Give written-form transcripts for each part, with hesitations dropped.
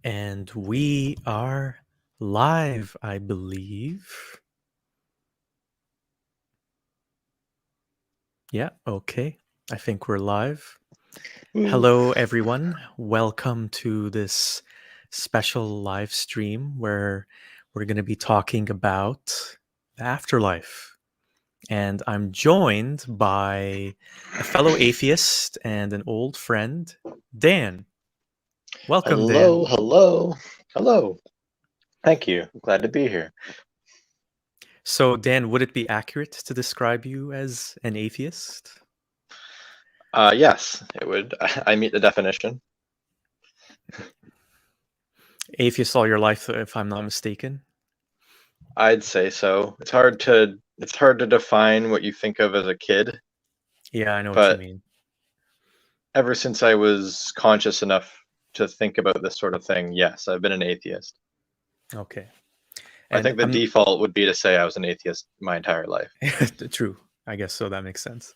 And we are live, I believe. Yeah, okay. I think we're live. Ooh. Hello, everyone. Welcome to this special live stream where we're going to be talking about the afterlife. And I'm joined by a fellow atheist and an old friend, Dan. Welcome, Dan. Hello, hello, hello. Thank you. I'm glad to be here. So, Dan, would it be accurate to describe you as an atheist? Yes, it would. I meet the definition. Atheist all your life, if I'm not mistaken. I'd say so. It's hard to define what you think of as a kid, Yeah, I know what you but mean. ever since I was conscious enough to think about this sort of thing, yes, I've been an atheist. Okay. I And think the I'm default would be to say I was an atheist my entire life. true. I guess so. That makes sense.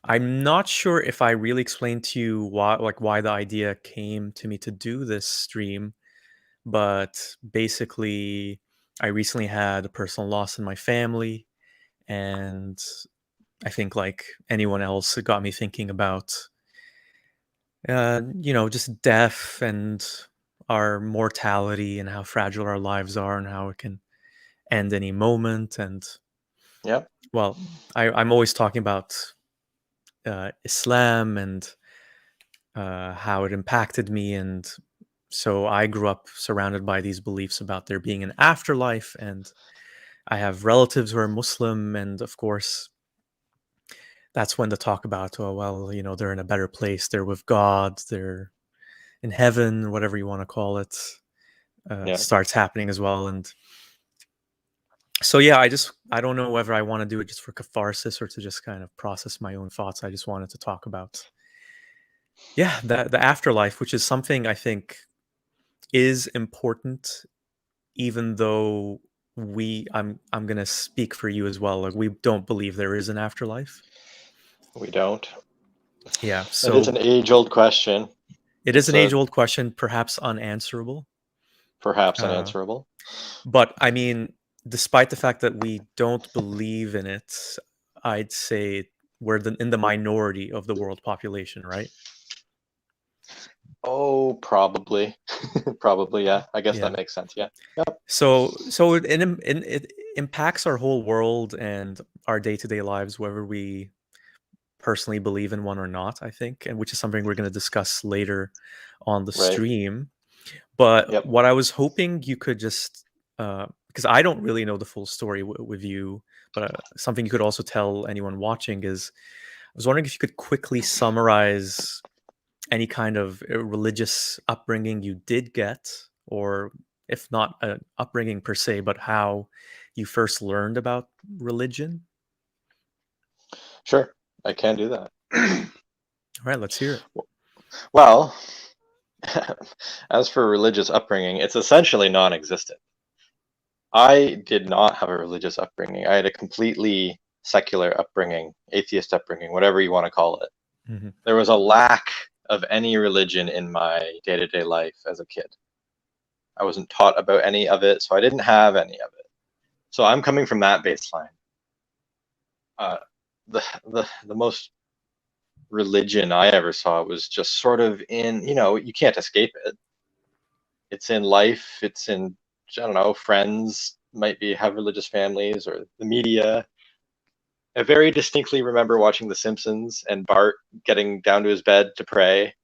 I'm not sure if I really explained to you why the idea came to me to do this stream, but basically, I recently had a personal loss in my family, and I think like anyone else, it got me thinking about just death and our mortality and how fragile our lives are and how it can end any moment. And Yep. well, I'm always talking about Islam and how it impacted me. And so I grew up surrounded by these beliefs about there being an afterlife. And I have relatives who are Muslim. And of course, that's when the talk about, oh, well, they're in a better place. They're with God. They're in heaven, whatever you want to call it, Yeah. starts happening as well. And so, yeah, I don't know whether I want to do it just for catharsis or to just kind of process my own thoughts. I just wanted to talk about, yeah, the afterlife, which is something I think is important, even though I'm gonna speak for you as well. Like we don't believe there is an afterlife. We don't. Yeah, It is so an age-old question. it is It's an a age-old question, perhaps unanswerable. perhaps Uh, unanswerable. but I mean, despite the fact that we don't believe in it, I'd say we're in the minority of the world population, right? Oh, probably. Probably, yeah. I guess that Yeah. makes sense. Yeah. Yep. So it impacts our whole world and our day-to-day lives, whether we personally believe in one or not, I think, and which is something we're going to discuss later on the Right. stream. But Yep. what I was hoping you could just, because I don't really know the full story with you, but something you could also tell anyone watching is, I was wondering if you could quickly summarize any kind of religious upbringing you did get, or if not an upbringing per se, but how you first learned about religion. Sure. I can do that. All right, let's hear it. Well, as for religious upbringing, it's essentially non-existent. I did not have a religious upbringing. I had a completely secular upbringing, atheist upbringing, whatever you want to call it. Hmm. There was a lack of any religion in my day-to-day life as a kid. I wasn't taught about any of it, so I didn't have any of it. So I'm coming from that baseline. Uh, the most religion I ever saw was just sort of in, you can't escape it. It's in life, it's in, I don't know, friends might be have religious families or the media. I very distinctly remember watching The Simpsons and Bart getting down to his bed to pray,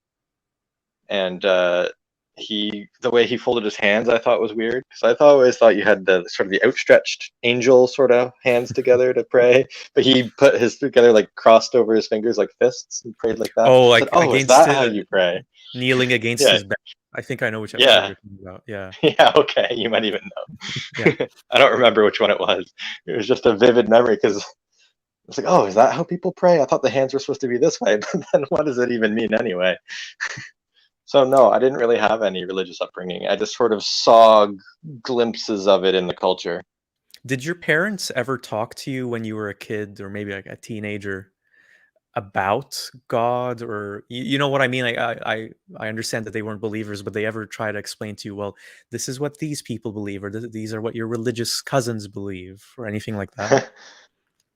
and the way he folded his hands I thought was weird because always thought you had the sort of the outstretched angel sort of hands together to pray, but he put his together like crossed over his fingers like fists and prayed like that. Oh, I said, like oh, is against that how you pray? kneeling against Yeah. his back. I think I know which episode Yeah. you're talking about. Yeah, Yeah, okay, you might even yeah. know. I don't remember which one it was. It was just a vivid memory because it's like, oh, is that how people pray? I thought the hands were supposed to be this way, but then what does it even mean anyway? So no, I didn't really have any religious upbringing. I just sort of saw glimpses of it in the culture. Did your parents ever talk to you when you were a kid or maybe like a teenager about God, or you know what I mean? I understand that they weren't believers, but they ever try to explain to you, well, this is what these people believe, or these are what your religious cousins believe, or anything like that?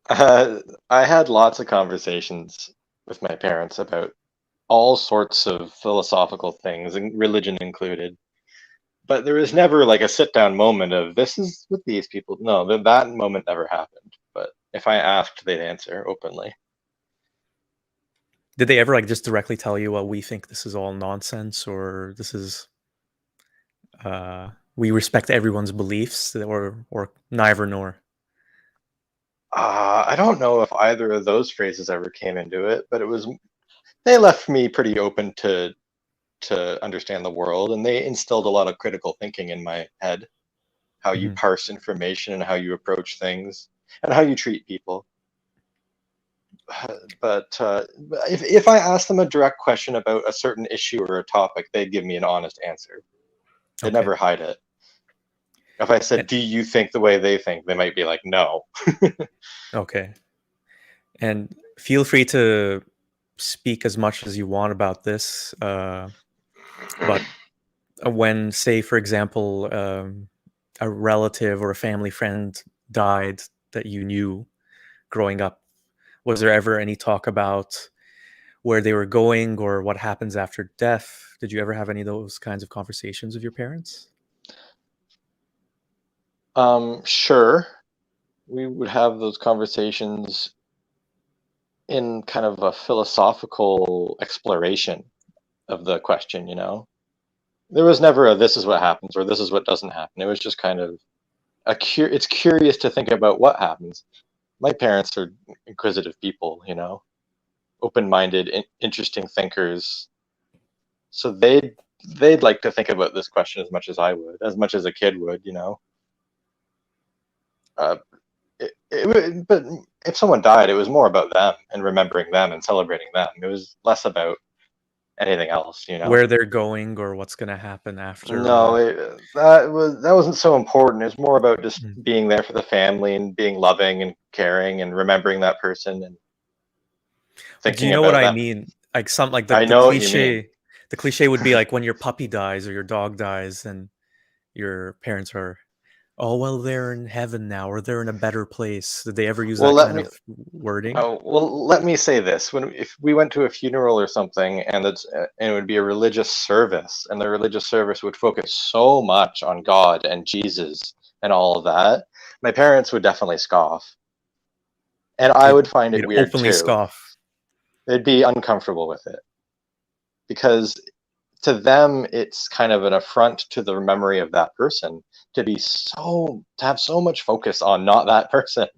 I had lots of conversations with my parents about all sorts of philosophical things, and religion included. But there was never like a sit down moment of this is what these people. No, that moment never happened. But if I asked, they'd answer openly. Did they ever like just directly tell you, well, we think this is all nonsense, or this is we respect everyone's beliefs, or neither nor? I don't know if either of those phrases ever came into it, but it was they left me pretty open to understand the world, and they instilled a lot of critical thinking in my head, how you Hmm. parse information and how you approach things and how you treat people. But if I asked them a direct question about a certain issue or a topic, they'd give me an honest answer. They'd Okay. never hide it. If I said, And, "Do you think the way they think?" they might be like, "No." okay. And feel free to speak as much as you want about this, but when, say, for example, a relative or a family friend died that you knew growing up, was there ever any talk about where they were going or what happens after death? Did you ever have any of those kinds of conversations with your parents? Sure, we would have those conversations in kind of a philosophical exploration of the question, you know? There was never a this is what happens or this is what doesn't happen. It was just kind of it's curious to think about what happens. My parents are inquisitive people, you know, open-minded, interesting thinkers. So they'd like to think about this question as much as I would, as much as a kid would, you know. Uh, but if someone died, it was more about them and remembering them and celebrating them. It was less about anything else, you know. Where they're going or what's going to happen after? No, that wasn't so important. It was more about just Mm. being there for the family and being loving and caring and remembering that person and Do you thinking know what about I that. mean? Like some like I the know what you mean. cliche, the cliche would be like when your puppy dies or your dog dies, and your parents are, oh well, they're in heaven now, or they're in a better place. Did they ever use Well, that let kind me of wording? Oh, well, let me say this: when if we went to a funeral or something, and it would be a religious service, and the religious service would focus so much on God and Jesus and all of that, my parents would definitely scoff, and I They'd, would find it they'd weird openly too. scoff. They'd be uncomfortable with it because to them it's kind of an affront to the memory of that person to have so much focus on not that person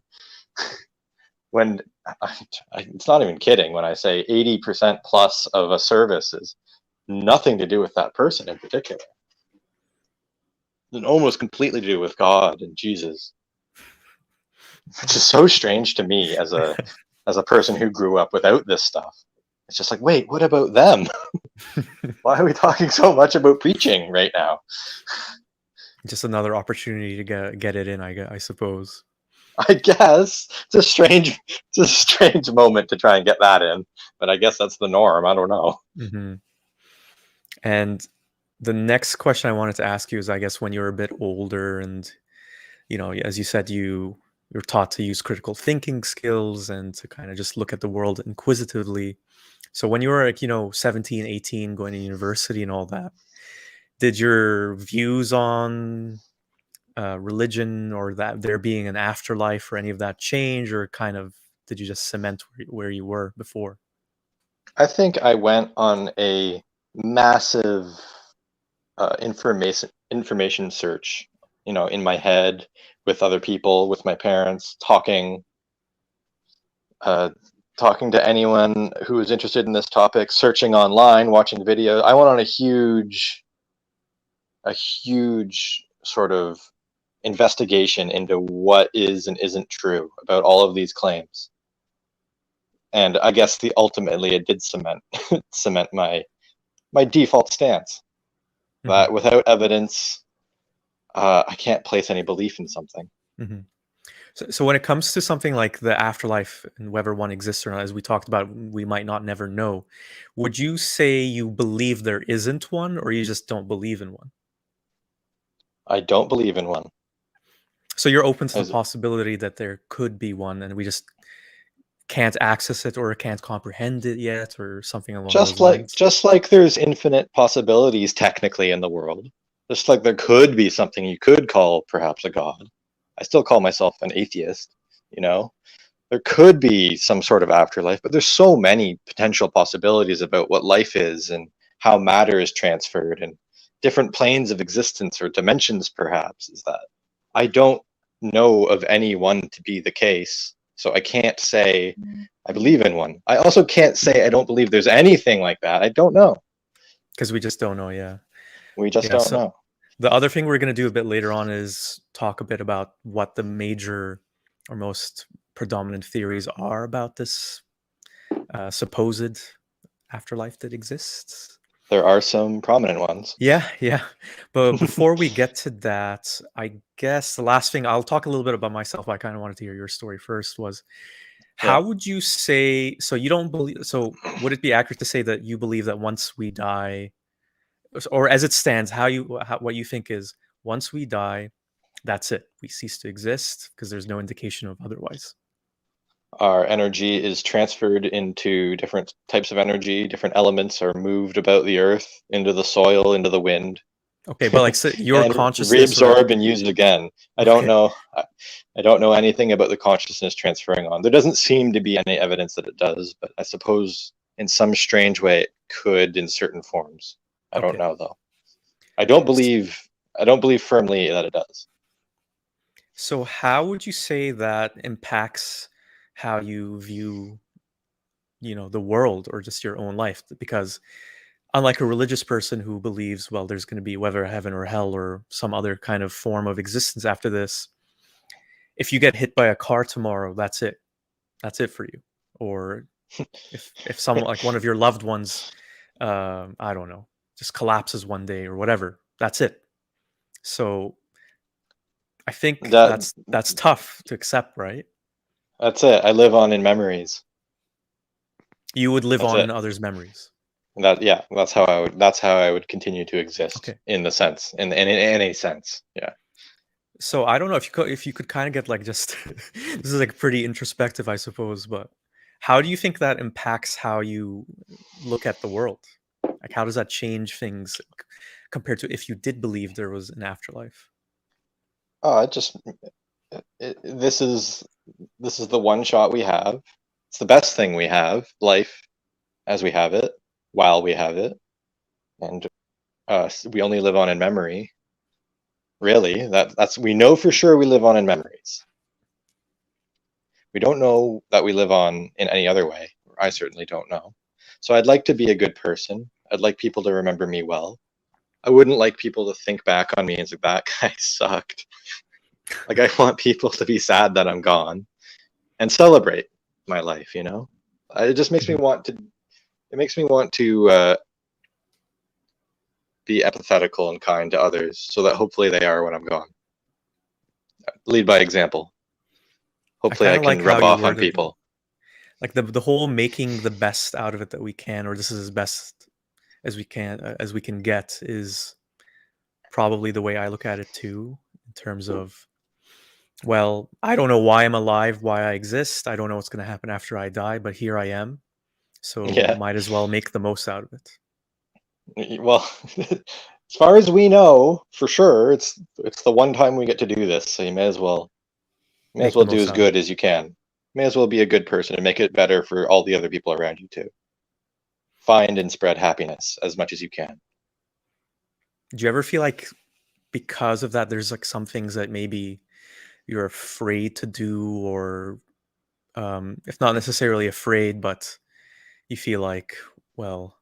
when it's not even kidding when I say 80% plus of a service is nothing to do with that person in particular. And almost completely to do with God and Jesus, which is so strange to me as a person who grew up without this stuff. It's just like, wait, what about them? Why are we talking so much about preaching right now? Just another opportunity to get it in, I suppose. I guess it's a strange moment to try and get that in, but I guess that's the norm. I don't know. Hmm. And the next question I wanted to ask you is, I guess, when you were a bit older, and as you said, you're taught to use critical thinking skills and to kind of just look at the world inquisitively. So when you were like, 17, 18, going to university and all that, did your views on religion, or that there being an afterlife, or any of that change, or kind of did you just cement where you were before? I think I went on a massive information search, you know, in my head with other people, with my parents, uh, talking to anyone who was interested in this topic, searching online, watching videos. I went on a huge sort of investigation into what is and isn't true about all of these claims. And I guess ultimately it did cement my default stance Hmm. that without evidence, I can't place any belief in something. Hmm. So when it comes to something like the afterlife and whether one exists or not, as we talked about, we might not never know. Would you say you believe there isn't one, or you just don't believe in one? I don't believe in one. So you're open to the As possibility that there could be one, and we just can't access it or can't comprehend it yet, or something along those lines. just like there's infinite possibilities technically in the world, just like there could be something you could call perhaps a god. I still call myself an atheist, you know. There could be some sort of afterlife, but there's so many potential possibilities about what life is and how matter is transferred and different planes of existence or dimensions perhaps is that I don't know of any one to be the case, so I can't say I believe in one. I also can't say I don't believe there's anything like that. I don't know. Because we just don't know. Yeah. We just Yeah. don't So know. the other thing we're going to do a bit later on is talk a bit about what the major or most predominant theories are about this supposed afterlife that exists. There are some prominent ones. Yeah, yeah. But before we get to that, I guess the last thing I'll talk a little bit about myself. I kind of wanted to hear your story first. Was Yeah. how would you say? So you don't believe? So would it be accurate to say that you believe that once we die, or as it stands, what you think is once we die, that's it. We cease to exist because there's no indication of otherwise. Our energy is transferred into different types of energy. Different elements are moved about the earth, into the soil, into the wind, Okay, but like so your and consciousness, or reabsorbed and used again. I don't okay, know. I don't know anything about the consciousness transferring on. There doesn't seem to be any evidence that it does, but I suppose in some strange way it could in certain forms. I don't okay. know though. I don't believe. I don't believe firmly that it does. So how would you say that impacts how you view, the world or just your own life? Because unlike a religious person who believes, well, there's going to be whether heaven or hell or some other kind of form of existence after this, if you get hit by a car tomorrow, that's it. That's it for you. Or if someone like one of your loved ones, I don't know, just collapses one day or whatever, that's it. So I think That that's tough to accept, right? that's it. I live on in memories. You would live That's on it. in others' memories. Yeah, that's how I would continue to exist Okay. in the sense in any sense. Yeah. So I don't know if you could kind of get like just this is like pretty introspective, I suppose, but how do you think that impacts how you look at the world? Like how does that change things compared to if you did believe there was an afterlife? Oh, this is the one shot we have. It's the best thing we have, life as we have it, while we have it, and we only live on in memory. Really, that's we know for sure we live on in memories. We don't know that we live on in any other way. I certainly don't know. So I'd like to be a good person. I'd like people to remember me well. I wouldn't like people to think back on me and say that guy sucked. Like I want people to be sad that I'm gone and celebrate my life. It just makes me Mhm. want to. It makes me want to be empathetical and kind to others, so that hopefully they are when I'm gone. Lead by example. I Hopefully, kind I of like can how rub you off on worded it. people. Like the whole making the best out of it that we can, or this is as best as we can get, is probably the way I look at it too, in terms of, well, I don't know why I'm alive, why I exist. I don't know what's going to happen after I die, but here I am. So Yeah. might as well make the most out of it. Well, as far as we know, for sure, it's the one time we get to do this, so you may as Make the well do most as out of good it. as you can. May as well be a good person and make it better for all the other people around you too. Find and spread happiness as much as you can. Do you ever feel like because of that, there's like some things that maybe you're afraid to do, or if not necessarily afraid, but you feel like, well,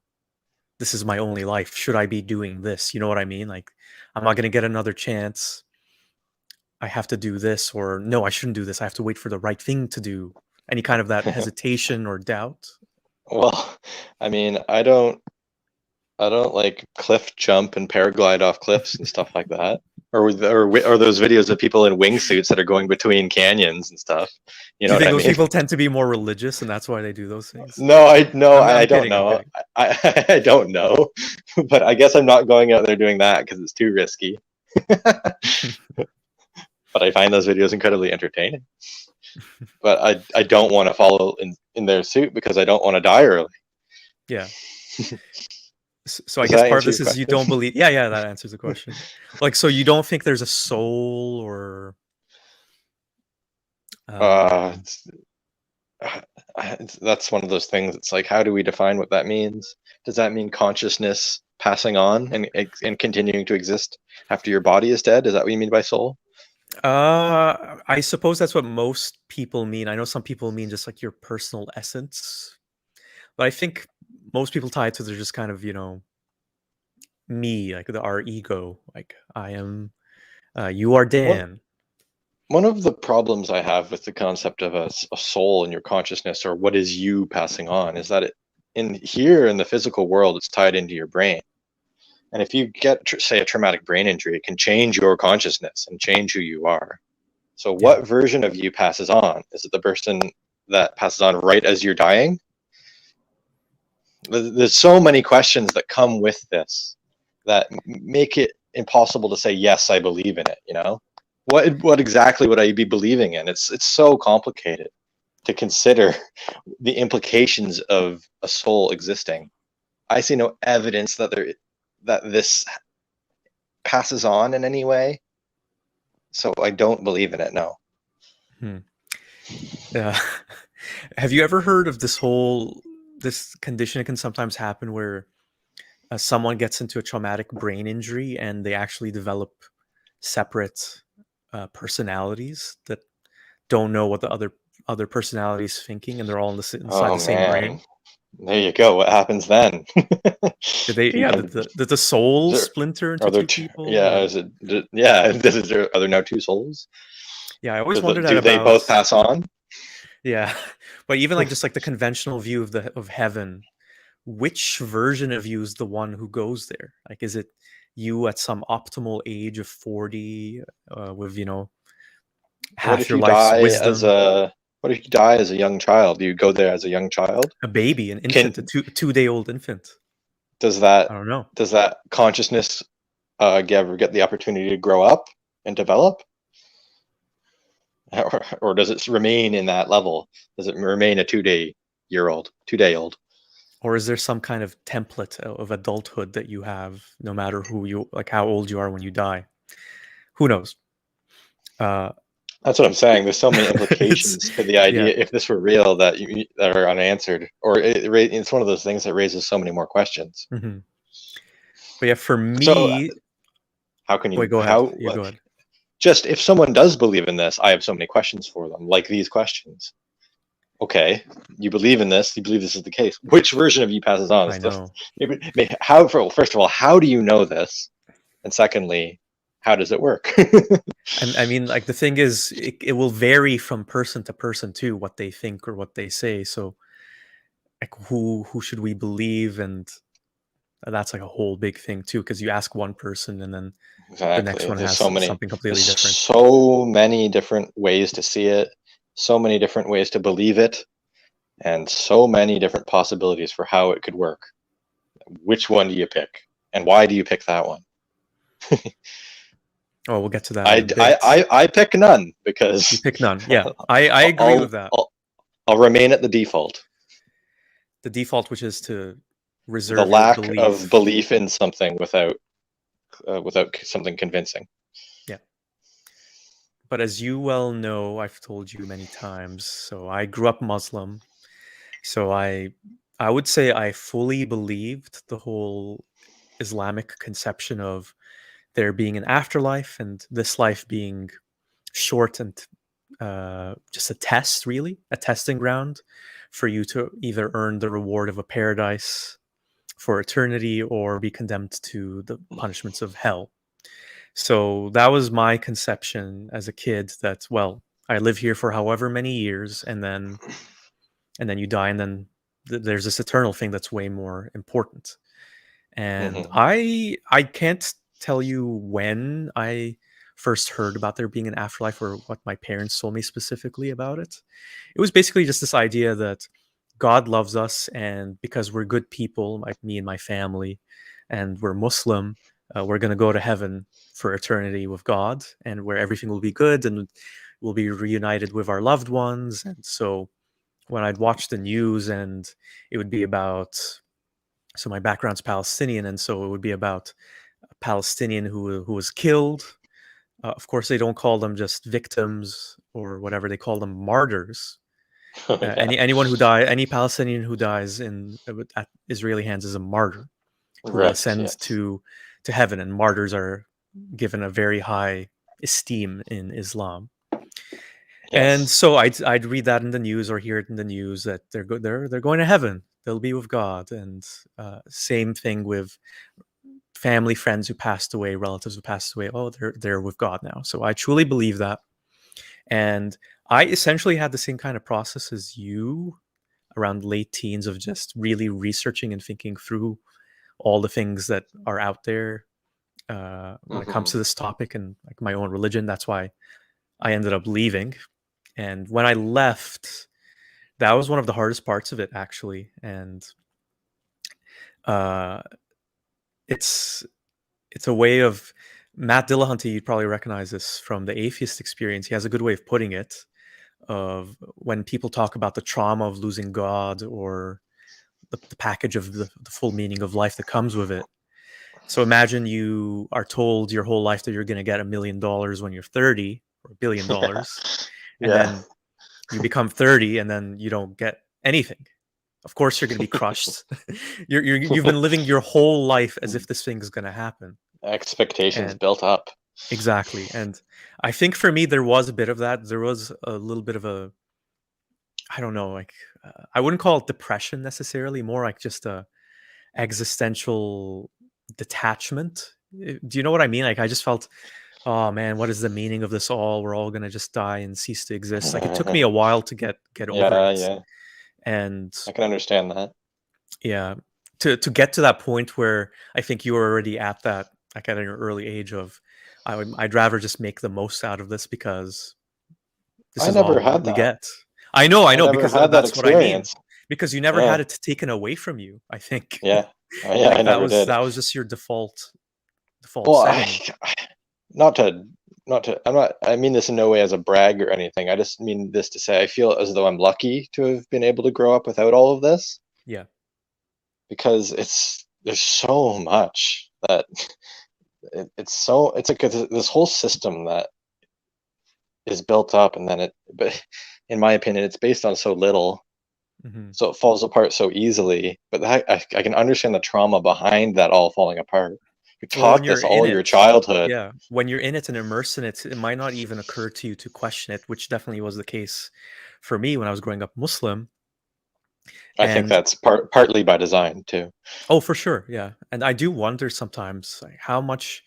this is my only life. Should I be doing this? You know what I mean? Like, I'm not going to get another chance. I have to do this, or no, I shouldn't do this. I have to wait for the right thing to do. Any kind of that hesitation or doubt? Well, I mean, I don't like cliff jump and paraglide off cliffs and stuff like that. or those videos of people in wingsuits that are going between canyons and stuff. You Do know you what think I those mean? people tend to be more religious, and that's why they do those things? No, I I'm don't kidding. I'm know. kidding. I don't know, but I guess I'm not going out there doing that because it's too risky. But I find those videos incredibly entertaining. But I don't want to follow in their suit because I don't want to die early. Yeah. So I Does guess that part of answer this your is you question? don't believe. Yeah, yeah, that answers the question. Like, so you don't think there's a soul, or Uh, um, it's, that's one of those things. It's like, how do we define what that means? Does that mean consciousness passing on and continuing to exist after your body is dead? Is that what you mean by soul? I suppose that's what most people mean. I know some people mean just like your personal essence, but I think most people tie it to, they're just kind of, me, like our ego. Like, I am, you are One Dan. one of the problems I have with the concept of a soul in your consciousness, or what is you passing on, is that in the physical world, it's tied into your brain. And if you get, say, a traumatic brain injury, it can change your consciousness and change who you are. So, Yeah, what version of you passes on? Is it the person that passes on right as you're dying? There's so many questions that come with this that make it impossible to say, yes, I believe in it. What exactly would I be believing in? It's so complicated to consider the implications of a soul existing. I see no evidence that this passes on in any way, so I don't believe in it. No. hmm. Yeah. Have you ever heard of this condition? It can sometimes happen where someone gets into a traumatic brain injury and they actually develop separate personalities that don't know what the other personality is thinking, and they're all inside Oh the same man, brain. there you go. What happens then? Did they? You Yeah. can. Did the soul There, splinter into are there two two? people? Yeah. Or Is it? Yeah. Are there now two souls? yeah, I always wondered that Do they about. both pass on? Yeah, but even like just like the conventional view of heaven, which version of you is the one who goes there? Like, is it you at some optimal age of 40, with What half if your you life's die as wisdom? a What if you die as a young child? Do you go there as a young child? A baby, an infant, a Can two-day old infant. does that I don't know. does that consciousness ever get the opportunity to grow up and develop, or does it remain in that level? Does it remain a 2 day old, 2 day old? Or is there some kind of template of adulthood that you have, no matter who you like, how old you are when you die? Who knows? Uh, That's what I'm saying. There's so many it's implications to the yeah. idea, if this were real, that are unanswered, or it's one of those things that raises so many more questions. Mhm. But yeah, for So me, how can wait, you go ahead. how You go ahead. just if someone does believe in this, I have so many questions for them, like these questions. Okay, you believe in this, you believe this is the case. Which version of you passes on? I know. How, first of all, how do you know this? And secondly, how does it work? I mean, like the thing is, it will vary from person to person too, what they think or what they say. So, like, who should we believe? And that's like a whole big thing too, because you ask one person, and then the next Exactly. one has something There's completely different. so many different ways to see it, so many different ways to believe it, and so many different possibilities for how it could work. Which one do you pick? And why do you pick that one? Oh, we'll get to that in a bit. I pick none You because pick none. Yeah, I agree with I'll, that. I'll I'll remain at the default. The default, which is to The reserve your lack of belief. belief in something without something convincing. Yeah. But as you well know, I've told you many times, so I grew up Muslim. So I would say I fully believed the whole Islamic conception of there being an afterlife and this life being short and just a test, really, a testing ground for you to either earn the reward of a paradise for eternity or be condemned to the punishments of hell. So that was my conception as a kid, that, well, I live here for however many years, and then you die, and then there's this eternal thing that's way more important. And Hmm. I can't tell you when I first heard about there being an afterlife or what my parents told me specifically about it. It was basically just this idea that God loves us, and because we're good people, like me and my family, and we're Muslim, we're going to go to heaven for eternity with God, and where everything will be good and we'll be reunited with our loved ones. And so when I'd watch the news and it would be about, so my background's Palestinian, and so it would be about a Palestinian who was killed. Of course, they don't call them just victims or whatever; they call them martyrs. Yeah. Anyone who die, any Palestinian who dies at Israeli hands is a martyr who will Right. ascend Yes. to heaven, and martyrs are given a very high esteem in Islam. And Yes. so I'd read that in the news or hear it in the news that they're going to heaven. They'll be with God, and same thing with family, friends who passed away, relatives who passed away. Oh, they're with God now. So I truly believe that, and I essentially had the same kind of process as you around late teens of just really researching and thinking through all the things that are out there when it comes Hmm. to this topic and like my own religion. That's why I ended up leaving. And when I left, that was one of the hardest parts of it, actually. And uh, it's it's a way of Matt Dillahunty. You'd probably recognize this from the atheist experience. He has a good way of putting it. Of when people talk about the trauma of losing God or the package of the full meaning of life that comes with it. So imagine you are told your whole life that you're going to get $1 million when you're 30 or $1 billion, and Yeah. then you become 30 and then you don't get anything. Of course, you're going to be crushed. You've been living your whole life as if this thing is going to happen. Expectations And built up. exactly. And I think for me, there was a bit of that. There was a little bit of a, I don't know, like, I wouldn't call it depression necessarily, more like just a existential detachment. Do you know what I mean? Like, I just felt, oh man, what is the meaning of this all? We're all gonna just die and cease to exist. Like, it took me a while to get over Yeah, it, yeah. and I can understand that. yeah, to get to that point where I think you were already at that, like at an early age of, I'd rather just make the most out of this because this I is never all had we that. get. I I know, never because had that that's what I mean. experience. Because you never had Yeah, it taken away from you. I think, yeah. Yeah, I like never did. that was just your default Well, setting. not to, I mean this in no way as a brag or anything. I just mean this to say I feel as though I'm lucky to have been able to grow up without all of this Yeah. because there's so much that it's like this whole system that is built up and then but in my opinion, it's based on so little. Hmm. So it falls apart so easily. But I can understand the trauma behind that all falling apart. You're Well, when taught you're this in all your it, childhood. yeah, when you're in it and immersed in it, it might not even occur to you to question it, which definitely was the case for me when I was growing up Muslim. I think And that's partly by design too. oh, for sure, yeah. And I do wonder sometimes, like, how much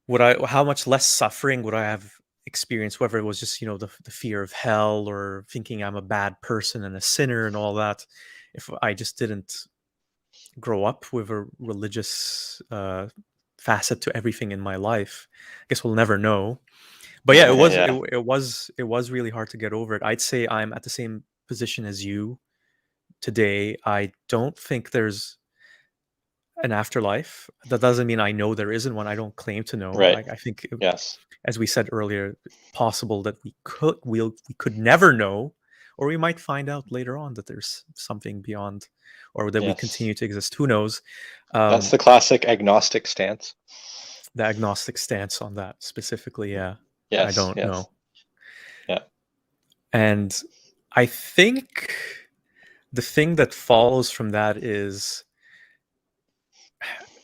less suffering would I have experienced, whether it was just, the fear of hell or thinking I'm a bad person and a sinner and all that, if I just didn't grow up with a religious facet to everything in my life. I guess we'll never know. But yeah, Yeah. it was really hard to get over it. I'd say I'm at the same position as you today. I don't think there's an afterlife. That doesn't mean I know there isn't one. I don't claim to know. Right. I think, Yes. as we said earlier, possible that we could never know, or we might find out later on that there's something beyond, or that we Yes. continue to exist. Who knows? That's Um, the classic agnostic stance. the agnostic stance on that specifically, yeah, I Yes. don't Yes. know. Yeah. And I think the thing that follows from that is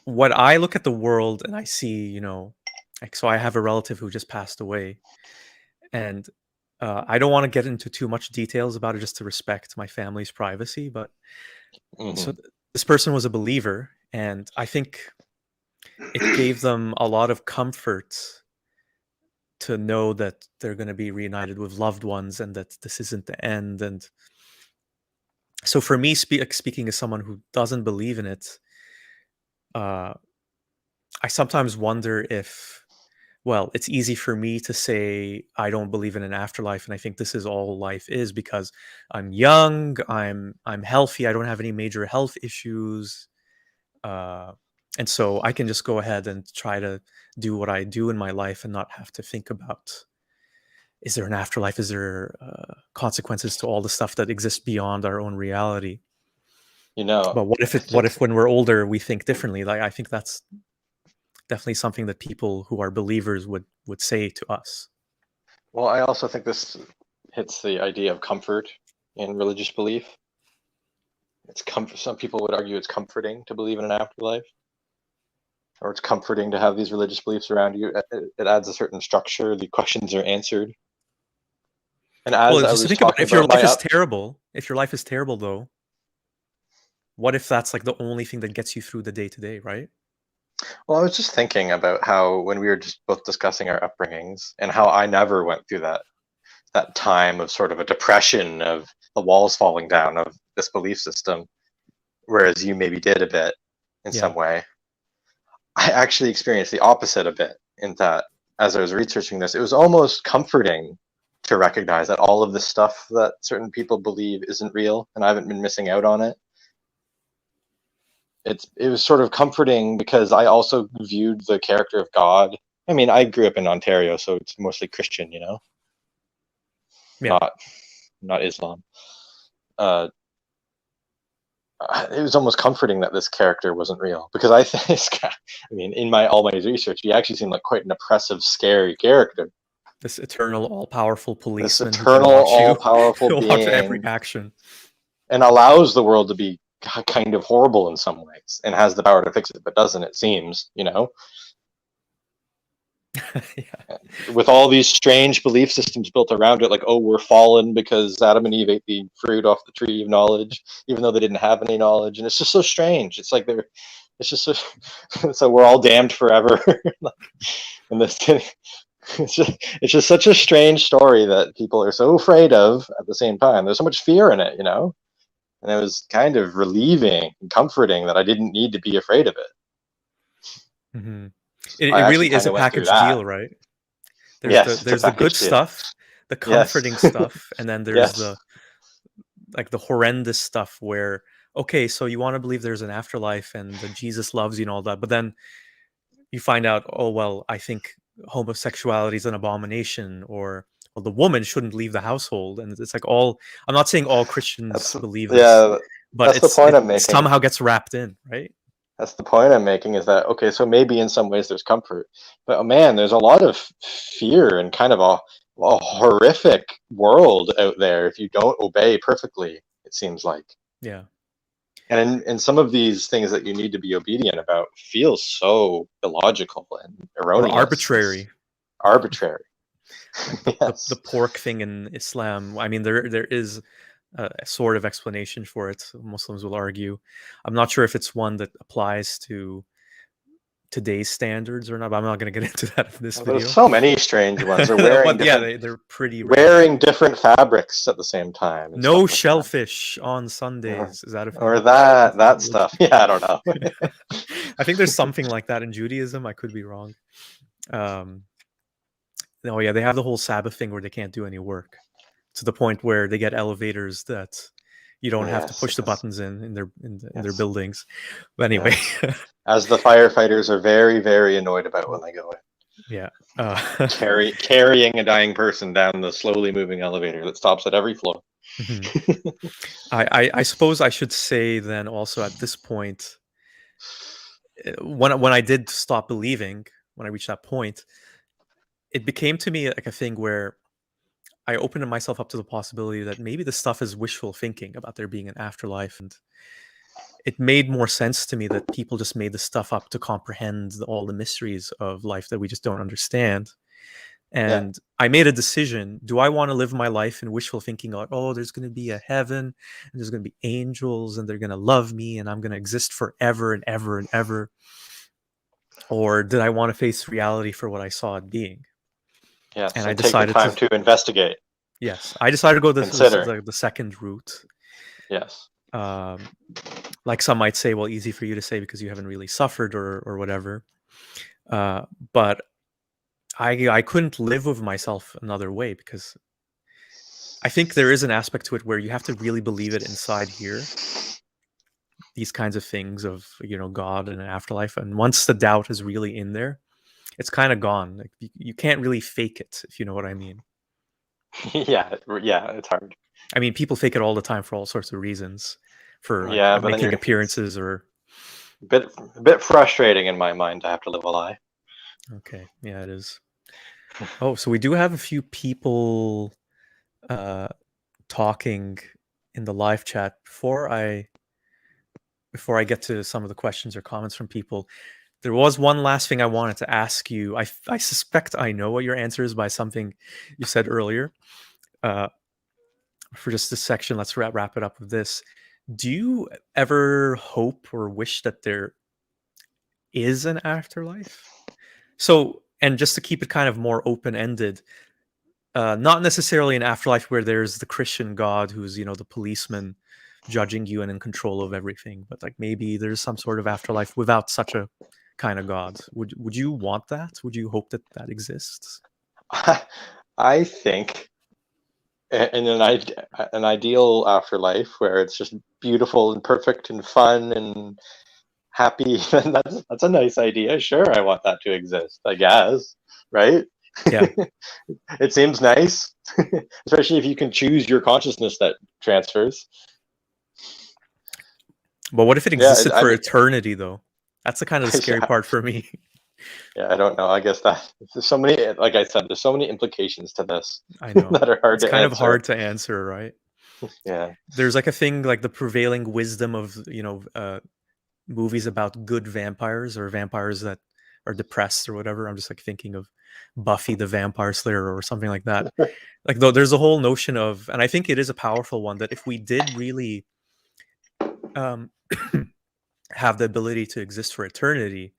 what I look at the world and I see, like, so I have a relative who just passed away, and I don't want to get into too much details about it just to respect my family's privacy, but so Hmm. this person was a believer, and I think it gave them a lot of comfort to know that they're going to be reunited with loved ones and that this isn't the end. And so for me, speaking as someone who doesn't believe in it, uh, I sometimes wonder if, well, it's easy for me to say I don't believe in an afterlife and I think this is all life is because I'm young, I'm healthy, I don't have any major health issues, uh, and so I can just go ahead and try to do what I do in my life and not have to think about, is there an afterlife? Is there consequences to all the stuff that exists beyond our own reality? But what I think, if when we're older we think differently? Like I think that's definitely something that people who are believers would say to us. well, I also think this hits the idea of comfort in religious belief. It's comfort. Some people would argue it's comforting to believe in an afterlife, or it's comforting to have these religious beliefs around you. It adds a certain structure. The questions are answered. And Well, as I just was think about, talking if your about life my is up, terrible, if your life is terrible though, what if that's like the only thing that gets you through the day to day, right? well, I was just thinking about how when we were just both discussing our upbringings and how I never went through that time of sort of a depression of the walls falling down of this belief system, whereas you maybe did a bit in Yeah. some way. I actually experienced the opposite a bit in that as I was researching this, it was almost comforting to recognize that all of the stuff that certain people believe isn't real and I haven't been missing out on it. It was sort of comforting because I also viewed the character of God. I mean, I grew up in Ontario, so it's mostly Christian, Yeah. not Islam. Uh, it was almost comforting that this character wasn't real because I think this guy, I mean, in all my research, he actually seemed like quite an oppressive, scary character. This eternal, all-powerful This policeman who can eternal, watch you, all-powerful watch every being, action. and allows the world to be kind of horrible in some ways, and has the power to fix it, but doesn't. It seems. Yeah. With all these strange belief systems built around it, like, oh, we're fallen because Adam and Eve ate the fruit off the tree of knowledge, even though they didn't have any knowledge, and it's just so strange. It's like it's just so, so we're all damned forever. And this, it's just such a strange story that people are so afraid of. At the same time, there's so much fear in it, and it was kind of relieving and comforting that I didn't need to be afraid of it. Mm-hmm. I It actually really is kind a of went through package that. deal, right? Yes, it's a There's the good package deal. stuff, the Yes. comforting stuff, and then there's Yes. the the horrendous stuff where, okay, so you want to believe there's an afterlife and that Jesus loves you and all that, but then you find out, oh well, I think homosexuality is an abomination, or well, the woman shouldn't leave the household, and it's like all. I'm not saying all Christians That's believe this, yeah. but That's the point it I'm making. somehow gets wrapped in, right? That's the point I'm making is that okay, so maybe in some ways there's comfort, but oh man, there's a lot of fear and kind of a horrific world out there if you don't obey perfectly, it seems like. Yeah. And in some of these things that you need to be obedient about feel so illogical and Or erroneous, arbitrary. like the Yes. pork thing in Islam. I mean, there is a sort of explanation for it. Muslims will argue. I'm not sure if it's one that applies to today's standards or not, but I'm not going to get into that in this Well, there's video. so many strange ones. They're wearing But yeah, different they're pretty random. wearing different fabrics at the same time and No stuff like that. shellfish on Sundays. Is that a Or thing? that stuff. Yeah, I don't know. I think there's something like that in Judaism. I could be wrong. Oh yeah, they have the whole Sabbath thing where they can't do any work, to the point where they get elevators that you don't have to Yes, push the yes, buttons in their yes, buildings. But anyway, yes. As the firefighters are very, very annoyed about when they go in. yeah. Carrying a dying person down the slowly moving elevator that stops at every floor. Mhm. I suppose I should say then also at this point, when I did stop believing, when I reached that point, it became to me like a thing where I opened myself up to the possibility that maybe the stuff is wishful thinking about there being an afterlife, and it made more sense to me that people just made the stuff up to comprehend all the mysteries of life that we just don't understand. Yeah, And I made a decision. Do I want to live my life in wishful thinking, like, oh, there's going to be a heaven and there's going to be angels and they're going to love me and I'm going to exist forever and ever and ever? Or did I want to face reality for what I saw it being? yes, And I and take the decided time to, to investigate, yes, I decided to go consider. the second route. Yes, Like some might say, well, easy for you to say because you haven't really suffered or whatever. But I couldn't live with myself another way, because I think there is an aspect to it where you have to really believe it inside here. These kinds of things of, God and an afterlife, and once the doubt is really in there, it's kind of gone. Like, you can't really fake it, if you know what I mean. Yeah, it's hard. I mean, people fake it all the time for all sorts of reasons, for like Yeah, but then making it's appearances or. a bit frustrating in my mind to have to live a lie. Okay, yeah, it is. Oh, so we do have a few people talking in the live chat. Before I get to some of the questions or comments from people, there was one last thing I wanted to ask you. I suspect I know what your answer is by something you said earlier. For just this section, let's wrap it up with this. Do you ever hope or wish that there is an afterlife? So, and just to keep it kind of more open-ended, not necessarily an afterlife where there's the Christian God who's, the policeman judging you and in control of everything, but like maybe there's some sort of afterlife without such a kind of God. Would you want that? Would you hope that that exists? I think in an ideal afterlife where it's just beautiful and perfect and fun and happy, then that's a nice idea. Sure, I want that to exist, I guess, right? Yeah. It seems nice, especially if you can choose your consciousness that transfers. But what if it Yeah, existed I for mean, eternity, though? That's the kind of the scary yeah, part for me. yeah. I don't know. I guess that there's so many, like I said, there's so many implications to this I know. that are hard It's to kind of answer. hard to answer, right? Yeah. There's like a thing like the prevailing wisdom of, movies about good vampires or vampires that are depressed or whatever. I'm just like thinking of Buffy the Vampire Slayer or something like that. Like, though, there's a whole notion of, and I think it is a powerful one, that if we did really um, have the ability to exist for eternity,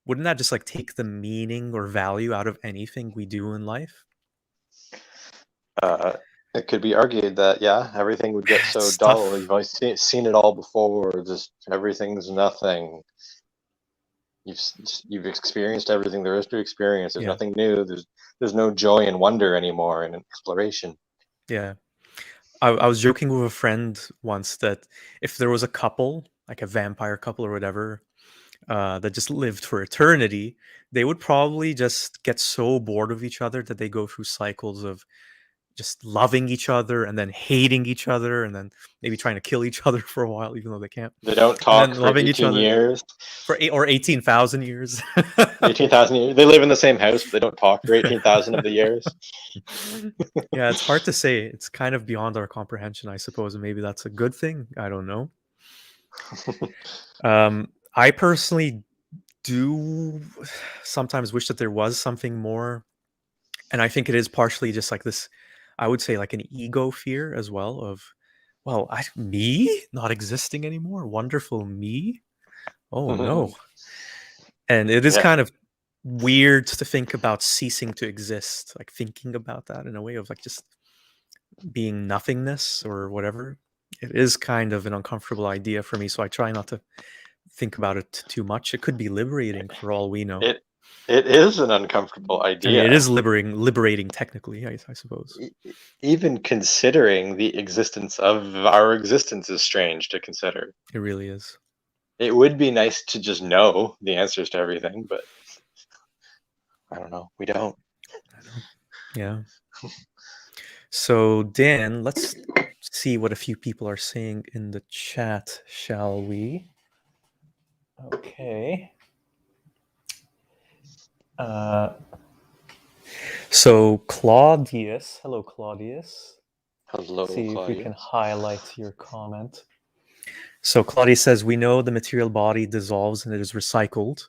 wouldn't that just like take the meaning or value out of anything we do in life? Uh, it could be argued that yeah, everything would get so It's dull. tough. You've always seen it all before. Just everything's nothing. You've experienced everything there is to experience. There's Yeah. nothing new. There's no joy and wonder anymore in exploration. Yeah. I was joking with a friend once that if there was a couple, like a vampire couple or whatever, that just lived for eternity, they would probably just get so bored of each other that they go through cycles of just loving each other and then hating each other and then maybe trying to kill each other for a while, even though they can't, They don't and talk then for loving each 18 other years, for 18,000 years. 18,000 years. They live in the same house, but they don't talk for 18,000 of the years. Yeah, it's hard to say. It's kind of beyond our comprehension, I suppose, and maybe that's a good thing. I don't know. I personally do sometimes wish that there was something more, and I think it is partially just like this. I would say like an ego fear as well of, well, me not existing anymore. Wonderful me. Oh no. And it is Yeah, kind of weird to think about ceasing to exist, like thinking about that in a way of like just being nothingness or whatever. It is kind of an uncomfortable idea for me, so I try not to think about it too much. It could be liberating for all we know. it it is an uncomfortable I mean, it idea. is liberating technically, I suppose. Even considering the existence of our existence is strange to consider. It really is. It would be nice to just know the answers to everything, but I don't know. We don't. I know. Yeah. So, Dan, let's see what a few people are saying in the chat, shall we? Okay. So Claudius, hello Claudius. Hello, See if we can Claudius. highlight your comment. So Claudius says, we know the material body dissolves and it is recycled.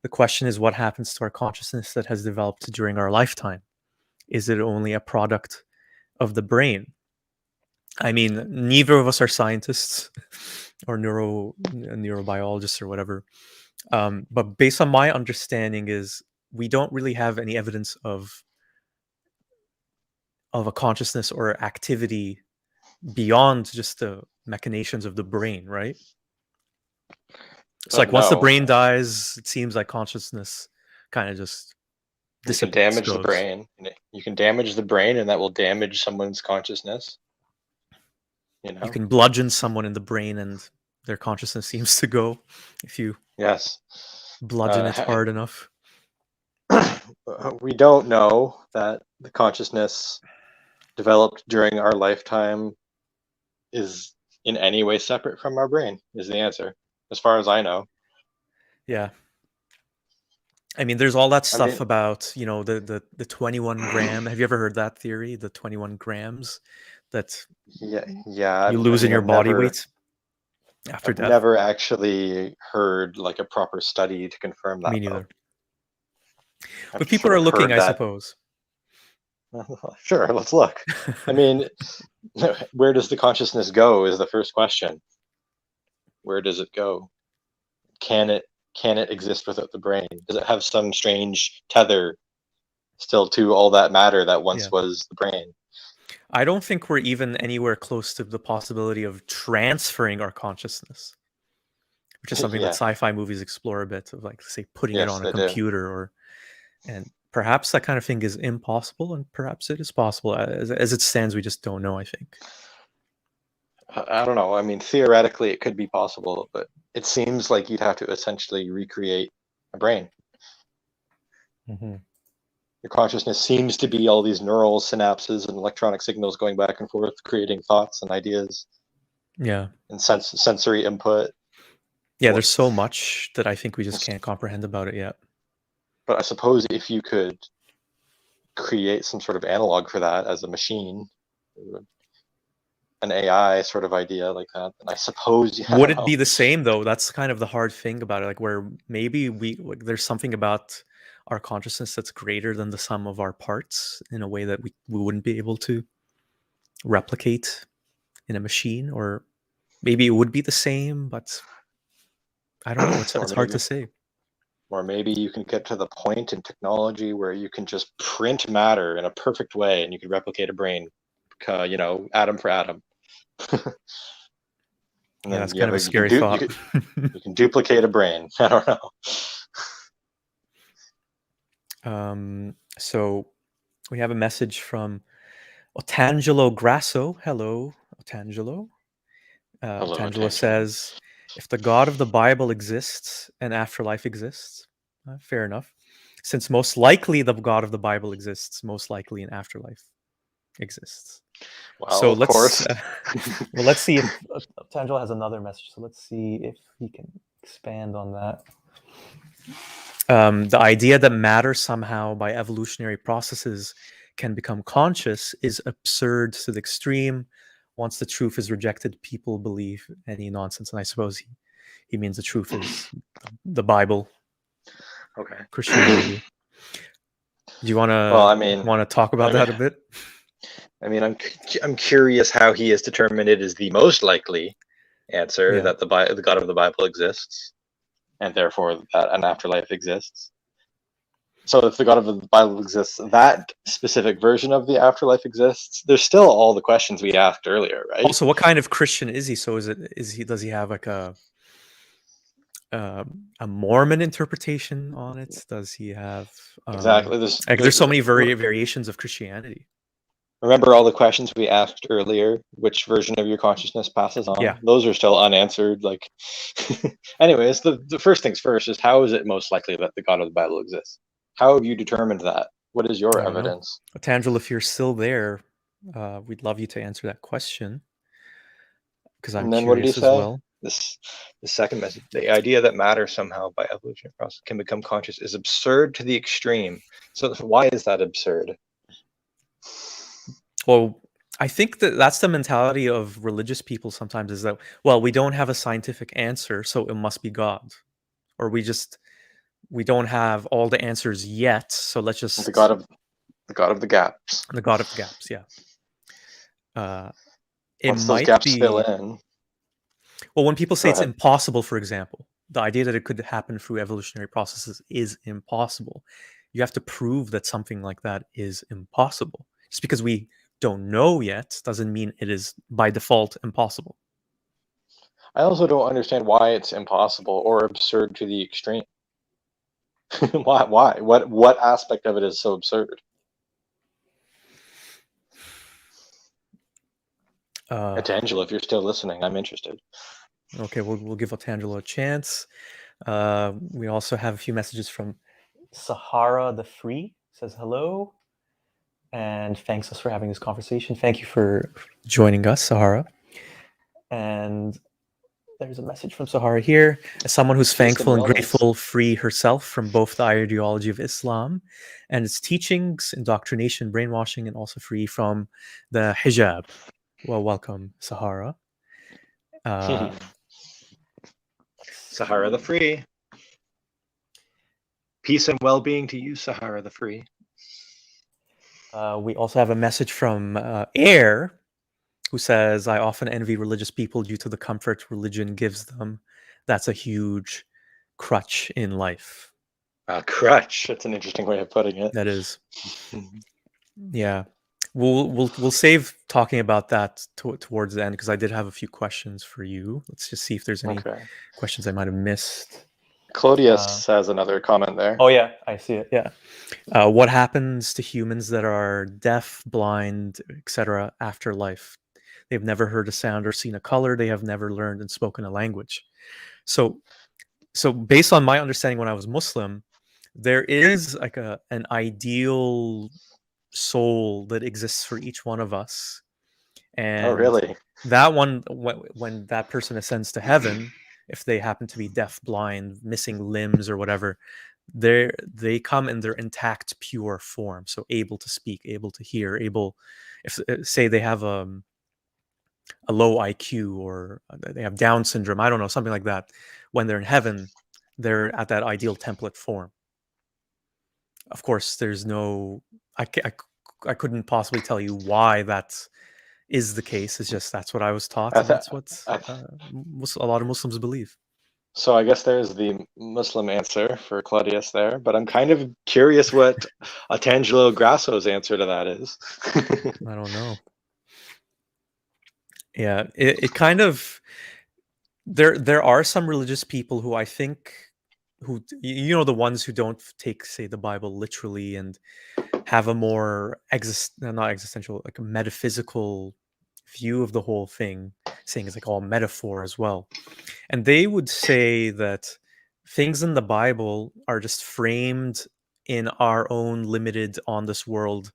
The question is, what happens to our consciousness that has developed during our lifetime? Is it only a product of the brain? I mean, neither of us are scientists or neurobiologists or whatever. But based on my understanding is we don't really have any evidence of a consciousness or activity beyond just the machinations of the brain, right? So like But once the no, brain dies, it seems like consciousness kind of just you can dissipates, damage the goes. brain. You can damage the brain, and that will damage someone's consciousness. You You know. can bludgeon someone in the brain and their consciousness seems to go if you Yes. bludgeon it hard enough. We don't know that the consciousness developed during our lifetime is in any way separate from our brain, is the answer, as far as I know. Yeah. I mean, there's all that I stuff mean, about, the 21 gram. Have you ever heard that theory? The 21 grams that yeah. you lose in your body weight after I've death. never actually heard like a proper study to confirm that Me though. neither. I've But people sort are of looking, heard I that. suppose. Sure, let's look. I mean, where does the consciousness go is the first question. Where does it go? Can it exist without the brain? Does it have some strange tether still to all that matter that once Yeah. was the brain? I don't think we're even anywhere close to the possibility of transferring our consciousness, which is something that Yeah, sci-fi movies explore a bit of, like, say, putting it yes, on a they do. computer, and perhaps that kind of thing is impossible, and perhaps it is possible. As it stands, we just don't know, I think. I don't know. I mean, theoretically, it could be possible, but it seems like you'd have to essentially recreate a brain. Mm-hmm. Your consciousness seems to be all these neural synapses and electronic signals going back and forth, creating thoughts and ideas Yeah. and sensory input. Yeah, What, there's so much that I think we just can't comprehend about it yet. but I suppose if you could create some sort of analog for that as a machine, an AI sort of idea like that, then I suppose, I Would don't it know. be the same though? That's kind of the hard thing about it, like where maybe there's something about our consciousness that's greater than the sum of our parts in a way that we wouldn't be able to replicate in a machine, or maybe it would be the same, but I don't know. It's or it's hard to maybe say. or maybe you can get to the point in technology where you can just print matter in a perfect way and you could replicate a brain, atom for atom. And Yeah, then that's kind of a you can scary do thought. you can duplicate a brain. I don't know. So we have a message from Otangelo Grasso. Hello, Otangelo. Hello, Otangelo Tangelo. says, if the God of the Bible exists and afterlife exists, fair enough. Since most likely the God of the Bible exists, most likely an afterlife exists. Well, So of course. let's see if Otangelo has another message. So let's see if he can expand on that. The idea that matter somehow by evolutionary processes can become conscious is absurd to the extreme. Once the truth is rejected, people believe any nonsense. And I suppose he means the truth is the Bible, Okay. Christianity. Do you Well, want to talk about I mean, that a bit? I'm curious how he has determined it is the most likely answer Yeah. that the God of the Bible exists, and therefore that an afterlife exists. So if the God of the Bible exists, that specific version of the afterlife exists. There's still all the questions we asked earlier, right? Also, what kind of Christian is he? So does he have like a Mormon interpretation on it? Does he have Exactly. there's so many variations of Christianity. Remember all the questions we asked earlier? Which version of your consciousness passes on? Yeah. Those are still unanswered. Like, anyways, the first things first is how is it most likely that the God of the Bible exists? How have you determined that? What is your I don't know. evidence? Tangela, if you're still there, we'd love you to answer that question because I'm And then what did he curious as say? well. The second message: the idea that matter somehow by evolutionary process can become conscious is absurd to the extreme. So why is that absurd? Well, I think that's the mentality of religious people sometimes, is that, well, we don't have a scientific answer, so it must be God. Or we don't have all the answers yet, so let's The just God of the gaps. the God of the gaps, yeah. It Once those might gaps fill be, in, well, when people go say it's ahead. impossible, for example, the idea that it could happen through evolutionary processes is impossible. You have to prove that something like that is impossible. Just because we don't know yet doesn't mean it is by default impossible. I also don't understand why it's impossible or absurd to the extreme. Why? Why? What aspect of it is so absurd? Angela, if you're still listening, I'm interested. Okay, we'll give Otangelo a chance. We also have a few messages from Sahara the Free. Says hello and thanks us for having this conversation. Thank you for joining us, Sahara. And there's a message from Sahara here. As someone who's thankful and grateful, free herself from both the ideology of Islam and its teachings, indoctrination, brainwashing, and also free from the hijab. Well, welcome, Sahara. Sahara the Free. Peace and well-being to you, Sahara the Free. We also have a message from Air, who says, I often envy religious people due to the comfort religion gives them. That's a huge crutch in life. Crutch. That's an interesting way of putting it. That is. Yeah. We'll save talking about that towards the end because I did have a few questions for you. Let's just see if there's any questions I might have missed. Claudius has another comment there. Oh yeah, I see it. Yeah. What happens to humans that are deaf, blind, etc. after life? They've never heard a sound or seen a color. They have never learned and spoken a language. So based on my understanding when I was Muslim, there is like an ideal soul that exists for each one of us. And really? That one, when that person ascends to heaven, if they happen to be deaf, blind, missing limbs or whatever, they come in their intact, pure form. So able to speak, able to hear, able, if say they have a low IQ or they have Down syndrome, I don't know, something like that. When they're in heaven, they're at that ideal template form. Of course, there's no, I couldn't possibly tell you why that is the case. It's just that's what I was taught, and that's what a lot of Muslims believe. So I guess there's the Muslim answer for Claudius there, but I'm kind of curious what Atangelo Grasso's answer to that is. I don't know. Yeah, it kind of, there are some religious people who I think, who, you know, the ones who don't take, say, the Bible literally and have a more not existential, like a metaphysical view of the whole thing, saying it's like all metaphor as well. And they would say that things in the Bible are just framed in our own limited on this world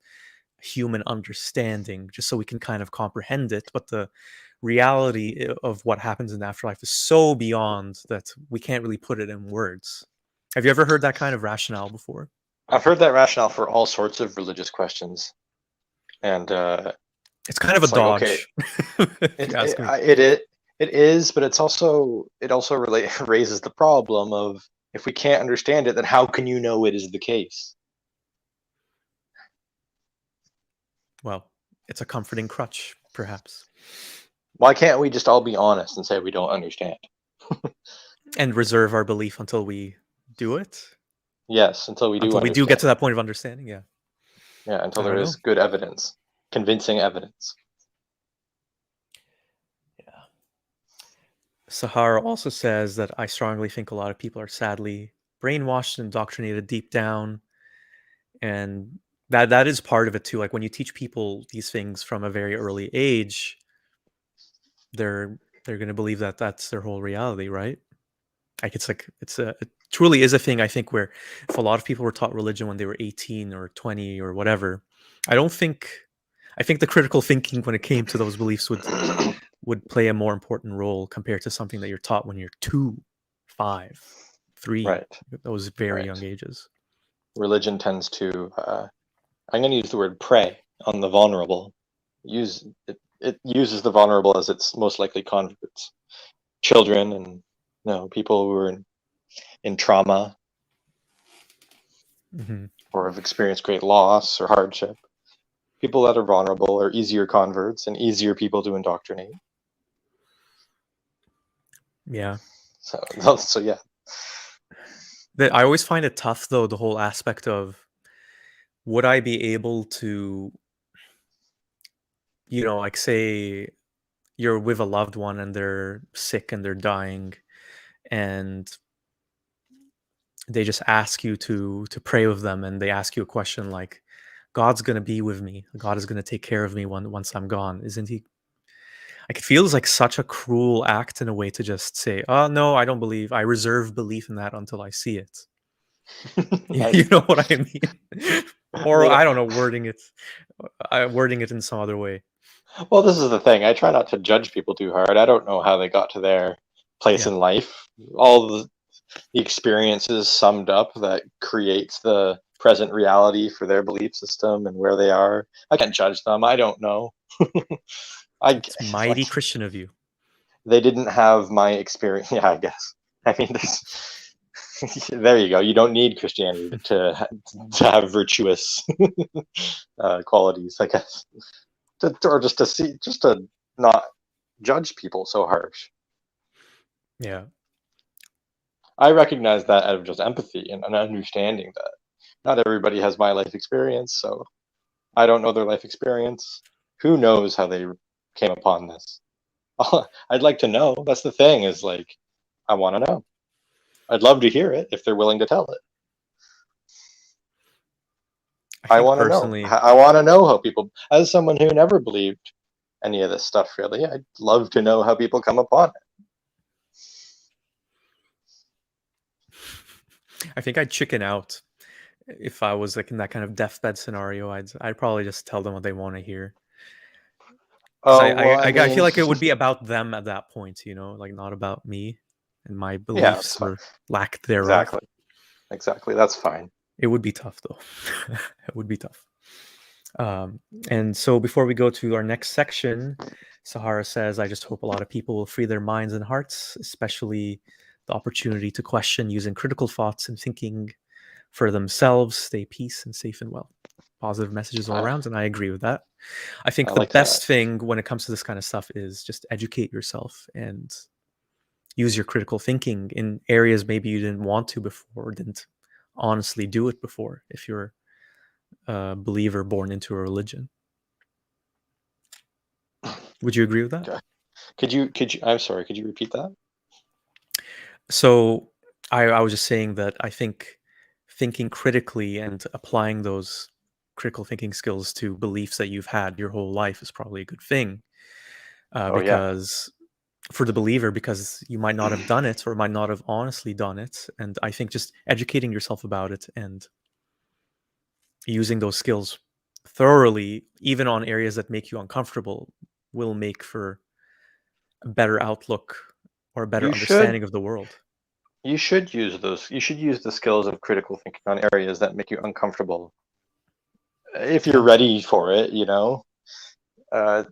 human understanding, just so we can kind of comprehend it. But the reality of what happens in the afterlife is so beyond that we can't really put it in words. Have you ever heard that kind of rationale before? I've heard that rationale for all sorts of religious questions, and it's kind of a dodge. It is, but it also raises the problem of, if we can't understand it, then how can you know it is the case? Well, it's a comforting crutch, perhaps. Why can't we just all be honest and say we don't understand? And reserve our belief until we do it? Yes, until we do get to that point of understanding, yeah. Yeah, until there is good evidence, convincing evidence. Yeah. Sahara also says that I strongly think a lot of people are sadly brainwashed and indoctrinated deep down. And that is part of it too. Like when you teach people these things from a very early age, they're going to believe that that's their whole reality, right? Like it truly is a thing, I think, where if a lot of people were taught religion when they were 18 or 20 or whatever, I think the critical thinking when it came to those beliefs would play a more important role compared to something that you're taught when you're 2, 5, 3, right. Those very young ages. Religion tends to, I'm going to use the word prey on the vulnerable. It uses the vulnerable as its most likely converts. Children and people who are in trauma, or have experienced great loss or hardship. People that are vulnerable are easier converts and easier people to indoctrinate. Yeah. So yeah. I always find it tough, though, the whole aspect of, would I be able to, like, say, you're with a loved one and they're sick and they're dying, and they just ask you to pray with them, and they ask you a question like, God's going to be with me, God is going to take care of me once I'm gone, isn't he? Like, it feels like such a cruel act in a way to just say, oh no, I don't believe, I reserve belief in that until I see it. You know what I mean? Or I don't know, wording it in some other way. Well, this is the thing. I try not to judge people too hard. I don't know how they got to their place Yeah. in life. All the experiences summed up that creates the present reality for their belief system and where they are. I can't judge them. I don't know. It's It's mighty like Christian of you. they didn't have my experience. Yeah, I guess. I mean, there you go. You don't need Christianity to have virtuous qualities, I guess, or just to not judge people so harsh. Yeah. I recognize that out of just empathy and an understanding that not everybody has my life experience, so I don't know their life experience. Who knows how they came upon this? I'd like to know. That's the thing, is like, I want to know. I'd love to hear it if they're willing to tell it. I I think want to know. personally, I want to know how people, as someone who never believed any of this stuff really, I'd love to know how people come upon it. I think I'd chicken out if I was like in that kind of deathbed scenario. I'd probably just tell them what they want to hear, because Oh, well, I I feel mean, like it would be about them at that point, like not about me and my yeah, that's beliefs fine. or lack thereof. Exactly. Exactly. That's fine. It would be tough though. It would be tough. And so before we go to our next section, Sahara says, I just hope a lot of people will free their minds and hearts, especially the opportunity to question using critical thoughts and thinking for themselves, stay peace and safe and well. Positive messages all I, around, and I agree with that. I I think the like that. best thing when it comes to this kind of stuff is just educate yourself and use your critical thinking in areas maybe you didn't want to before, didn't honestly do it before, if you're a believer born into a religion. Would you agree with that? Okay. I'm sorry, could you repeat that? So I was just saying that I think thinking critically and applying those critical thinking skills to beliefs that you've had your whole life is probably a good thing, Oh, yeah. because for the believer, because you might not have done it or might not have honestly done it. And I think just educating yourself about it and using those skills thoroughly, even on areas that make you uncomfortable, will make for a better outlook or a better You should understanding of the world. you should use those. You should use the skills of critical thinking on areas that make you uncomfortable. If you're Yeah. ready for it, uh,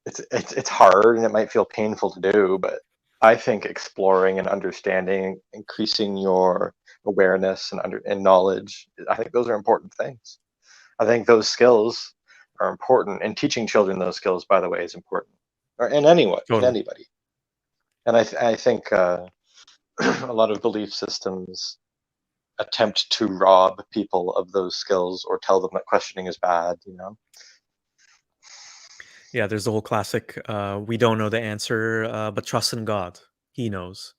it's hard and it might feel painful to do, but I think exploring and understanding, increasing your awareness and knowledge, I think those are important things. I think those skills are important, and teaching children those skills, by the way, is important, or in anyone, in Totally. anybody. And I think a lot of belief systems attempt to rob people of those skills or tell them that questioning is bad. Yeah, there's the whole classic, we don't know the answer, but trust in God. He knows.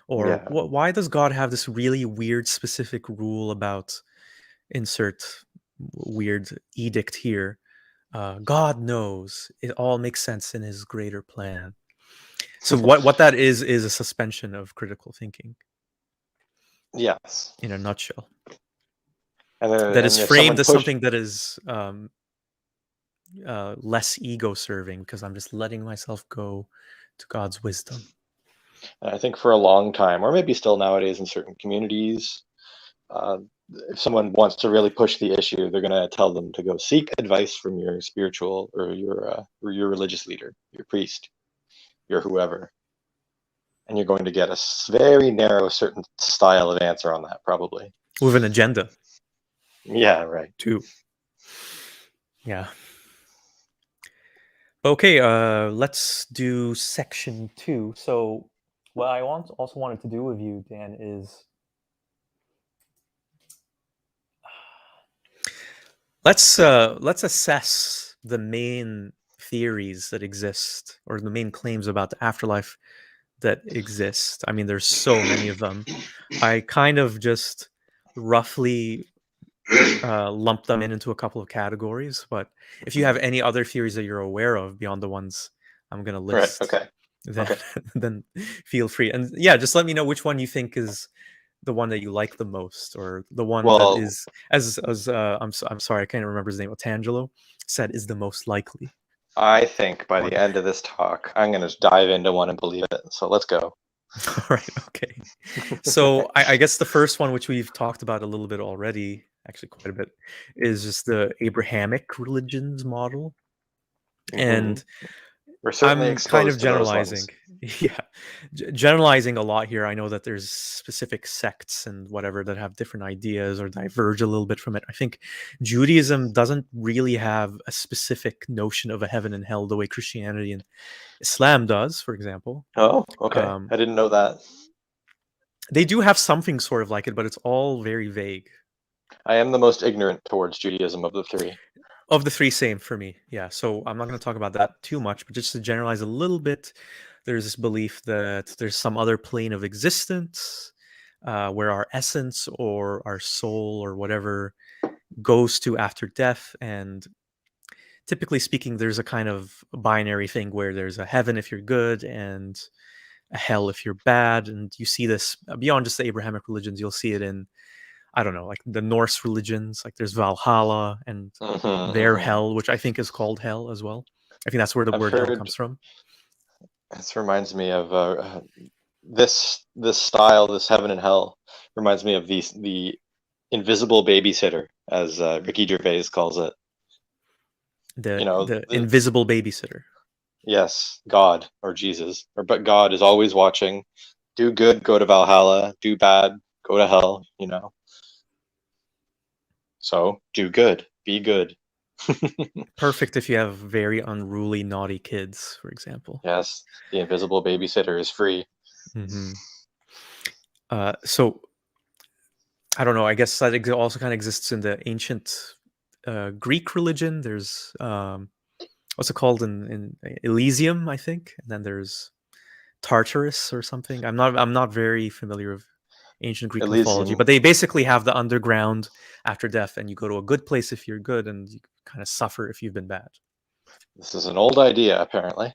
Or Yeah. why does God have this really weird specific rule about insert weird edict here? God knows. It all makes sense in his greater plan. So what that is a suspension of critical thinking Yes. in a nutshell. And That is if framed someone as push, something that is less ego serving, because I'm just letting myself go to God's wisdom. I think for a long time, or maybe still nowadays in certain communities, uh, if someone wants to really push the issue, they're going to tell them to go seek advice from your spiritual or your religious leader, your priest, your whoever, and you're going to get a very narrow, certain style of answer on that, probably. With an agenda, Yeah, right. too. Yeah. Okay, let's do section 2. So what I also wanted to do with you, Dan, is let's assess the main theories that exist, or the main claims about the afterlife that exist. I mean, there's so many of them. I kind of just roughly lump them into a couple of categories. But if you have any other theories that you're aware of beyond the ones I'm going to Right. list, Okay. then Okay. then feel free. And yeah, just let me know which one you think is the one that you like the most, or the one that Well, is, as I'm sorry, I can't remember his name. Otangelo said is the most likely I think by the one. end of this talk, I'm going to dive into one and believe it. So let's go. All right, okay. So I guess the first one, which we've talked about a little bit already, actually quite a bit, is just the Abrahamic religions model. Mhm. And We're certainly I'm kind of exposed to those generalizing. ones. Yeah, generalizing a lot here. I know that there's specific sects and whatever that have different ideas or diverge a little bit from it. I think Judaism doesn't really have a specific notion of a heaven and hell the way Christianity and Islam does, for example. Oh, okay. Um, I didn't know that. they do have something sort of like it, but it's all very vague. I am the most ignorant towards Judaism of the three. Of the three, same for me. Yeah. So I'm not going to talk about that too much, but just to generalize a little bit, there's this belief that there's some other plane of existence where our essence or our soul or whatever goes to after death. And typically speaking, there's a kind of binary thing where there's a heaven if you're good and a hell if you're bad. And you see this beyond just the Abrahamic religions, you'll see it in, I don't know, like the Norse religions, like there's Valhalla and their Hmm. hell, which I think is called hell as well. I think that's where the I've word hell heard comes from. this reminds me of this style, this heaven and hell reminds me of the invisible babysitter, as Ricky Gervais calls it. You know, The invisible babysitter. yes, God or Jesus, but God is always watching. Do good, go to Valhalla. Do bad, go to hell. You know, so do good, be good. Perfect if you have very unruly, naughty kids, for example. Yes, the invisible babysitter is free. Hmm. So I don't know. I guess that also kind of exists in the ancient Greek religion. There's what's it called in Elysium, I think, and then there's Tartarus or something. I'm not very familiar with ancient Greek mythology, Elysium. but they basically have the underground after death, and you go to a good place if you're good, and you kind of suffer if you've been bad. This is an old idea, apparently.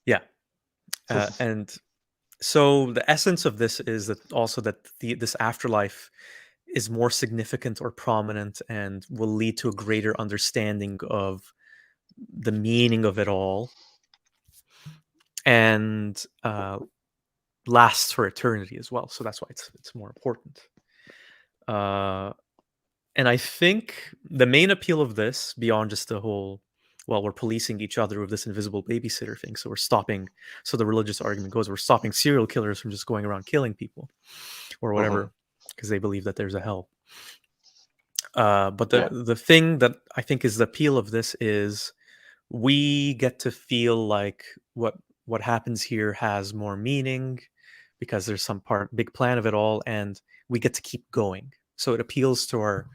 Yeah, and so the essence of this is that also that this afterlife is more significant or prominent and will lead to a greater understanding of the meaning of it all, and lasts for eternity as well. So that's why it's more important. Uh, and I think the main appeal of this, beyond just the whole, well, we're policing each other with this invisible babysitter thing. So we're stopping. So the religious argument goes, we're stopping serial killers from just going around killing people or Hmm. whatever, because they believe that there's a hell. But Yeah. the thing that I think is the appeal of this is we get to feel like what happens here has more meaning because there's some big plan of it all, and we get to keep going. So it appeals to our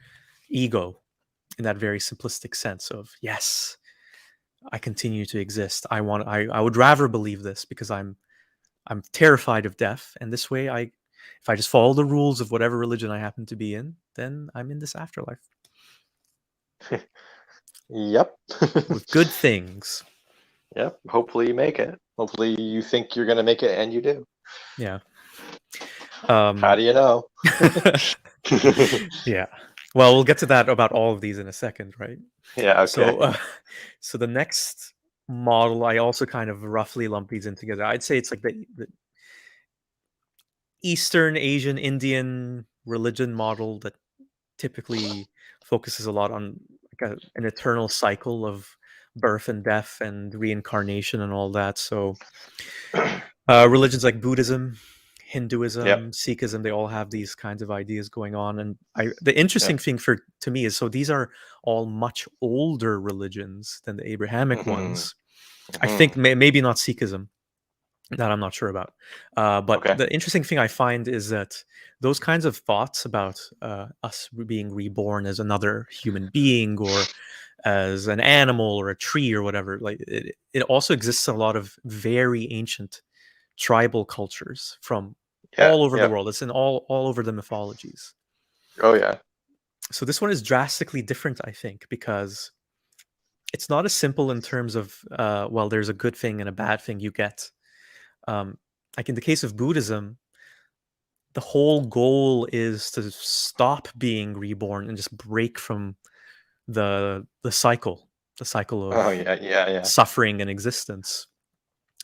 ego in that very simplistic sense of, yes, I continue to exist. I would rather believe this because I'm terrified of death, and this way if I just follow the rules of whatever religion I happen to be in, then I'm in this afterlife Yep. with good things. Yep. Hopefully you make it. Hopefully you think you're going to make it and you do. Yeah. How do you know? Yeah. Well, we'll get to that about all of these in a second, right? Yeah, okay. So, so the next model, I also kind of roughly lump these in together. I'd say it's like the Eastern Asian Indian religion model that typically focuses a lot on like an eternal cycle of birth and death and reincarnation and all that. So religions like Buddhism, Yep. Hinduism, Sikhism, they all have these kinds of ideas going on. And the Yep. interesting thing to me is, so these are all much older religions than the Abrahamic Hmm. ones. I Hmm. think maybe not Sikhism. That I'm not sure about. But Okay. the interesting thing I find is that those kinds of thoughts about us being reborn as another human being or as an animal or a tree or whatever, like it also exists in a lot of very ancient tribal cultures from Yeah. all over the Yeah. world. It's in all over the mythologies. Oh yeah. So this one is drastically different, I think, because it's not as simple in terms of well, there's a good thing and a bad thing you get. Um, like in the case of Buddhism, the whole goal is to stop being reborn and just break from the cycle Oh of yeah. Yeah. Yeah. suffering and existence.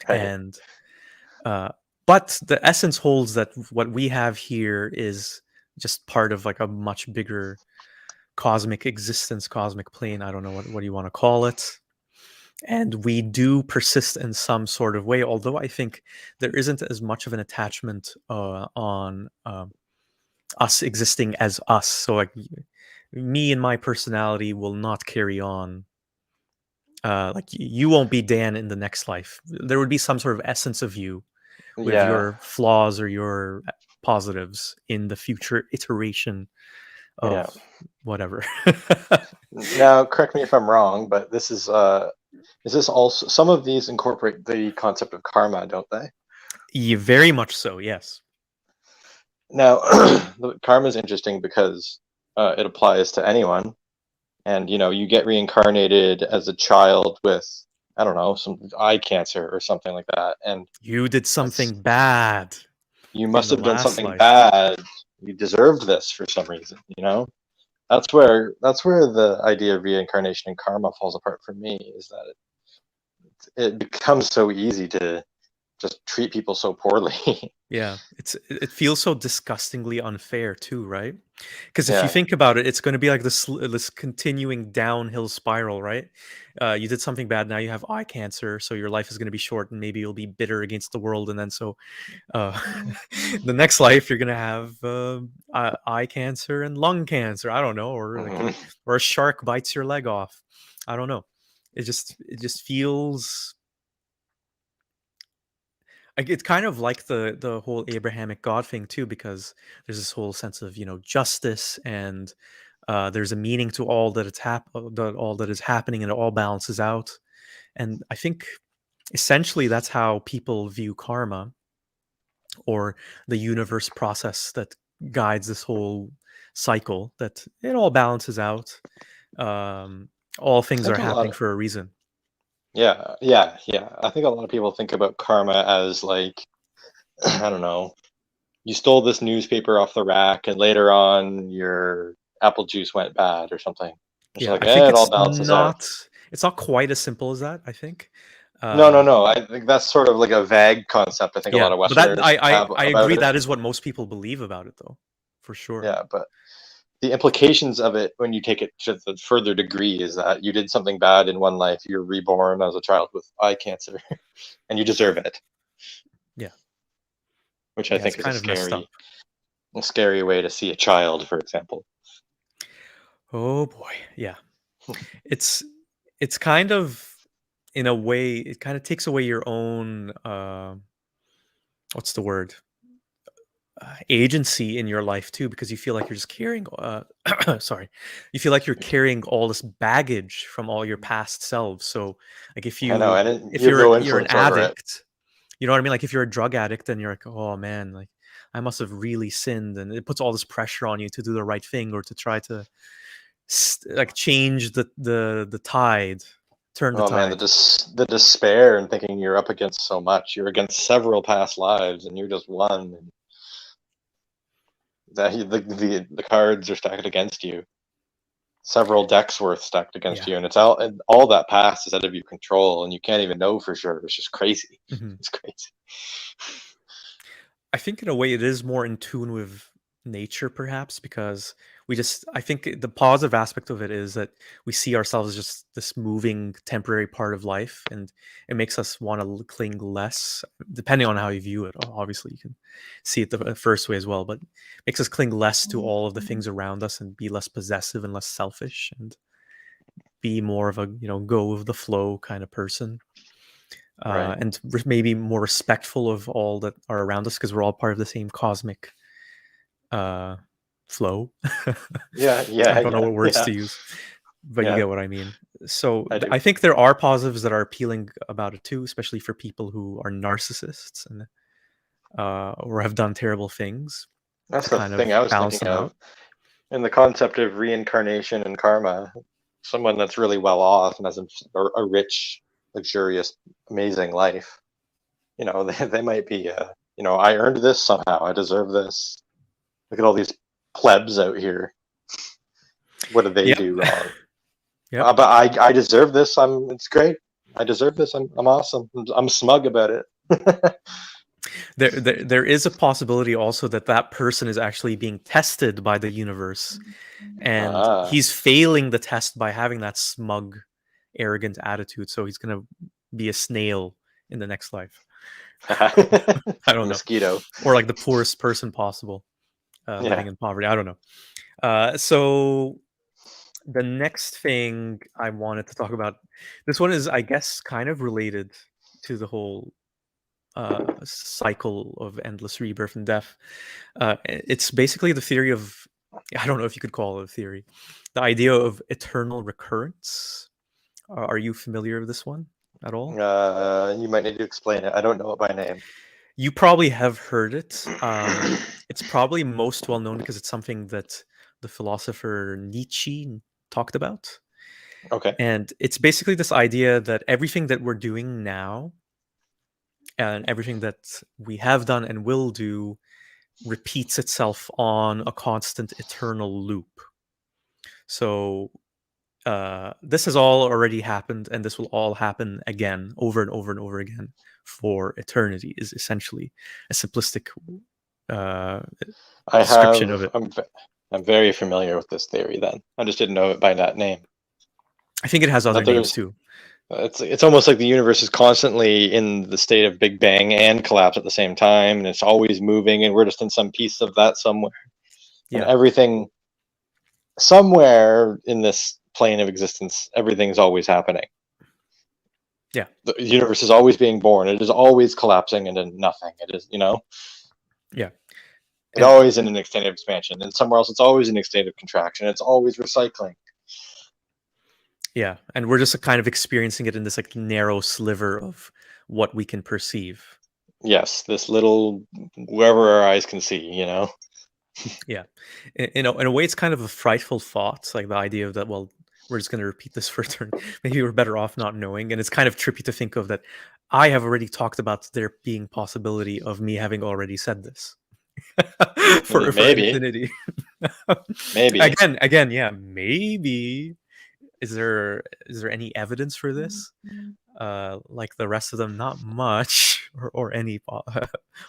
Right. And uh, but the essence holds that what we have here is just part of like a much bigger cosmic existence, cosmic plane. I don't know what you want to call it. And we do persist in some sort of way, although I think there isn't as much of an attachment on us existing as us. So like me and my personality will not carry on. Like you won't be Dan in the next life. There would be some sort of essence of you with Yeah. your flaws or your positives in the future iteration Yeah. of whatever. Now, correct me if I'm wrong, but is this also, some of these incorporate the concept of karma, don't they? Yeah, very much so. Yes. Now, karma is interesting because it applies to anyone, and you get reincarnated as a child with, I don't know, some eye cancer or something like that, and You did that's, something bad you in must the have done last something life. bad. You deserved this for some reason. That's where the idea of reincarnation and karma falls apart for me. Is that it becomes so easy to just treat people so poorly. Yeah, it feels so disgustingly unfair too, right? Because if you Yeah. think about it, it's going to be like this continuing downhill spiral, right? You did something bad, now you have eye cancer, so your life is going to be short, and maybe you'll be bitter against the world, and then so uh, the next life you're going to have eye cancer and lung cancer. I don't know, or like Mhm. or a shark bites your leg off. I don't know. It just feels like it's kind of like the whole Abrahamic God thing too, because there's this whole sense of justice and there's a meaning to all that all that is happening, and it all balances out. And I think essentially that's how people view karma or the universe process that guides this whole cycle. That it all balances out. Um, all I things are think a lot happening of for a reason. Yeah, yeah, yeah. I think a lot of people think about karma as like, I don't know, you stole this newspaper off the rack and later on your apple juice went bad or something. It's Yeah, like, I think it all balances out. it's not quite as simple as that. I think. No, no, Uh, no. I think that's sort of like a vague concept I think a lot Yeah, of but that Westerners have I about agree it. that is what most people believe about it though, for sure. Yeah, but the implications of it when you take it to the further degree is that you did something bad in one life, you're reborn as a child with eye cancer, and you deserve it, Yeah. which I Yeah, it's think is a kind of messed up. scary way to see a child, for example. Oh boy. Yeah. It's it's kind of in a way it kind of takes away your own what's the word? Agency in your life too, because you feel like you're just carrying sorry. You feel like you're carrying all this baggage from all your past selves. So like I know, and if you have no you're an influence over it. addict. You know what I mean? Like if you're a drug addict and you're like, oh man, like I must have really sinned, and it puts all this pressure on you to do the right thing or to try to like change the tide, turn the Oh man, tide. the despair and thinking you're up against so much. You're against several past lives, and you're just one. And that the cards are stacked against you. Several decks worth stacked against Yeah. you, and it's all that past is out of your control, and you can't even know for sure. It's just crazy. hmm It's crazy. I think in a way it is more in tune with nature, perhaps, because I think the positive aspect of it is that we see ourselves as just this moving temporary part of life, and it makes us want to cling less, depending on how you view it. Obviously, you can see it the first way as well, but it makes us cling less to all of the things around us and be less possessive and less selfish and be more of a, go with the flow kind of person. Right. and maybe more respectful of all that are around us because we're all part of the same cosmic flow. Yeah, I yeah, don't know yeah, what words yeah, to use, but you yeah. get what I mean. So I do. I think there are positives that are appealing about it too, especially for people who are narcissists and or have done terrible things That's to the kind thing of I was balance thinking them of out. in the concept of reincarnation and karma. Someone that's really well off and has a rich, luxurious, amazing life. You know, they might be. You know, I earned this somehow. I deserve this. Look at all these plebs out here. What do they Yep. do wrong? Yep. But I deserve this. It's great. I deserve this. I'm awesome. I'm smug about it. There is a possibility also that that person is actually being tested by the universe, and Ah. he's failing the test by having that smug, arrogant attitude. So he's gonna be a snail in the next life. I A don't know, mosquito. or like the poorest person possible, living Yeah. in poverty. I don't know. So the next thing I wanted to talk about, this one is, I guess, kind of related to the whole cycle of endless rebirth and death. It's basically the theory of, I don't know if you could call it a theory, the idea of eternal recurrence. Are you familiar with this one at all? You might need to explain it. I don't know it by name. You probably have heard it. It's probably most well known because it's something that the philosopher Nietzsche talked about. Okay. And it's basically this idea that everything that we're doing now and everything that we have done and will do repeats itself on a constant eternal loop. So this has all already happened, and this will all happen again, over and over and over again for eternity. Is essentially a simplistic uh, I description of have. it. I'm very familiar with this theory. Then I just didn't know it by that name. I think it has other That names there's. too. It's almost like the universe is constantly in the state of Big Bang and collapse at the same time, and it's always moving, and we're just in some piece of that somewhere, and Yeah, everything somewhere in this plane of existence, everything's always happening. yeah, The universe is always being born. It is always collapsing into nothing. It is, yeah, it's and always in an extent of expansion, and somewhere else it's always in an extent of contraction. It's always recycling. yeah, and we're just kind of experiencing it in this like narrow sliver of what we can perceive. Yes, this little wherever our eyes can see. Yeah, in a way, it's kind of a frightful thought, like the idea of that. Well, we're just going to repeat this for a turn. Maybe we're better off not knowing. And it's kind of trippy to think of that. I have already talked about there being possibility of me having already said this for Maybe, infinity. maybe. Again, yeah, maybe. Is there any evidence for this? Like the rest of them, not much, or any,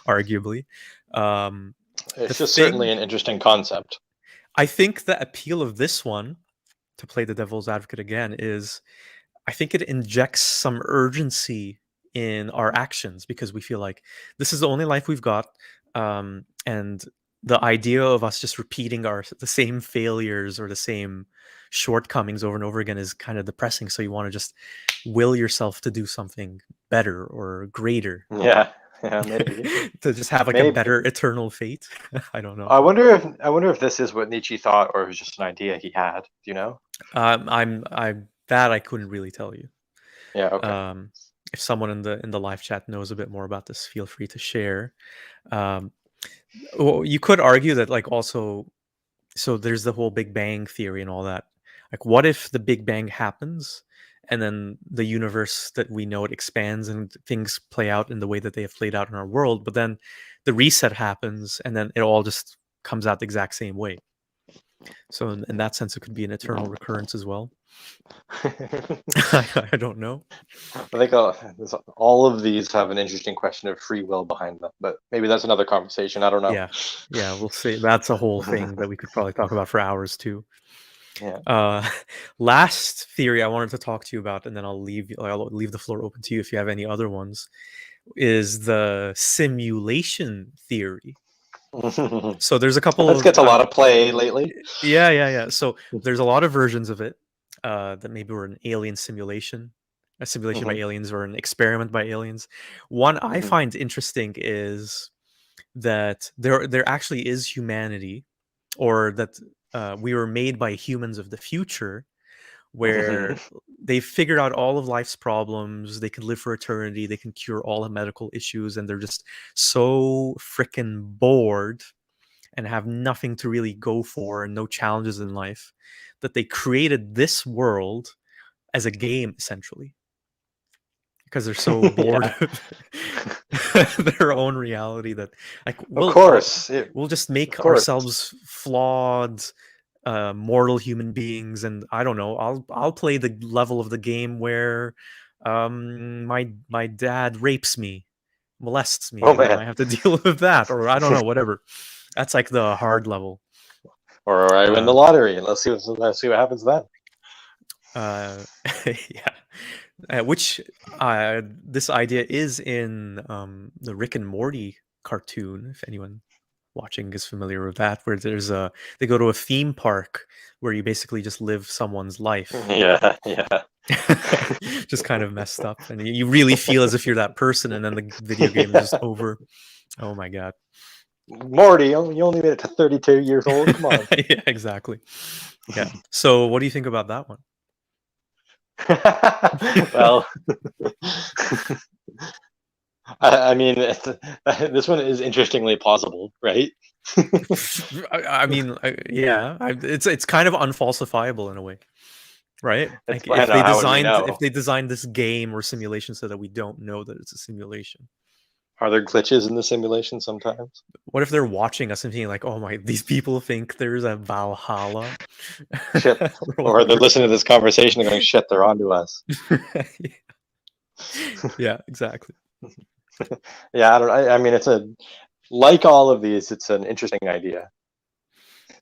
arguably. Um, the It's just certainly thing an interesting concept. I think the appeal of this one, to play the devil's advocate again, is I think it injects some urgency in our actions because we feel like this is the only life we've got, and the idea of us just repeating the same failures or the same shortcomings over and over again is kind of depressing. So you want to just will yourself to do something better or greater, Yeah, yeah, maybe, to just have like a maybe. better eternal fate. I don't know. I wonder if this is what Nietzsche thought, or it was just an idea he had. Do you know? I'm that I couldn't really tell you. Yeah. Okay. Um, if someone in the live chat knows a bit more about this, feel free to share. Um, well, you could argue that like also, so there's the whole Big Bang theory and all that. Like, what if the Big Bang happens and then the universe that we know it expands and things play out in the way that they have played out in our world, but then the reset happens and then it all just comes out the exact same way. So in that sense, it could be an eternal recurrence as well. I don't know. I think all of these have an interesting question of free will behind them, but maybe that's another conversation. I don't know. Yeah, yeah, we'll see. That's a whole thing that we could probably talk about for hours too. Yeah. Uh, last theory I wanted to talk to you about, and then I'll leave the floor open to you if you have any other ones. Is the simulation theory. So there's a couple This of gets a lot of play lately. yeah. So there's a lot of versions of it that maybe we're an alien simulation, a simulation by Mhm. aliens or an experiment by aliens. One I Mhm. find interesting is that there actually is humanity, or that we were made by humans of the future, where Mhm. they've figured out all of life's problems. They can live for eternity. They can cure all the medical issues, and they're just so freaking bored and have nothing to really go for and no challenges in life that they created this world as a game, essentially, because they're so bored Yeah, of their own reality that, like, of course. we'll just Of make course. ourselves flawed mortal human beings, and I don't know, I'll play the level of the game where my dad rapes me, molests me, Oh and then man. I have to deal with that, or I don't know, whatever. That's like the hard level. Or I win the uh, lottery, and let's see what happens then. uh yeah, which this idea is in the Rick and Morty cartoon, if anyone watching is familiar with that, where they go to a theme park where you basically just live someone's life. Yeah, yeah. Just kind of messed up, and you really feel as if you're that person, and then the video game is just Yeah. over. Oh my god. Morty, you only made it to 32 years old. Come on. Yeah, exactly. Yeah, so what do you think about that one? Well, I mean, this one is interestingly plausible, right? I mean, yeah, it's kind of unfalsifiable in a way, right? It's, Like, I if know, they how would we designed if know? they designed this game or simulation so that we don't know that it's a simulation. Are there glitches in the simulation sometimes? What if they're watching us and being like, "Oh my, these people think there's a Valhalla," Shit. or Or they're whatever. listening to this conversation and going, shit, they're onto us. Yeah, exactly. Yeah, I mean, like all of these, it's an interesting idea.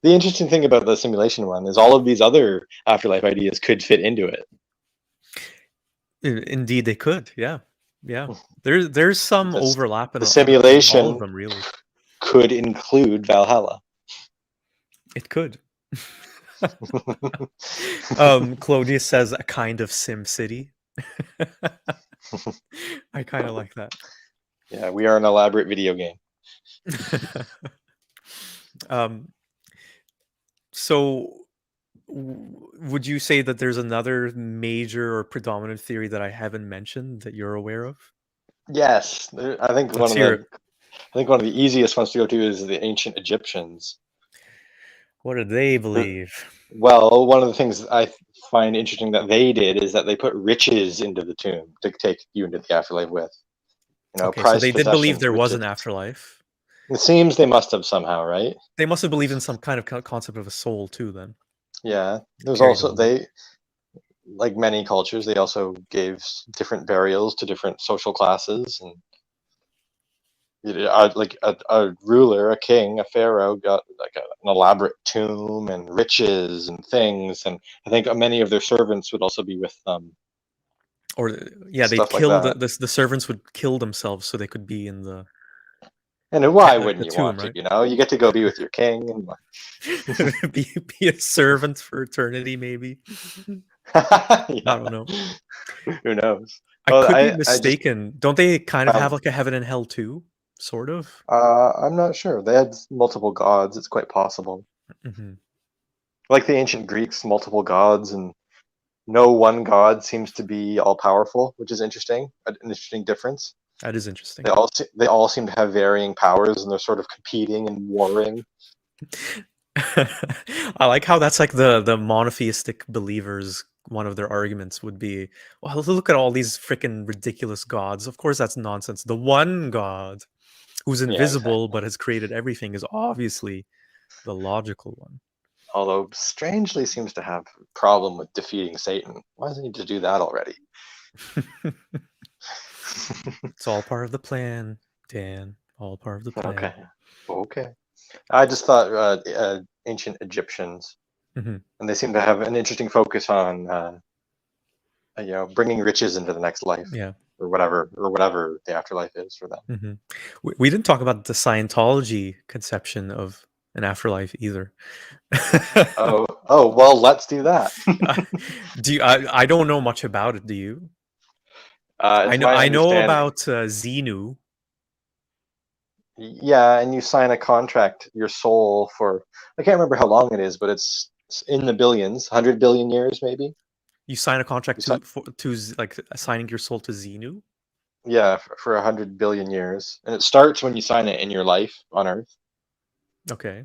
The interesting thing about the simulation one is all of these other afterlife ideas could fit into it. Indeed, they could. Yeah, yeah. There's some The, overlap the between all of simulation them, really. could include Valhalla. It could. Claudius says a kind of Sim City. I kind of like that. Yeah, we are an elaborate video game. um, so, would you say that there's another major or predominant theory that I haven't mentioned that you're aware of? Yes, Let's hear it. I think one of the easiest ones to go to is the ancient Egyptians. What do they The- believe? Well, one of the things I find interesting that they did is that they put riches into the tomb to take you into the afterlife with. You know, Okay, so prized they did believe possessions, there was riches. an afterlife. It seems they must have somehow, right? They must have believed in some kind of concept of a soul too, then Yeah. There's carried also over. like many cultures, they also gave different burials to different social classes, and like a ruler, a king, a pharaoh got like an elaborate tomb and riches and things, and I think many of their servants would also be with them, Or yeah, they'd stuff like kill that. the servants would kill themselves so they could be in And why the wouldn't you tomb, want to? right? You know, you get to go be with your king, and be a servant for eternity, maybe. I yeah, don't know. who knows? I Well, could be I just mistaken. Don't they kind of have found like a heaven and hell too? Sort of. I'm not sure. They had multiple gods. It's quite possible. Hmm. Like the ancient Greeks, multiple gods, and no one god seems to be all powerful, which is interesting. An interesting difference. That is interesting. They all seem to have varying powers, and they're sort of competing and warring. I like how that's like the monotheistic believers. One of their arguments would be, well, look at all these freaking ridiculous gods. Of course, that's nonsense. The one God who's Yeah, invisible exactly. but has created everything is obviously the logical one. Although strangely seems to have a problem with defeating Satan. Why doesn't he just do that already? It's all part of the plan, Dan. All part of the plan. Okay, okay. I just thought ancient Egyptians, Hmm. and they seem to have an interesting focus on bringing riches into the next life, Yeah. or whatever the afterlife is for them. Hmm. We didn't talk about the Scientology conception of an afterlife either. Oh, well, let's do that. Do you, I don't know much about it. Do you? I It's know. my I know understanding. about Xenu. Yeah, and you sign a contract, your soul for, I can't remember how long it is, but it's in the billions, 100 billion years maybe. You sign a contract You sign, like assigning your soul to Xenu. yeah, for 100 billion years, and it starts when you sign it in your life on Earth, Okay.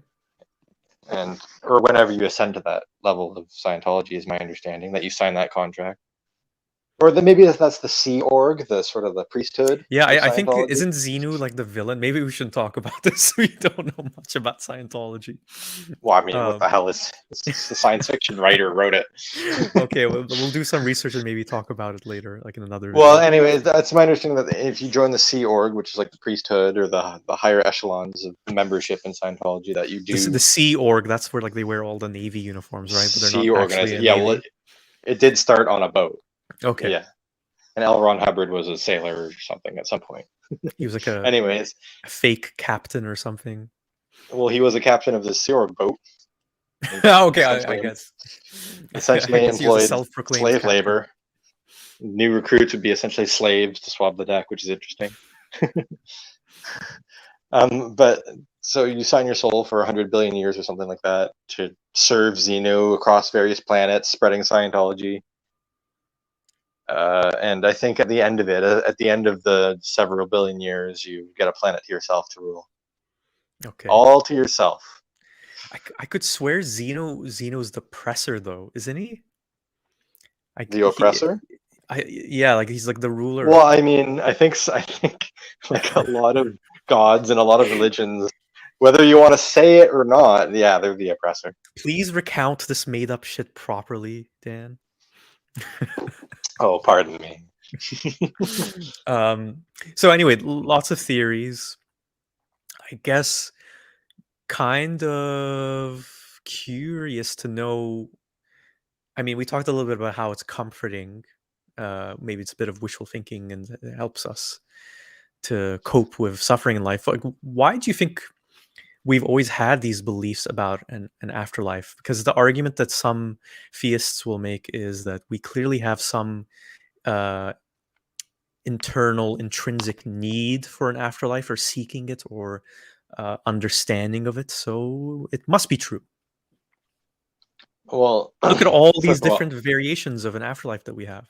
and or whenever you ascend to that level of Scientology, is my understanding that you sign that contract. Or maybe that's the Sea Org, the sort of the priesthood Yeah, of I think Scientology. isn't Xenu like the villain? Maybe we shouldn't talk about this. We don't know much about Scientology. Well, I mean, what Um, the hell is it's the science fiction writer wrote it? okay, we'll do some research and maybe talk about it later, like in another Well, video. anyways, that's my understanding that if you join the Sea Org, which is like the priesthood or the higher echelons of membership in Scientology, that you The do Sea Org, that's where like they wear all the Navy uniforms, right? But they're not Sea actually organization. a Yeah, well, Navy. it did start on a boat. Okay, Yeah, and L. Ron Hubbard was a sailor or something at some point. he was like Anyways, a fake captain or something. well, he was a captain of the Sea Org boat. He Okay, I essentially, guess. I essentially guess he was a employed self-proclaimed slave captain. labor. New recruits would be essentially slaves to swab the deck, which is interesting. But so you sign your soul for 100 billion years or something like that to serve Xenu across various planets, spreading Scientology. And I think at the end of it, at the end of the several billion years, you get a planet to yourself to rule. Okay. All to yourself. I could swear Zeno's the presser though, isn't he? Like The oppressor? yeah, like he's like the ruler Well, of. I mean, I think like a lot of gods and a lot of religions, whether you want to say it or not, yeah, they're the oppressor. Please recount this made up shit properly, Dan. Oh, pardon me. um. So anyway, lots of theories. I guess kind of curious to know. I mean, we talked a little bit about how it's comforting. Maybe it's a bit of wishful thinking and it helps us to cope with suffering in life. Like, why do you think we've always had these beliefs about an afterlife? Because the argument that some theists will make is that we clearly have some uh, internal, intrinsic need for an afterlife or seeking it or understanding of it. So it must be true. Well, Look at all these first of all, different variations of an afterlife that we have.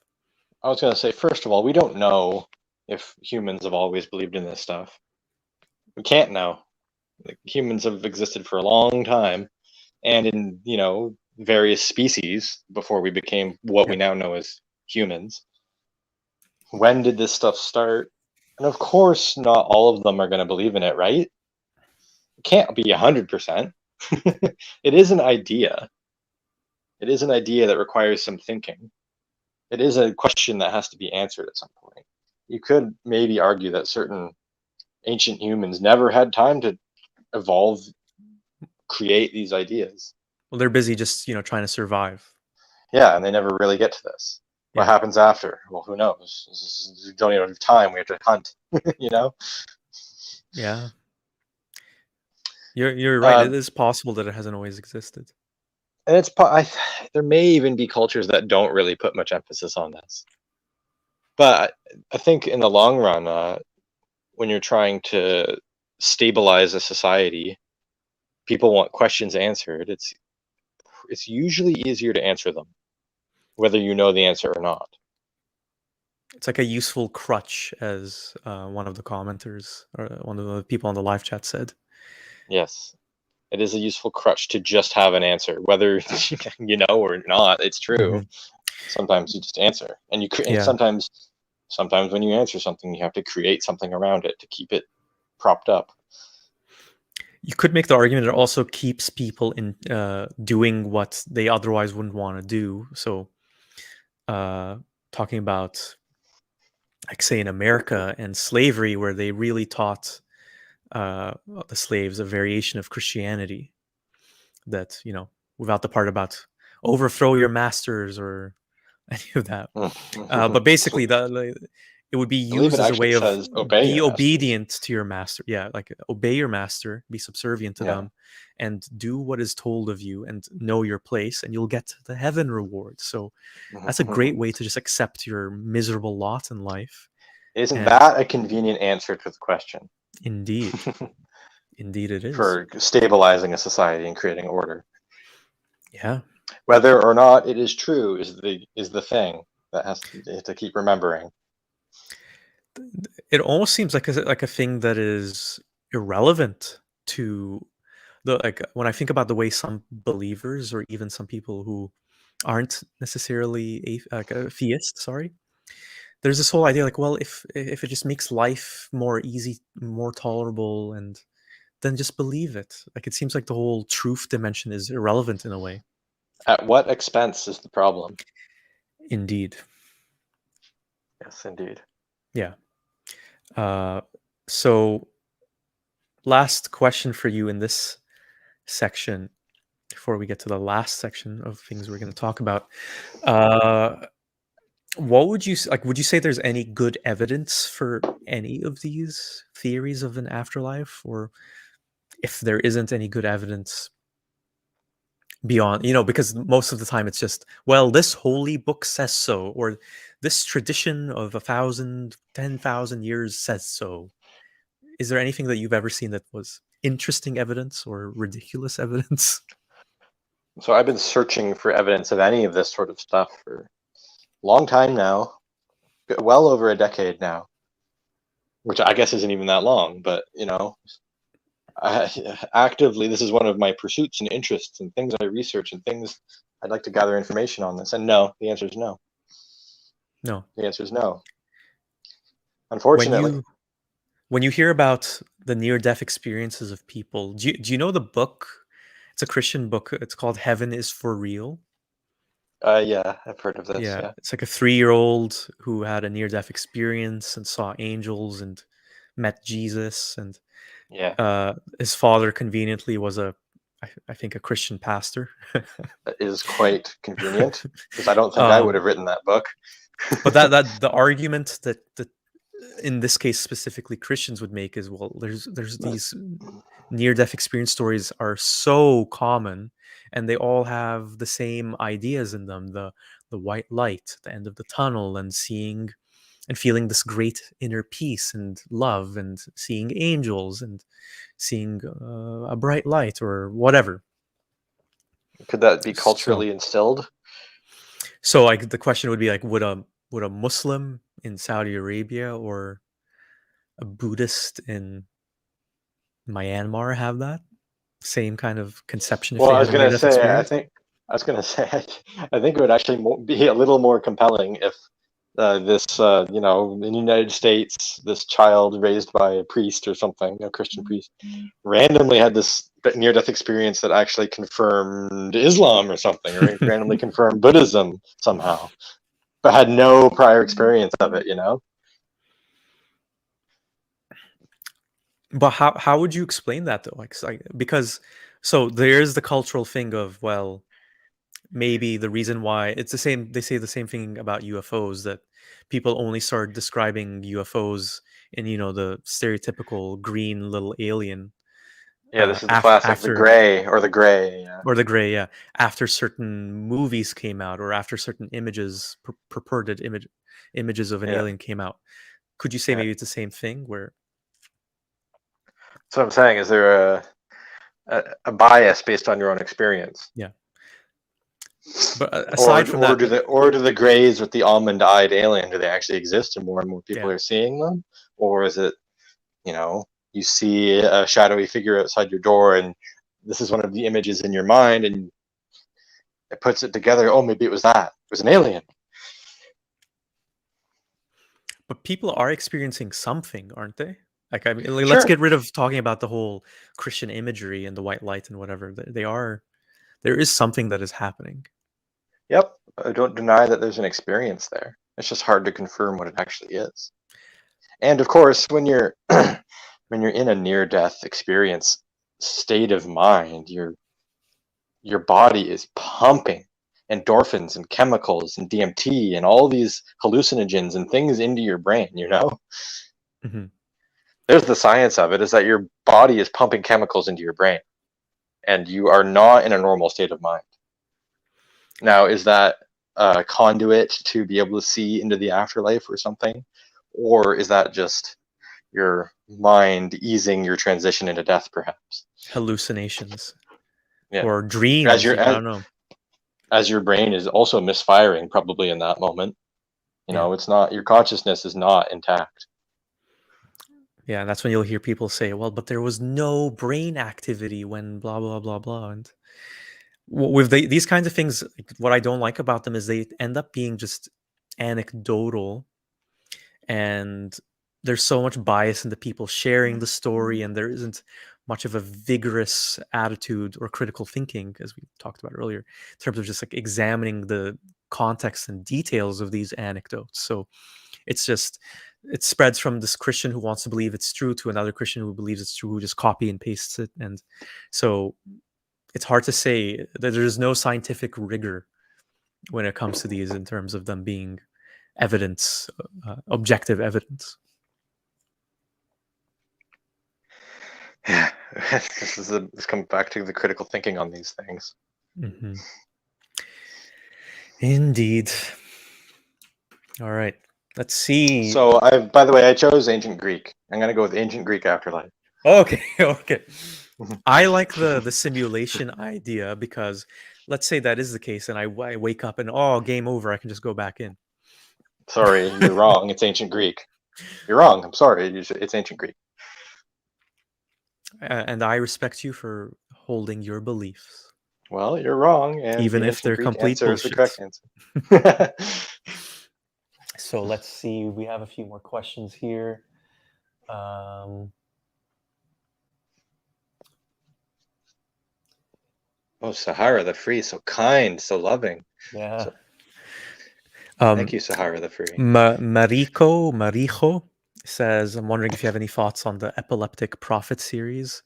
I was going to say, first of all, we don't know if humans have always believed in this stuff. We can't know. Like, humans have existed for a long time, and in various species before we became what we Yeah. now know as humans. When did this stuff start? And of course, not all of them are going to believe in it, right? It can't be 100%. It is an idea. It is an idea that requires some thinking. It is a question that has to be answered at some point. You could maybe argue that certain ancient humans never had time to evolve, create these ideas. Well, they're busy just trying to survive. Yeah, and they never really get to this. What Yeah. happens after? Well, who knows? We don't even have time. We have to hunt. you know. Yeah. You're right. Uh, It is possible that it hasn't always existed. and there may even be cultures that don't really put much emphasis on this. But I think in the long run, when you're trying to stabilize a society, people want questions answered. It's usually easier to answer them, whether you know the answer or not. It's like a useful crutch, as one of the commenters or one of the people on the live chat said. Yes, it is a useful crutch to just have an answer, whether you know or not. It's true. Mhm. Sometimes you just answer, and and Yeah. sometimes when you answer something, you have to create something around it to keep it propped up. You could make the argument it also keeps people in doing what they otherwise wouldn't want to do. So, talking about, like, say, in America and slavery, where they really taught the slaves a variation of Christianity that, without the part about overthrow your masters or any of that. But basically, it it would be I believe used it as a actually way of says obey be your masters. obedient to your master. Yeah, like obey your master, be subservient to Yeah. them, and do what is told of you, and know your place, and you'll get the heaven reward. So that's a great way to just accept your miserable lot in life. Isn't And that a convenient answer to the question? indeed, indeed, it is. For stabilizing a society and creating order. Yeah. Whether or not it is true is the thing that has to keep remembering. It almost seems like a thing that is irrelevant to the like when I think about the way some believers or even some people who aren't necessarily like a theist, sorry, there's this whole idea like, well, if it just makes life more easy, more tolerable, and then just believe it. Like it seems like the whole truth dimension is irrelevant in a way. At what expense is the problem? Indeed. Yes, indeed. Yeah. So last question for you in this section before we get to the last section of things we're going to talk about. What would you like? Would you say there's any good evidence for any of these theories of an afterlife, or if there isn't any good evidence beyond, because most of the time it's just, well, this holy book says so, or this tradition of 1,000, 10,000 years says so. Is there anything that you've ever seen that was interesting evidence or ridiculous evidence? So I've been searching for evidence of any of this sort of stuff for a long time now, well over a decade now, which I guess isn't even that long, but actively, this is one of my pursuits and interests and things I research and things I'd like to gather information on this. And no, the answer is no. No. The answer is no. When Unfortunately. when you hear about the near-death experiences of people, do you know the book? It's a Christian book. It's called Heaven is for Real. Yeah, I've heard of this. Yeah, Yeah. it's like a 3-year-old who had a near-death experience and saw angels and met Jesus, and Yeah. his father conveniently was I think a Christian pastor. That is quite convenient because I don't think I would um, have written that book. but that the argument that in this case specifically Christians would make is, well, there's these near-death experience stories are so common, and they all have the same ideas in them: the white light, the end of the tunnel, and seeing and feeling this great inner peace and love, and seeing angels, and seeing a bright light or whatever. Could that be So culturally instilled? like the question would be like, would a Muslim in Saudi Arabia or a Buddhist in Myanmar have that same kind of conception if Well, they I had was a gonna near-death say, experience? I think it would actually be a little more compelling if this, in the United States, this child raised by a priest or something, a Christian priest, randomly had this near-death experience that actually confirmed Islam or something, or randomly confirmed Buddhism somehow, but had no prior experience of it. But how would you explain that though? Because so there's the cultural thing of, well, maybe the reason why it's the same, they say the same thing about UFOs, that people only start describing UFOs in, the stereotypical green little alien Yeah, this is the classic, the after, gray or the gray. Yeah, or the gray, yeah, after certain movies came out, or after certain images, purported images of an yeah, alien came out. Could you say yeah. maybe it's the same thing where, So I'm saying, is there a bias based on your own experience? yeah, but Or aside from or that, do the grays with the almond-eyed alien, do they actually exist and more people yeah. are seeing them? Or is it, you see a shadowy figure outside your door and this is one of the images in your mind and it puts it together, oh, maybe it was that. It was an alien. But people are experiencing something, aren't they? Like, I mean, let's Sure. get rid of talking about the whole Christian imagery and the white light and whatever. They are, there is something that is happening. Yep. I don't deny that there's an experience there. It's just hard to confirm what it actually is. And of course, when you're when you're in a near-death experience state of mind, your body is pumping. endorphins and chemicals and DMT and all these hallucinogens and things into your brain, you know? Mhm. There's the science of it, is that your body is pumping chemicals into your brain and you are not in a normal state of mind. Now, is that a conduit to be able to see into the afterlife or something? Or is that just your mind easing your transition into death, perhaps? Hallucinations Yeah. or As dreams. your I don't know. as your brain is also misfiring probably in that moment. You Yeah. know, it's not, your consciousness is not intact. Yeah, and that's when you'll hear people say, "Well, but there was no brain activity when blah blah blah blah." And with these kinds of things, like, what I don't like about them is they end up being just anecdotal, and there's so much bias into people sharing the story, and there isn't much of a vigorous attitude or critical thinking, as we talked about earlier, in terms of just like examining the context and details of these anecdotes. So it's just, it spreads from this Christian who wants to believe it's true to another Christian who believes it's true, who just copy and pastes it. And so it's hard to say that there's no scientific rigor when it comes to these in terms of them being evidence, objective evidence. Yeah. This comes back to the critical thinking on these things. Mhm. Indeed. All right. Let's see. So by the way, I chose ancient Greek. I'm going to go with ancient Greek afterlife. Okay. Okay. I like the simulation idea because let's say that is the case, and I wake up and game over. I can just go back in. Sorry, you're wrong. It's ancient Greek. You're wrong. I'm sorry. It's ancient Greek. And I respect you for holding your beliefs, Well, you're wrong, and even the if ancient they're Greek complete answer is the bullshit. correct answer. So let's see. We have a few more questions here. Oh, Sahara the Free, so kind, so loving. Yeah. Thank you, Sahara the Free. Marijo says, I'm wondering if you have any thoughts on the Epileptic Prophet series.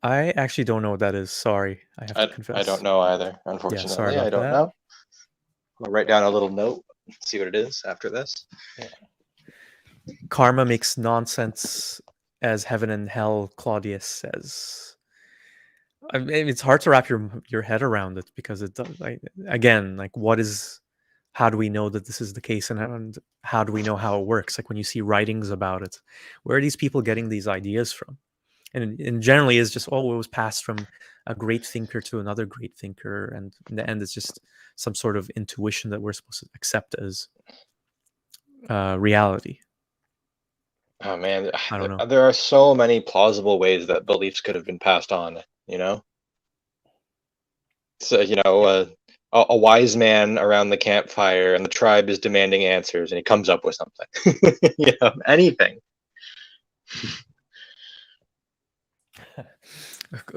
I actually don't know what that is. Sorry, I have to confess. I don't know either, Yeah, sorry unfortunately. about I don't that. know. I'll write down a little note, see what it is after this. Yeah. Karma makes nonsense as heaven and hell, Claudius says. I mean, it's hard to wrap your head around it because it does, again, like, what is, how do we know that this is the case, and how do we know how it works? Like when you see writings about it, where are these people getting these ideas from? And generally is just, it was passed from a great thinker to another great thinker, and in the end it's just some sort of intuition that we're supposed to accept as reality. Oh man, I don't know. there are so many plausible ways that beliefs could have been passed on, you know? So, you know, a wise man around the campfire and the tribe is demanding answers and he comes up with something. You know, anything.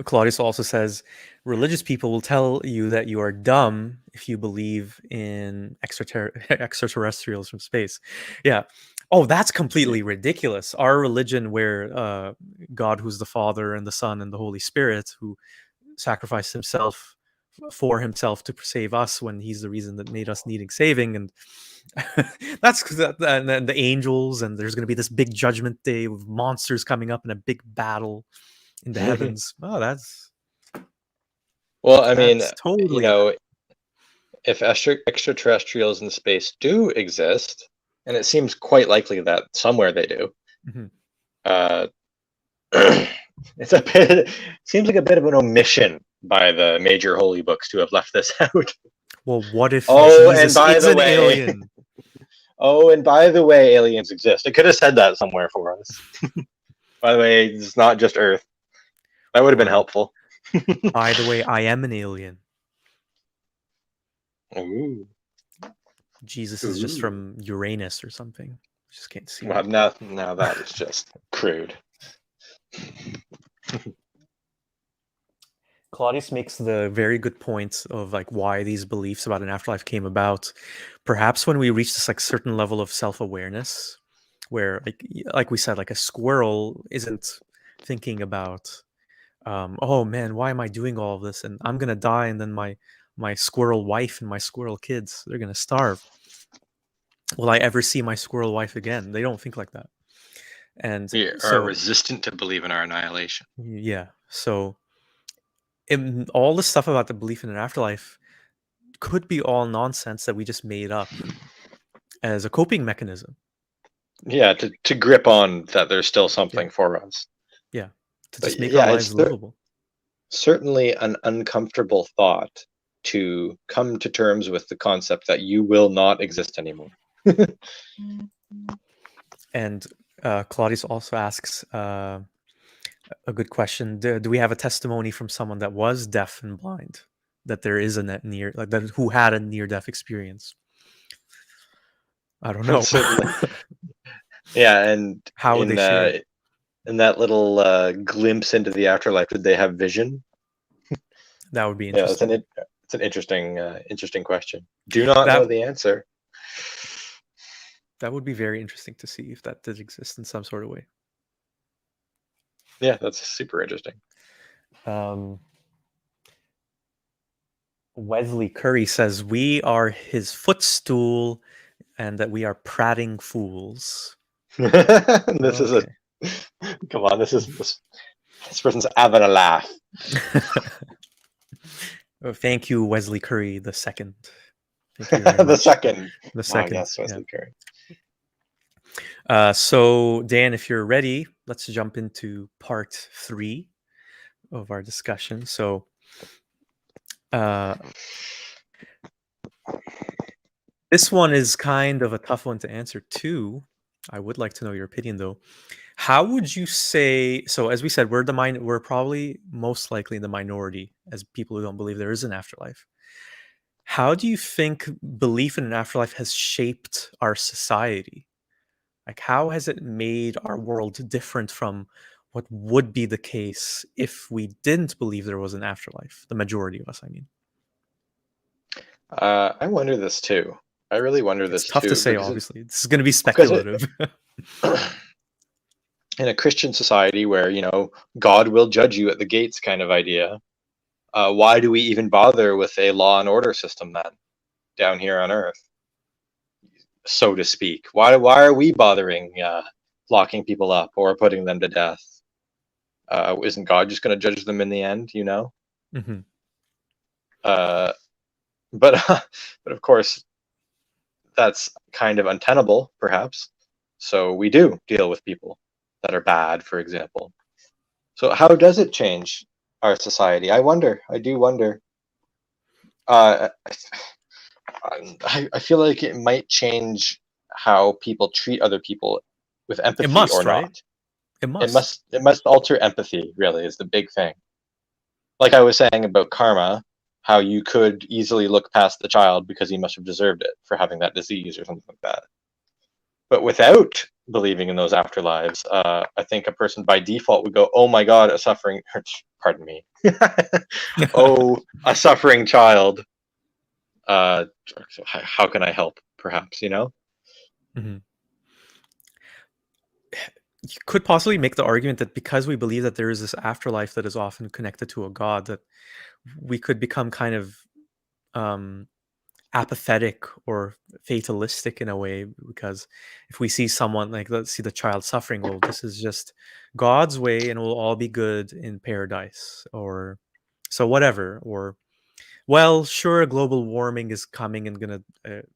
Claudius also says religious people will tell you that you are dumb if you believe in extraterrestrials from space. Yeah. Oh, that's completely ridiculous. Our religion, where God, who's the Father and the Son and the Holy Spirit, who sacrificed himself for himself to save us when he's the reason that made us needing saving, and and then the angels, and there's going to be this big judgment day with monsters coming up in a big battle in the heavens. Oh, Well, I mean, that's you totally. know, if extraterrestrials in space do exist, and it seems quite likely that somewhere they do, Mhm. uh, it's a bit, seems like a bit of an omission by the major holy books to have left this out. Well, what if Oh, and Jesus by is the an way, alien? oh, and by the way, aliens exist. It could have said that somewhere for us. By the way, it's not just Earth. That would have been Or, helpful. by the way, I am an alien. Ooh. Jesus is just Ooh. from Uranus or something. Just can't see Well, it. now that is just crude. Claudius makes the very good point of like why these beliefs about an afterlife came about. Perhaps when we reach this like certain level of self-awareness, where like we said, like a squirrel isn't thinking about, oh man, why am I doing all of this? And I'm gonna die, and then my my squirrel wife and my squirrel kids, they're going to starve. Will I ever see my squirrel wife again? They don't think like that. And We are so, resistant to believe in our annihilation. yeah. So, all the stuff about the belief in an afterlife could be all nonsense that we just made up as a coping mechanism. Yeah, to grip on that there's still something for us. Yeah. To But just make our yeah, lives livable. certainly an uncomfortable thought to come to terms with the concept that you will not exist anymore. And Claudius also asks a good question. Do we have a testimony from someone that was deaf and blind, that there is a near, like that, who had a near-death experience? I don't know. Certainly. Yeah, and How would they share it? in that little glimpse into the afterlife, did they have vision? That would be Yeah, interesting. it's an interesting question. Do not know That the answer. that would be very interesting to see if that did exist in some sort of way. Yeah, that's super interesting. Wesley Curry says we are his footstool and that we are prating fools. This is Okay. come on, this person's having a laugh. Thank you, Wesley Curry the second. Thank you very much. The second. The second. Yes, Wesley Curry. So, Dan, if you're ready, let's jump into part 3 of our discussion. So, this one is kind of a tough one to answer too. I would like to know your opinion, though. How would you say? So, as we said, we're probably most likely in the minority as people who don't believe there is an afterlife. How do you think belief in an afterlife has shaped our society? Like, how has it made our world different from what would be the case if we didn't believe there was an afterlife? The majority of us, I mean. I wonder this too. I really wonder It's this tough to too say, because obviously. This is going to be because speculative. in a Christian society where God will judge you at the gates kind of idea, why do we even bother with a law and order system then down here on Earth, so to speak? Why are we bothering locking people up or putting them to death? Isn't God just going to judge them in the end? Mhm. But but of course that's kind of untenable, perhaps. So we do deal with people that are bad, for example. So how does it change our society? I wonder. I do wonder. I feel like it might change how people treat other people with It empathy or must, right? not. It must. It must alter empathy, really, is the big thing. Like I was saying about karma, how you could easily look past the child because he must have deserved it for having that disease or something like that. But without believing in those afterlives, I think a person by default would go, "Oh my God, a suffering." Pardon me. Oh, a suffering child. How can I help? Perhaps Mhm. You could possibly make the argument that because we believe that there is this afterlife that is often connected to a god, that we could become kind of um, apathetic or fatalistic in a way, because if we see someone, like, let's see the child suffering, well, this is just God's way and we'll all be good in paradise, or so whatever. Or, well, sure, global warming is coming and gonna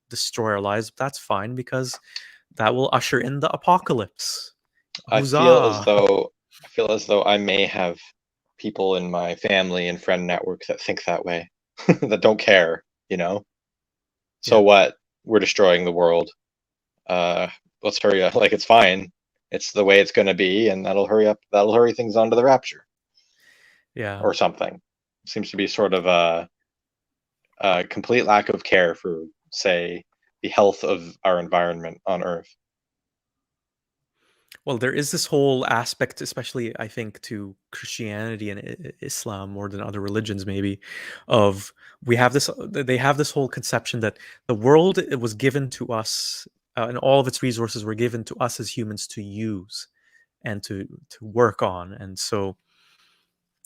destroy our lives, but that's fine because that will usher in the apocalypse. I feel as Huzzah. though I may have people in my family and friend network that think that way, that don't care. So Yeah. what? We're destroying the world. Uh, let's hurry up. Like it's fine. It's the way it's going to be, and that'll hurry up. That'll hurry things on to the rapture Yeah. or something. Seems to be sort of a complete lack of care for, say, the health of our environment on Earth. Well, there is this whole aspect, especially I think to Christianity and Islam more than other religions, maybe, of we have this. They have this whole conception that the world, it was given to us, and all of its resources were given to us as humans to use and to work on, and so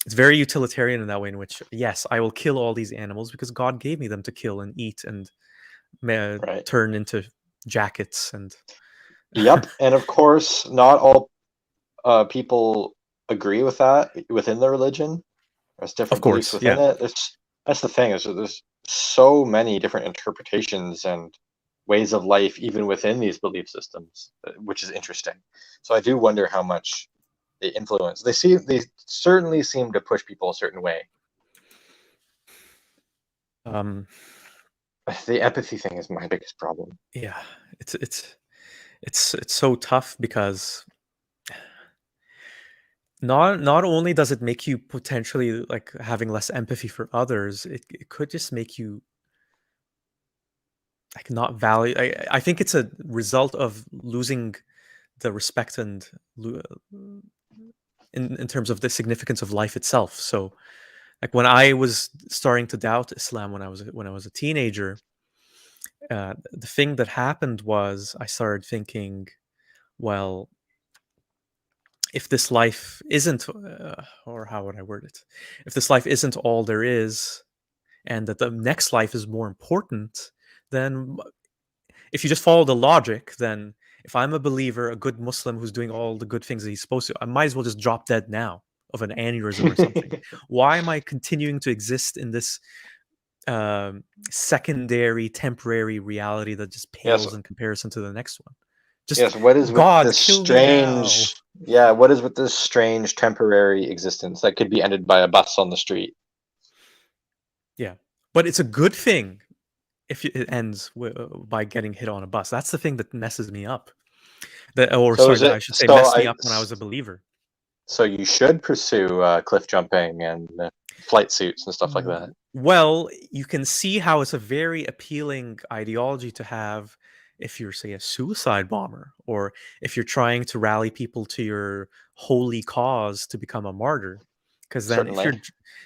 it's very utilitarian in that way, in which, yes, I will kill all these animals because God gave me them to kill and eat and Right. turn into jackets and Yep. And of course, not all people agree with that within the religion. There's of different beliefs course, within yeah, it. That's the thing, is that there's so many different interpretations and ways of life even within these belief systems, which is interesting. So I do wonder how much they influence. They certainly seem to push people a certain way. um, The empathy thing is my biggest problem. yeah, it's so tough because not only does it make you potentially like having less empathy for others, it could just make you like not value. I think it's a result of losing the respect and in terms of the significance of life itself. So like when I was starting to doubt Islam when I was a teenager, the thing that happened was I started thinking, well, if this life isn't, or how would I word it? If this life isn't all there is, and that the next life is more important, then if you just follow the logic, then if I'm a believer, a good Muslim who's doing all the good things that he's supposed to, I might as well just drop dead now of an aneurysm or something. Why am I continuing to exist in this secondary, temporary reality that just Yes, pales in comparison to the next one? Just yes. What is with God, this kill me now. strange? Yeah, what is with this strange temporary existence that could be ended by a bus on the street? Yeah, but it's a good thing if it ends by getting hit on a bus. That's the thing that messes me up. That, or So sorry, is that it? I should say, So messed me I. up when I was a believer. So you should pursue cliff jumping and flight suits and stuff like that. Well, you can see how it's a very appealing ideology to have if you're, say, a suicide bomber, or if you're trying to rally people to your holy cause to become a martyr. Because then, Certainly.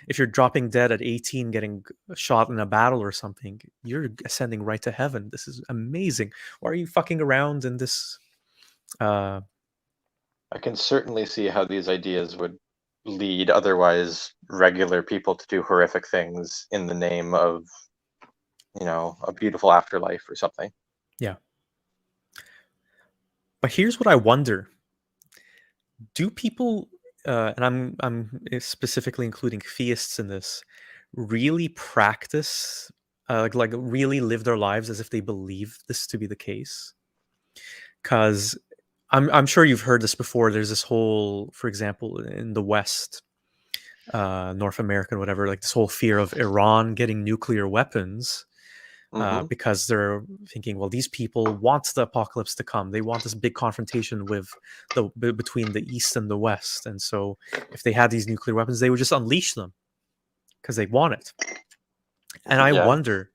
if you're dropping dead at 18, getting shot in a battle or something, you're ascending right to heaven. This is amazing. Why are you fucking around in this? Uh, I can certainly see how these ideas would lead otherwise regular people to do horrific things in the name of, a beautiful afterlife or something. yeah. But here's what I wonder: do people, and I'm specifically including theists in this, really practice, like really live their lives as if they believe this to be the case? Because I'm sure you've heard this before. There's this whole, for example, in the West, North America, whatever, like this whole fear of Iran getting nuclear weapons. Hmm. Because they're thinking, well, these people want the apocalypse to come. They want this big confrontation with between the East and the West, and so if they had these nuclear weapons, they would just unleash them because they want it. And I Yeah. wonder,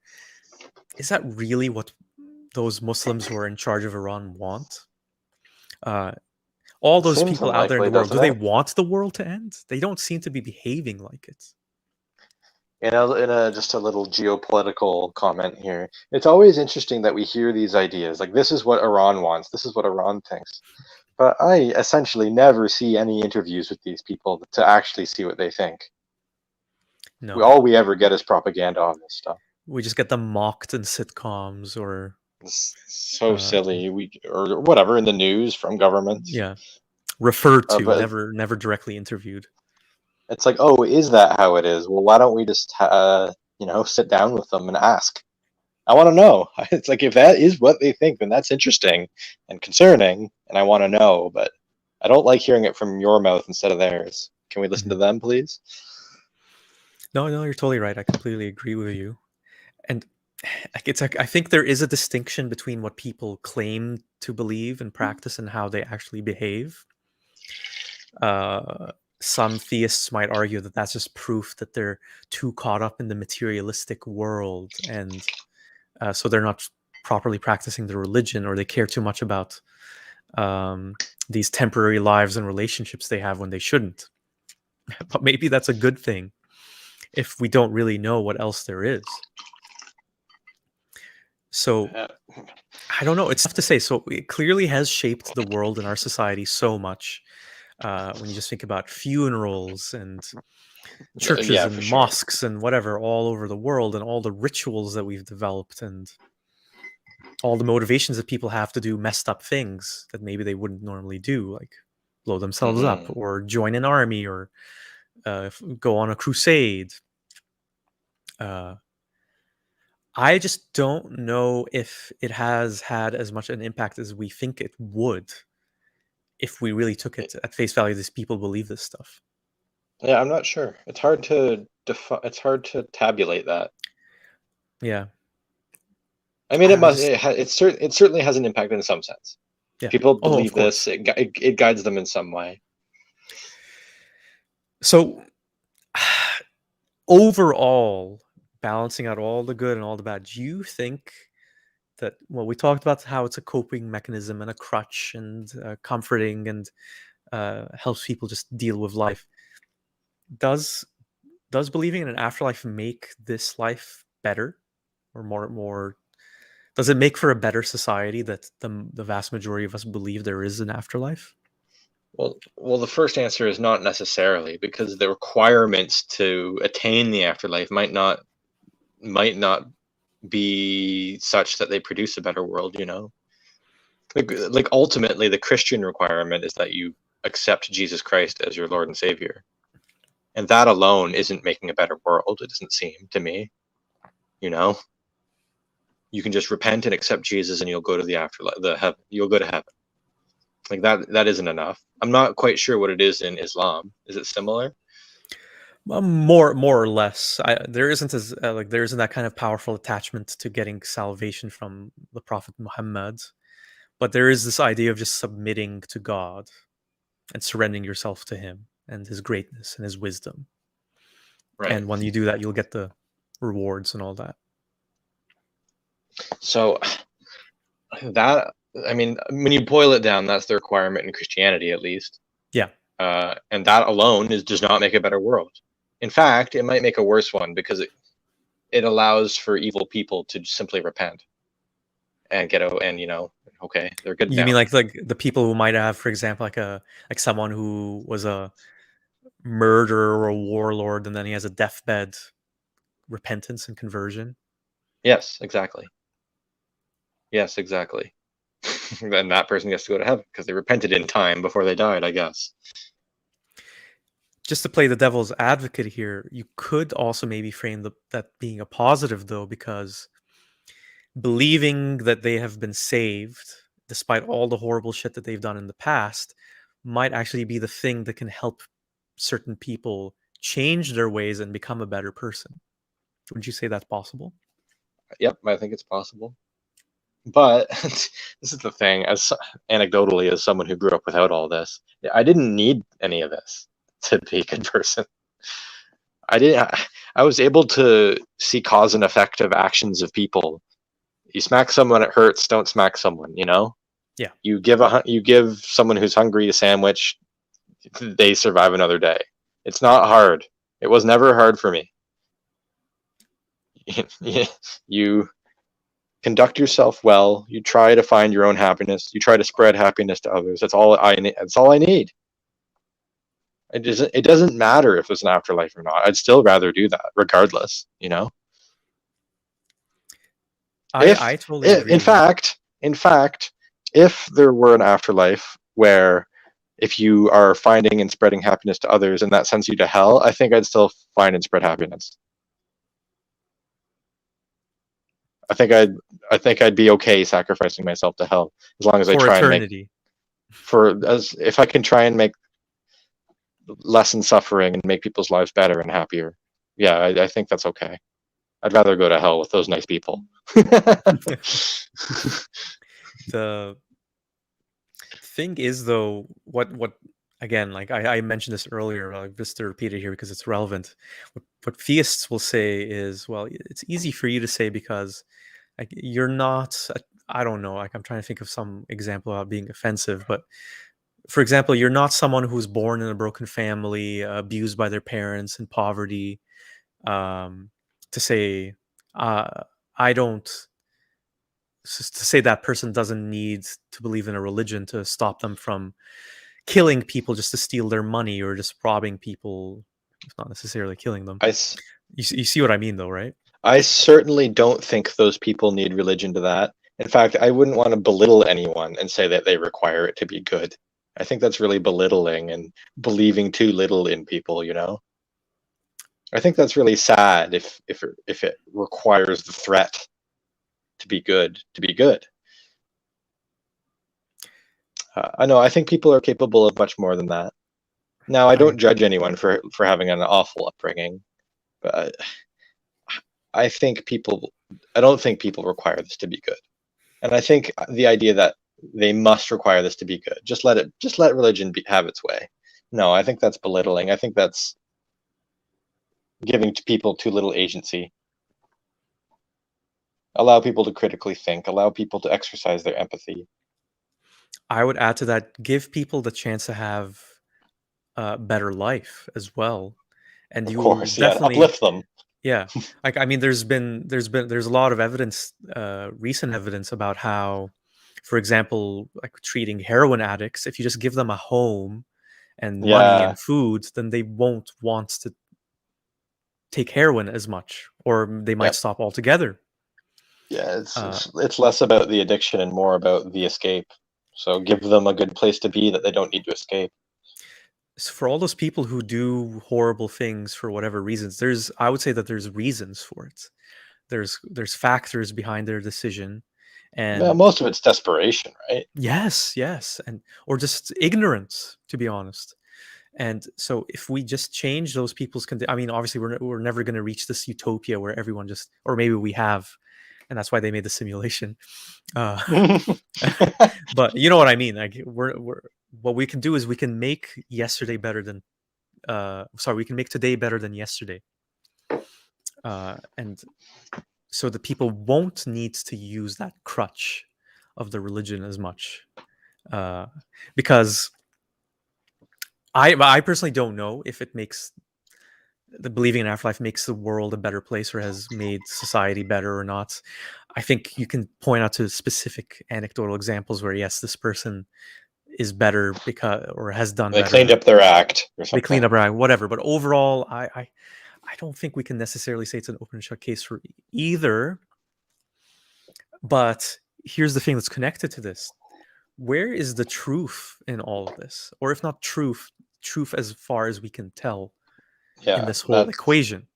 is that really what those Muslims who are in charge of Iran want? Uh, all those Seems people out there in unlikely, the world, do doesn't they it? want the world to end? They don't seem to be behaving like it. In a just a little geopolitical comment here, it's always interesting that we hear these ideas like this is what Iran wants, this is what Iran thinks. But I essentially never see any interviews with these people to actually see what they think. No, All we ever get is propaganda on this stuff. we just get them mocked in sitcoms or It's so uh, silly. Or whatever in the news from governments. yeah, referred to, But never directly interviewed. it's like, oh, is that how it is? Well, why don't we just sit down with them and ask? I want to know. It's like if that is what they think, then that's interesting and concerning, and I want to know. But I don't like hearing it from your mouth instead of theirs. Can we listen to Mhm. them, please? No, no, you're totally right. I completely agree with you. And it's like I think there is a distinction between what people claim to believe and practice and how they actually behave. Uh, some theists might argue that that's just proof that they're too caught up in the materialistic world, and so they're not properly practicing their religion, or they care too much about these temporary lives and relationships they have when they shouldn't. But maybe that's a good thing if we don't really know what else there is. So Uh, I don't know. It's tough to say. So it clearly has shaped the world and our society so much. when you just think about funerals and churches Yeah, and for sure. mosques and whatever all over the world, and all the rituals that we've developed, and all the motivations that people have to do messed up things that maybe they wouldn't normally do, like blow themselves up Hmm. or join an army or go on a crusade. Uh, I just don't know if it has had as much an impact as we think it would if we really took it at face value. These people believe this stuff. Yeah, I'm not sure. It's hard to it's hard to tabulate that. Yeah, I mean, I just it certainly has an impact in some sense. yeah. People Oh, of believe this, course. it guides them in some way. So overall, balancing out all the good and all the bad, do you think that, well, we talked about how it's a coping mechanism and a crutch and comforting and helps people just deal with life. Does believing in an afterlife make this life better or more? Does it make for a better society that the vast majority of us believe there is an afterlife? Well, the first answer is not necessarily, because the requirements to attain the afterlife might not be such that they produce a better world, you know? Like ultimately the Christian requirement is that you accept Jesus Christ as your Lord and Savior. And that alone isn't making a better world, it doesn't seem to me, you know? You can just repent and accept Jesus and you'll go to the afterlife, you'll go to heaven. Like that isn't enough. I'm not quite sure what it is in Islam. Is it similar? More or less. There isn't as like there isn't that kind of powerful attachment to getting salvation from the Prophet Muhammad, but there is this idea of just submitting to God and surrendering yourself to Him and His greatness and His wisdom. Right. And when you do that, you'll get the rewards and all that. So that, I mean, when you boil it down, that's the requirement in Christianity, at least. Yeah. And that alone does not make a better world. In fact, it might make a worse one, because it allows for evil people to simply repent and get out, and okay, they're good You now. mean like the people who might have, for example, like someone who was a murderer or a warlord, and then he has a deathbed repentance and conversion? Yes, exactly. Yes, exactly. Then that person gets to go to heaven because they repented in time before they died, I guess. Just to play the devil's advocate here, you could also maybe frame that being a positive, though, because believing that they have been saved despite all the horrible shit that they've done in the past might actually be the thing that can help certain people change their ways and become a better person. Wouldn't you say that's possible? Yep, I think it's possible. But this is the thing, as anecdotally, as someone who grew up without all this, I didn't need any of this to be a good person. I didn't. I was able to see cause and effect of actions of people. You smack someone, it hurts. Don't smack someone. Yeah. You give someone who's hungry a sandwich, they survive another day. It's not hard. It was never hard for me. You conduct yourself well. You try to find your own happiness. You try to spread happiness to others. That's all I need. That's all I need. It doesn't matter if there's an afterlife or not. I'd still rather do that, regardless. If, I totally if agree. Yeah. in fact, if there were an afterlife where if you are finding and spreading happiness to others and that sends you to hell, I think I'd still find and spread happiness. I think I'd be okay sacrificing myself to hell as long as I For try and make eternity. if I can try and make lessen suffering and make people's lives better and happier. Yeah, I think that's okay. I'd rather go to hell with those nice people. The thing is, though, what again, like I mentioned this earlier, just to repeat it here because it's relevant. What theists will say is, well, it's easy for you to say because like you're not. I don't know. Like I'm trying to think of some example without being offensive, but for example, you're not someone who's born in a broken family, abused by their parents, in poverty. Um, to say, uh, I don't. To say that person doesn't need to believe in a religion to stop them from killing people just to steal their money, or just robbing people, not necessarily killing them. I, You see what I mean, though, right? I certainly don't think those people need religion to that. In fact, I wouldn't want to belittle anyone and say that they require it to be good. I think that's really belittling and believing too little in people, you know? I think that's really sad if it requires the threat to be good to be good. I know. I think people are capable of much more than that. Now, I don't judge anyone for having an awful upbringing, but I think people. I don't think people require this to be good, and I think the idea that they must require this to be good, just let religion have its way. No, I think that's belittling. I think that's giving to people too little agency. Allow people to critically think. Allow people to exercise their empathy. I would add to that, give people the chance to have a better life as well, and Of you will course, yeah, definitely, uplift them. yeah. Like, I mean, there's a lot of evidence, recent evidence about how, for example, like treating heroin addicts, if you just give them a home and money Yeah, and food, then they won't want to take heroin as much, or they might yep. stop altogether. Yeah, Uh, it's less about the addiction and more about the escape. So give them a good place to be that they don't need to escape. so for all those people who do horrible things for whatever reasons, I would say that there's reasons for it. There's factors behind their decision, Well, and most of it's desperation, right? yes, and or just ignorance, to be honest. And so if we just change those people's I mean, obviously we're never going to reach this utopia where everyone just, or maybe we have, and that's why they made the simulation. Uh, but you know what I mean. Like, we're what we can do is we can make yesterday better than we can make today better than yesterday. And so the people won't need to use that crutch of the religion as much, because I personally don't know if it makes the believing in afterlife makes the world a better place or has made society better or not. I think you can point out to specific anecdotal examples where, yes, this person is better because, or has done They cleaned better. up their act or They clean something. up, right, whatever. But overall, I don't think we can necessarily say it's an open and shut case for either. But here's the thing that's connected to this: where is the truth in all of this, or if not truth as far as we can tell in Yeah, this whole that's equation?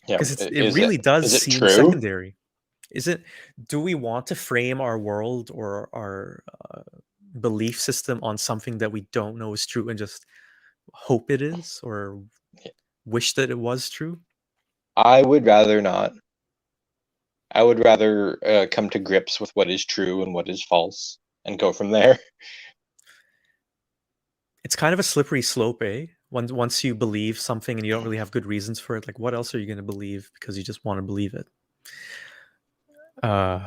yeah. Because it really does Is it seem true? secondary. Is it? Do we want to frame our world or our belief system on something that we don't know is true and just hope it is, or wish that it was true? I would rather not. I would rather come to grips with what is true and what is false and go from there. It's kind of a slippery slope, eh? Once you believe something and you don't really have good reasons for it, like, what else are you going to believe because you just want to believe it? Uh,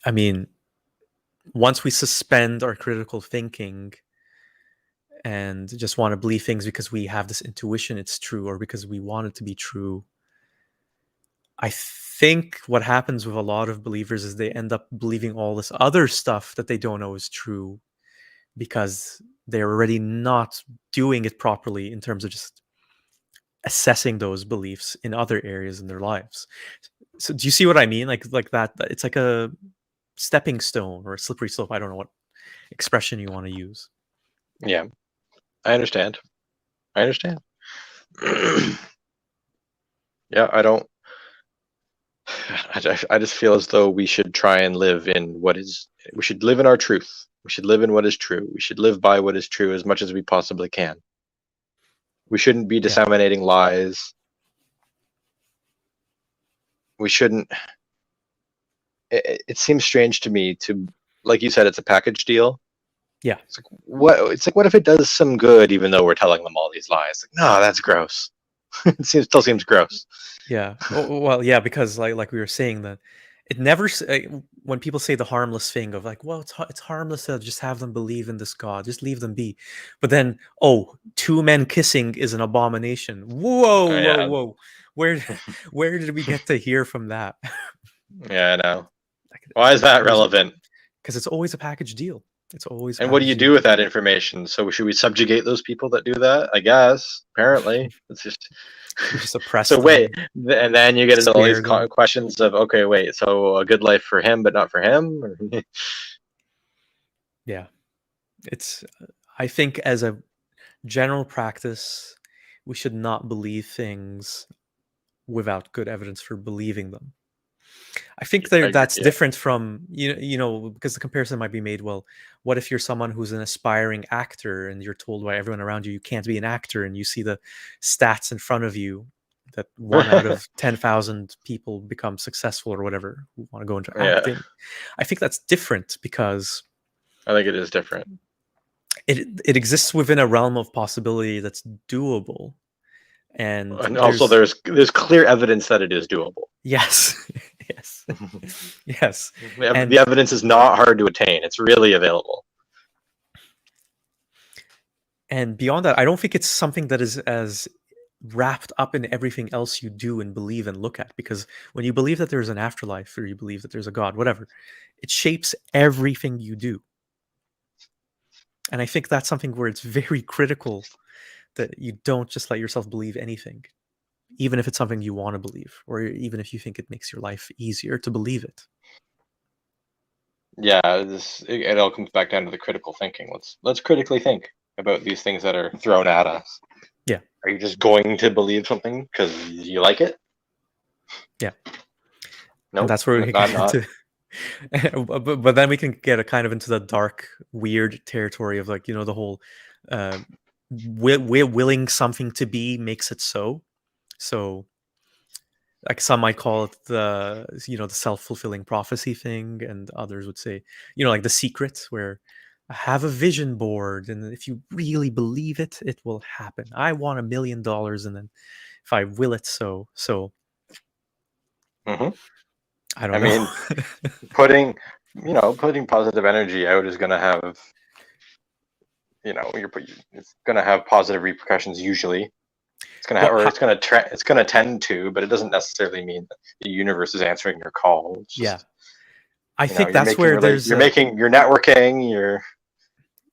I mean, once we suspend our critical thinking and just want to believe things because we have this intuition it's true, or because we want it to be true, I think what happens with a lot of believers is they end up believing all this other stuff that they don't know is true because they're already not doing it properly in terms of just assessing those beliefs in other areas in their lives. So do you see what I mean? Like that, it's like a stepping stone or a slippery slope. I don't know what expression you want to use. Yeah, I understand. I understand. Yeah, I don't. I just feel as though we should try and live in what is. We should live in our truth. We should live in what is true. We should live by what is true as much as we possibly can. We shouldn't be Yeah. disseminating lies. We shouldn't. It seems strange to me to, like you said, it's a package deal. Yeah. It's like what? It's like what if it does some good, even though we're telling them all these lies? Like, no, that's gross. Still seems gross. Yeah. Well, yeah, because like we were saying that it never when people say the harmless thing of like, well, it's harmless to just have them believe in this God, just leave them be. But then, oh, two men kissing is an abomination. Oh, yeah, Whoa. Where where did we get to hear from that? yeah, I know. Like, Why is that there's relevant? because it's always a package deal. It's always And what do as you you do with that information? So should we subjugate those people that do that? I guess. Apparently, it's just. we just oppress So wait, them, and then you get into all these scare them. questions of, okay, wait, so a good life for him, but not for him. Yeah, it's. I think as a general practice, we should not believe things without good evidence for believing them. I think that's Yeah. different from because the comparison might be made. Well, what if you're someone who's an aspiring actor and you're told by everyone around you can't be an actor, and you see the stats in front of you that 1 out of 10,000 people become successful or whatever who want to go into Yeah, acting. I think that's different because I think it is different. it exists within a realm of possibility that's doable, and And also, there's clear evidence that it is doable. yes, yes, yes, and The evidence is not hard to attain. It's really available. and beyond that, I don't think it's something that is as wrapped up in everything else you do and believe and look at, because when you believe that there's an afterlife or you believe that there's a god, whatever, it shapes everything you do. And I think that's something where it's very critical that you don't just let yourself believe anything, even if it's something you want to believe, or even if you think it makes your life easier to believe it. Yeah, it all comes back down to the critical thinking. Let's critically think about these things that are thrown at us. Yeah. Are you just going to believe something because you like it? Yeah. No, And that's where we I'm get not. into but then we can get a kind of into the dark, weird territory of like, the whole we're willing something to be makes it so. So like some might call it the self-fulfilling prophecy thing, and others would say, like The Secret, where I have a vision board, and if you really believe it, it will happen. I want $1 million, and then if I will it so Mm-hmm. I don't I know. mean, putting positive energy out is going to have, it's going to have positive repercussions usually. It's going to have, Well, or it's going to tend to, but it doesn't necessarily mean that the universe is answering your call. It's just, yeah, I think that's where you're networking,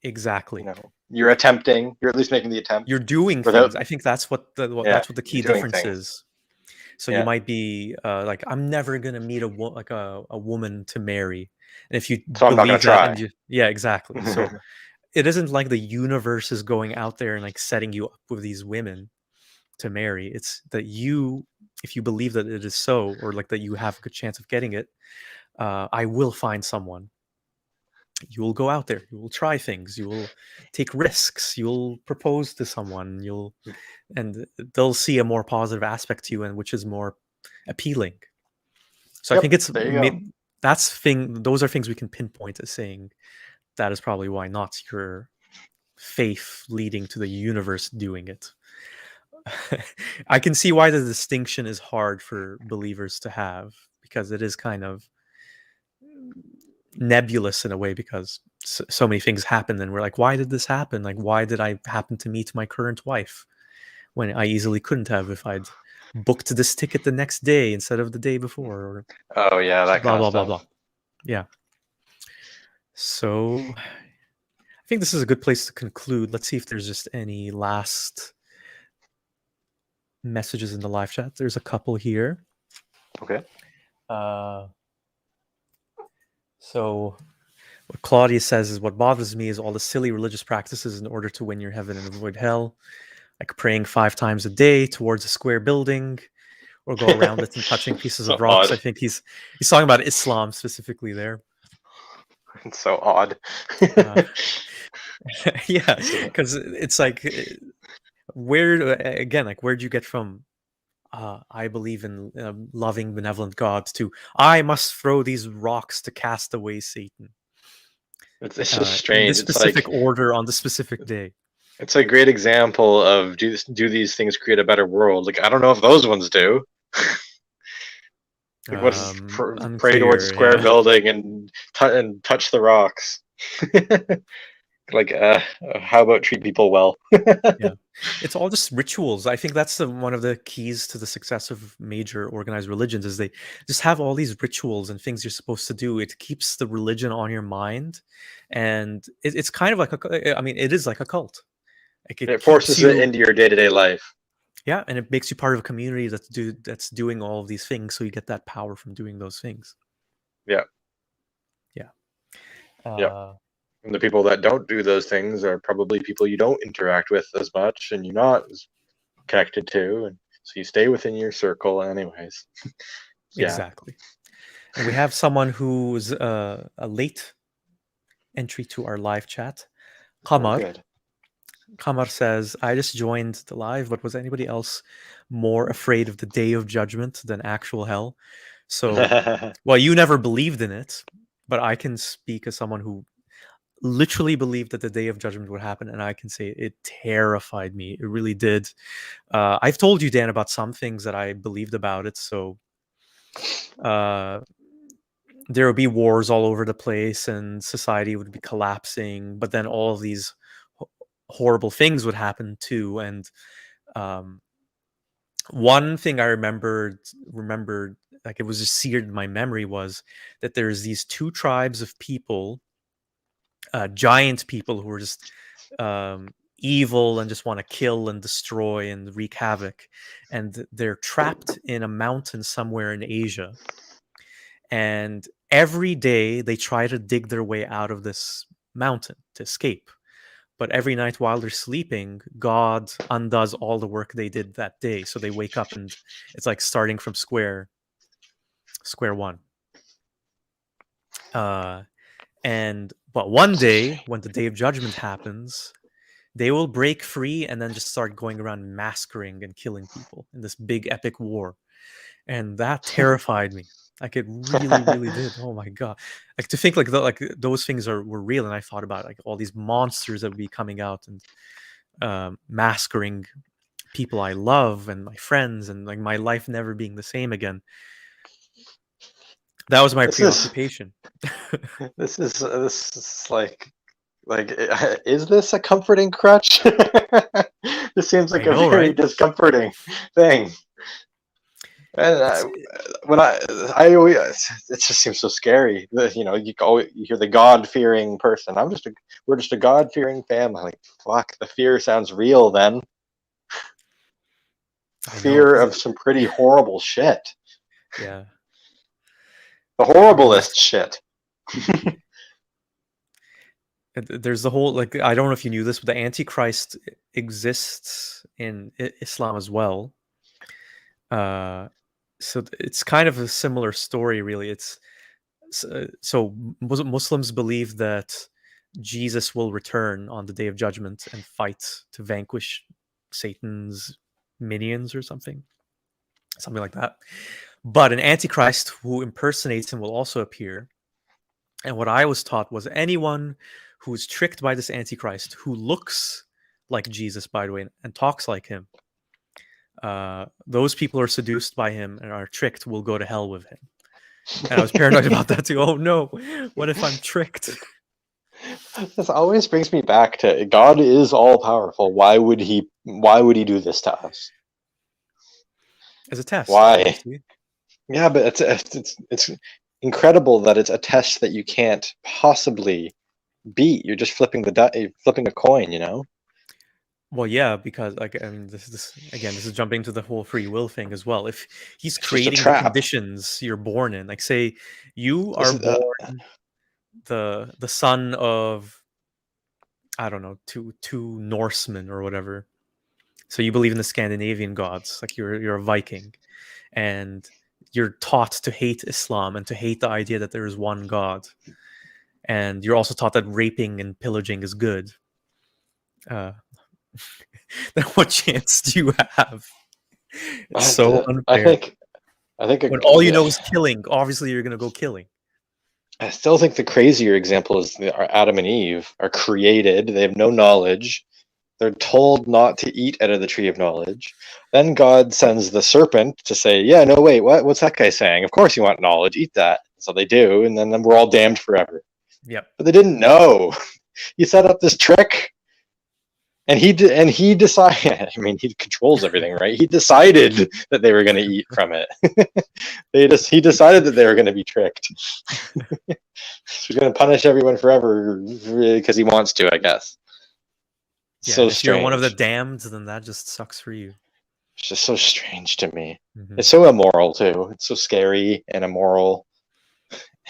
exactly, you're attempting, you're at least making the attempt you're doing without, things. I think that's what yeah, the you're key doing difference things. is. So you Yeah. might be like, I'm never gonna meet a woman to marry, and if you So I'm not going believe to that, try. and exactly. So it isn't like the universe is going out there and like setting you up with these women to marry. It's that if you believe that it is so, or like that you have a good chance of getting it, I will find someone. You will go out there, you will try things, you will take risks, you'll propose to someone, and they'll see a more positive aspect to you, and which is more appealing. So I Yep, think it's there you go. those are things we can pinpoint as saying that is probably why not your faith leading to the universe doing it. I can see why the distinction is hard for believers to have, because it is kind of nebulous in a way, because so many things happen and we're like, why did this happen? Like, why did I happen to meet my current wife when I easily couldn't have if I'd booked this ticket the next day instead of the day before, or Oh yeah, that blah kind of blah blah stuff. blah. Yeah. So I think this is a good place to conclude. Let's see if there's just any last messages in the live chat. There's a couple here. Okay. So what Claudia says is, what bothers me is all the silly religious practices in order to win your heaven and avoid hell, like praying 5 times a day towards a square building, or go around it and touching pieces So of rocks. odd. I think he's talking about Islam specifically there. It's so odd. Yeah, because it's like, where'd you get from I believe in loving benevolent gods to I must throw these rocks to cast away Satan It's just in strange. this specific order on the specific day. It's a great example of do these things create a better world? Like, I don't know if those ones do. Like, what is pray towards a Unclear. square Yeah. building and touch the rocks? how about treat people well? Yeah. It's all just rituals. I think that's one of the keys to the success of major organized religions is they just have all these rituals and things you're supposed to do. It keeps the religion on your mind, and it's kind of like I mean, it is like a cult. Like it It keeps forces it you, into your day-to-day life. yeah, and it makes you part of a community that's doing all of these things. So you get that power from doing those things. Yeah, Yeah. yeah. Uh, And the people that don't do those things are probably people you don't interact with as much, and you're not as connected to, and so you stay within your circle, anyways. Yeah. exactly. And we have someone who's a late entry to our live chat. Oh, Kamar. good. Kamar says, I just joined the live, but was anybody else more afraid of the day of judgment than actual hell? So, well, you never believed in it, but I can speak as someone who literally believed that the day of judgment would happen, and I can say it terrified me. It really did. I've told you, Dan, about some things that I believed about it. So, uh, there would be wars all over the place, and society would be collapsing. But then all of these horrible things would happen too, and um, one thing I remembered like it was just seared in my memory was that there's these two tribes of people, giant people who are just evil and just want to kill and destroy and wreak havoc, and they're trapped in a mountain somewhere in Asia, and every day they try to dig their way out of this mountain to escape. But every night while they're sleeping, God undoes all the work they did that day. So they wake up and it's like starting from square one. And but one day, when the day of judgment happens, they will break free and then just start going around massacring and killing people in this big epic war. And that terrified me. Like it really, really did. Oh my god! Like to think like those things were real, and I thought about like all these monsters that would be coming out and massacring people I love and my friends, and like my life never being the same again. That was my This is preoccupation. this is like is this a comforting crutch? This seems like I a know, very right? discomforting thing. And It's when I always, it just seems so scary. You know, you hear the God-fearing person. We're just a God-fearing family. Like, fuck, the fear sounds real. Then I know fear because of some pretty horrible shit. yeah, The I mean, horriblest shit. there's the whole like I don't know if you knew this, but the Antichrist exists in Islam as well. So it's kind of a similar story, really. It's so Muslims believe that Jesus will return on the day of judgment and fight to vanquish Satan's minions or something like that. But an Antichrist who impersonates him will also appear. And what I was taught was anyone who is tricked by this Antichrist, who looks like Jesus, by the way, and talks like him, those people are seduced by him and are tricked will go to hell with him. And I was paranoid about that too. Oh no, what if I'm tricked? This always brings me back to God is all powerful. Why would he do this to us? As a test, Why? obviously. Yeah, but it's incredible that it's a test that you can't possibly beat. You're just flipping a coin, you know? Well, yeah, because like, and this is jumping to the whole free will thing as well. If he's It's just a creating the trap. conditions you're born in, like say you This are is born the son of, I don't know, two Norsemen or whatever. So you believe in the Scandinavian gods, like you're a Viking, and you're taught to hate Islam and to hate the idea that there is one God, and you're also taught that raping and pillaging is good. Uh, then what chance do you have? It's so I unfair. think I think When all you know is killing, obviously you're gonna go killing. I still think the crazier example is Adam and Eve are created. They have no knowledge. They're told not to eat out of the tree of knowledge. Then God sends the serpent to say, "Yeah, no, wait, what? What's that guy saying? Of course you want knowledge. Eat that." So they do, and then we're all damned forever. Yep. But they didn't know. He set up this trick, and he decided. I mean, he controls everything, right? He decided that they were going to eat from it. He decided that they were going to be tricked. He's going to punish everyone forever because he wants to, I guess. Yeah, So if strange. you're one of the damned, then that just sucks for you. It's just so strange to me. Mm-hmm. It's so immoral too. It's so scary and immoral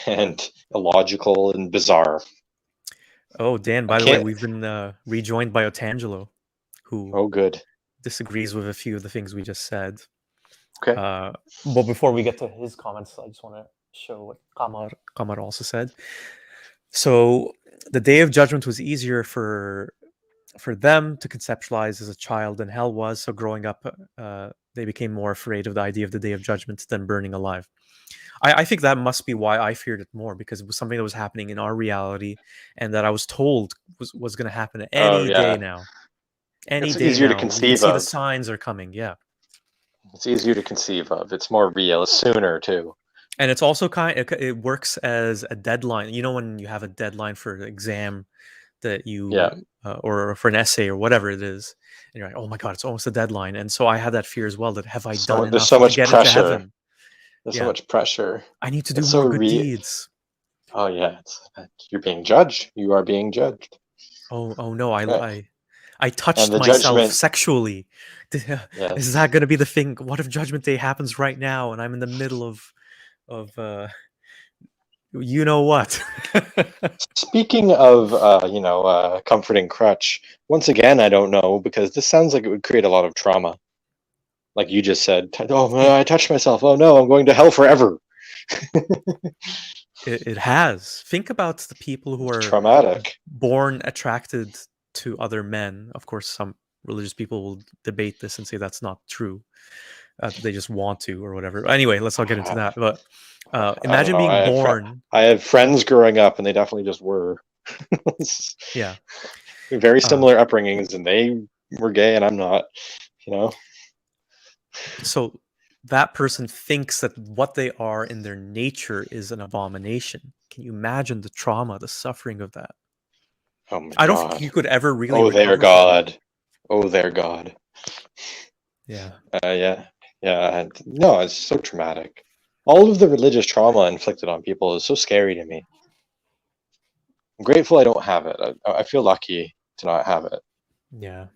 and illogical and bizarre. Oh, Dan, by the way, we've been rejoined by Otangelo, who good. disagrees with a few of the things we just said. Okay. But before we get to his comments, I just want to show what Kamar also said. So the day of judgment was easier for them to conceptualize as a child than hell was. So growing up, they became more afraid of the idea of the day of judgment than burning alive. I think that must be why I feared it more, because it was something that was happening in our reality and that I was told was going to happen any day now. Any day easier now. to You can conceive see of. the signs are coming. Yeah. It's easier to conceive of. It's more real. It's sooner too. And it's also it works as a deadline. You know, when you have a deadline for an exam that you or for an essay or whatever it is, and you're like, oh my god, it's almost a deadline. And so I had that fear as well, that have I done enough to get into heaven? There's so much pressure. I need to do more good deeds. Oh yeah, you're being judged. You are being judged. Oh no, I touched myself judgment, sexually. Is that going to be the thing? What if Judgment Day happens right now and I'm in the middle of you know what? Speaking of comforting crutch, once again I don't know, because this sounds like it would create a lot of trauma. Like you just said, oh, I touched myself. Oh no, I'm going to hell forever. It has. Think about the people who are traumatic, born attracted to other men. Of course, some religious people will debate this and say that's not true. They just want to or whatever. Anyway, let's not get into that. But imagine being born. I have friends growing up, and they definitely just were. Yeah. Very similar upbringings, and they were gay, and I'm not. You know. So that person thinks that what they are in their nature is an abomination. Can you imagine the trauma, the suffering of that? Oh my God. I don't think you could ever really. Oh, their God. Oh, their God. Yeah. Yeah. No, it's so traumatic. All of the religious trauma inflicted on people is so scary to me. I'm grateful I don't have it. I feel lucky to not have it. Yeah.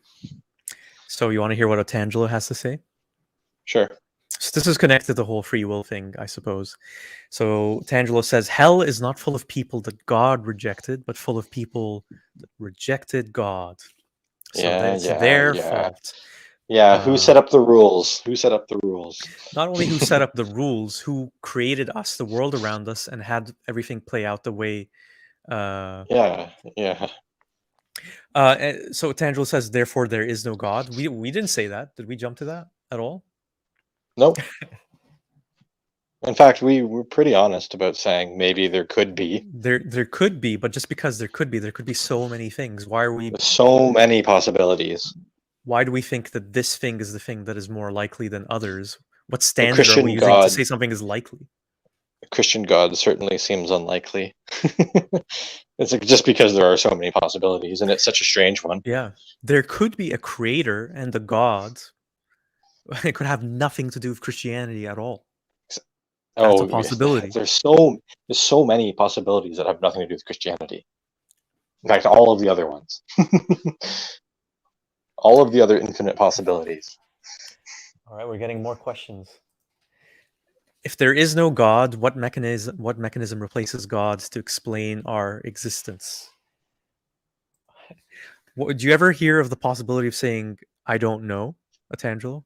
So you want to hear what Otangelo has to say? Sure. So this is connected to the whole free will thing, I suppose. So Tangelo says, hell is not full of people that God rejected, but full of people that rejected God. So it's their fault. Yeah, who set up the rules? Who set up the rules? Not only who set up the rules, who created us, the world around us, and had everything play out the way... Yeah. So Tangelo says, therefore there is no God. We didn't say that. Did we jump to that at all? Nope. In fact, we were pretty honest about saying maybe there could be. There could be, but just because there could be so many things. Why are we... There's so many possibilities. Why do we think that this thing is the thing that is more likely than others? What standard are we using to say something is likely? A Christian God certainly seems unlikely. It's just because there are so many possibilities, and it's such a strange one. Yeah. There could be a creator and a God. It could have nothing to do with Christianity at all. That's a possibility. There's so many possibilities that have nothing to do with Christianity. In fact, all of the other ones. All of the other infinite possibilities. All right, we're getting more questions. If there is no God, what mechanism replaces gods to explain our existence? Would you ever hear of the possibility of saying, I don't know, Otangelo?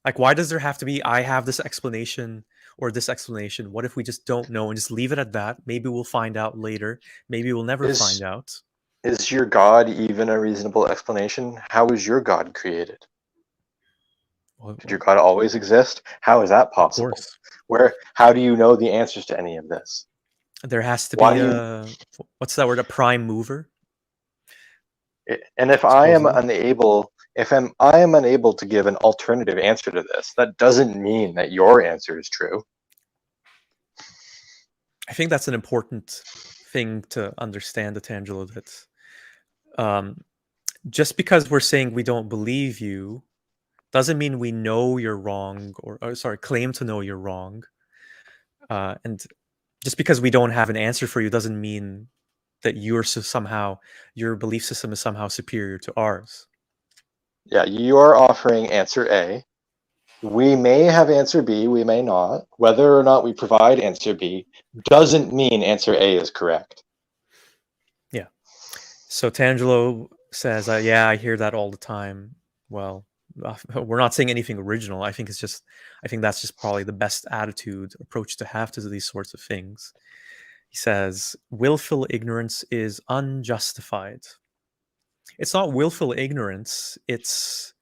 Like, why does there have to be, I have this explanation or this explanation? What if we just don't know and just leave it at that? Maybe we'll find out later. Maybe we'll never find out. Is your God even a reasonable explanation? How is your God created? Did your God always exist? How is that possible? Of course. How do you know the answers to any of this? There has to be what's that word? A prime mover. And if I am unable to give an alternative answer to this, that doesn't mean that your answer is true. I think that's an important thing to understand, Tangelo, that just because we're saying we don't believe you doesn't mean we know you're wrong, or sorry, claim to know you're wrong. And just because we don't have an answer for you doesn't mean that somehow your belief system is somehow superior to ours. Yeah, you are offering answer A. We may have answer B, we may not. Whether or not we provide answer B doesn't mean answer A is correct. Yeah. So Tangelo says, yeah, I hear that all the time. Well, we're not saying anything original. I think that's just probably the best approach to have to these sorts of things. He says, willful ignorance is unjustified. It's not willful ignorance. It's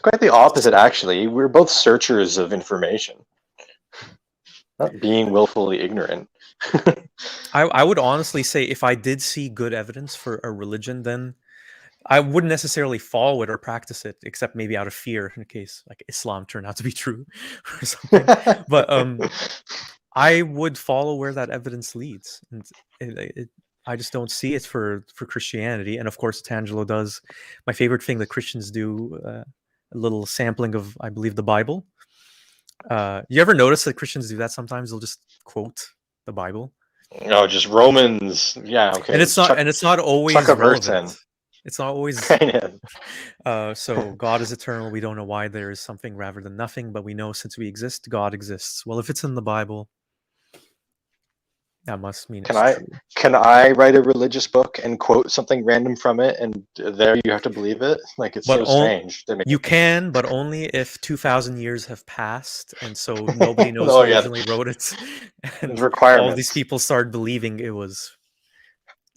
quite the opposite, actually. We're both searchers of information, not being willfully ignorant. I would honestly say if I did see good evidence for a religion, then I wouldn't necessarily follow it or practice it, except maybe out of fear in case like Islam turned out to be true or something. But I would follow where that evidence leads, and I just don't see it for Christianity. And of course, Tangelo does my favorite thing that Christians do: a little sampling of, I believe, the Bible. You ever notice that Christians do that sometimes? They'll just quote the Bible. No, just Romans. Yeah, okay. And it's not always a verse relevant. in. It's not always. So God is eternal. We don't know why there is something rather than nothing, but we know since we exist, God exists. Well, if it's in the Bible, that must mean it's true. Can I write a religious book and quote something random from it, and there you have to believe it? Like, it's so strange. You can, but only if 2,000 years have passed, and so nobody knows who originally wrote it, and all these people started believing it was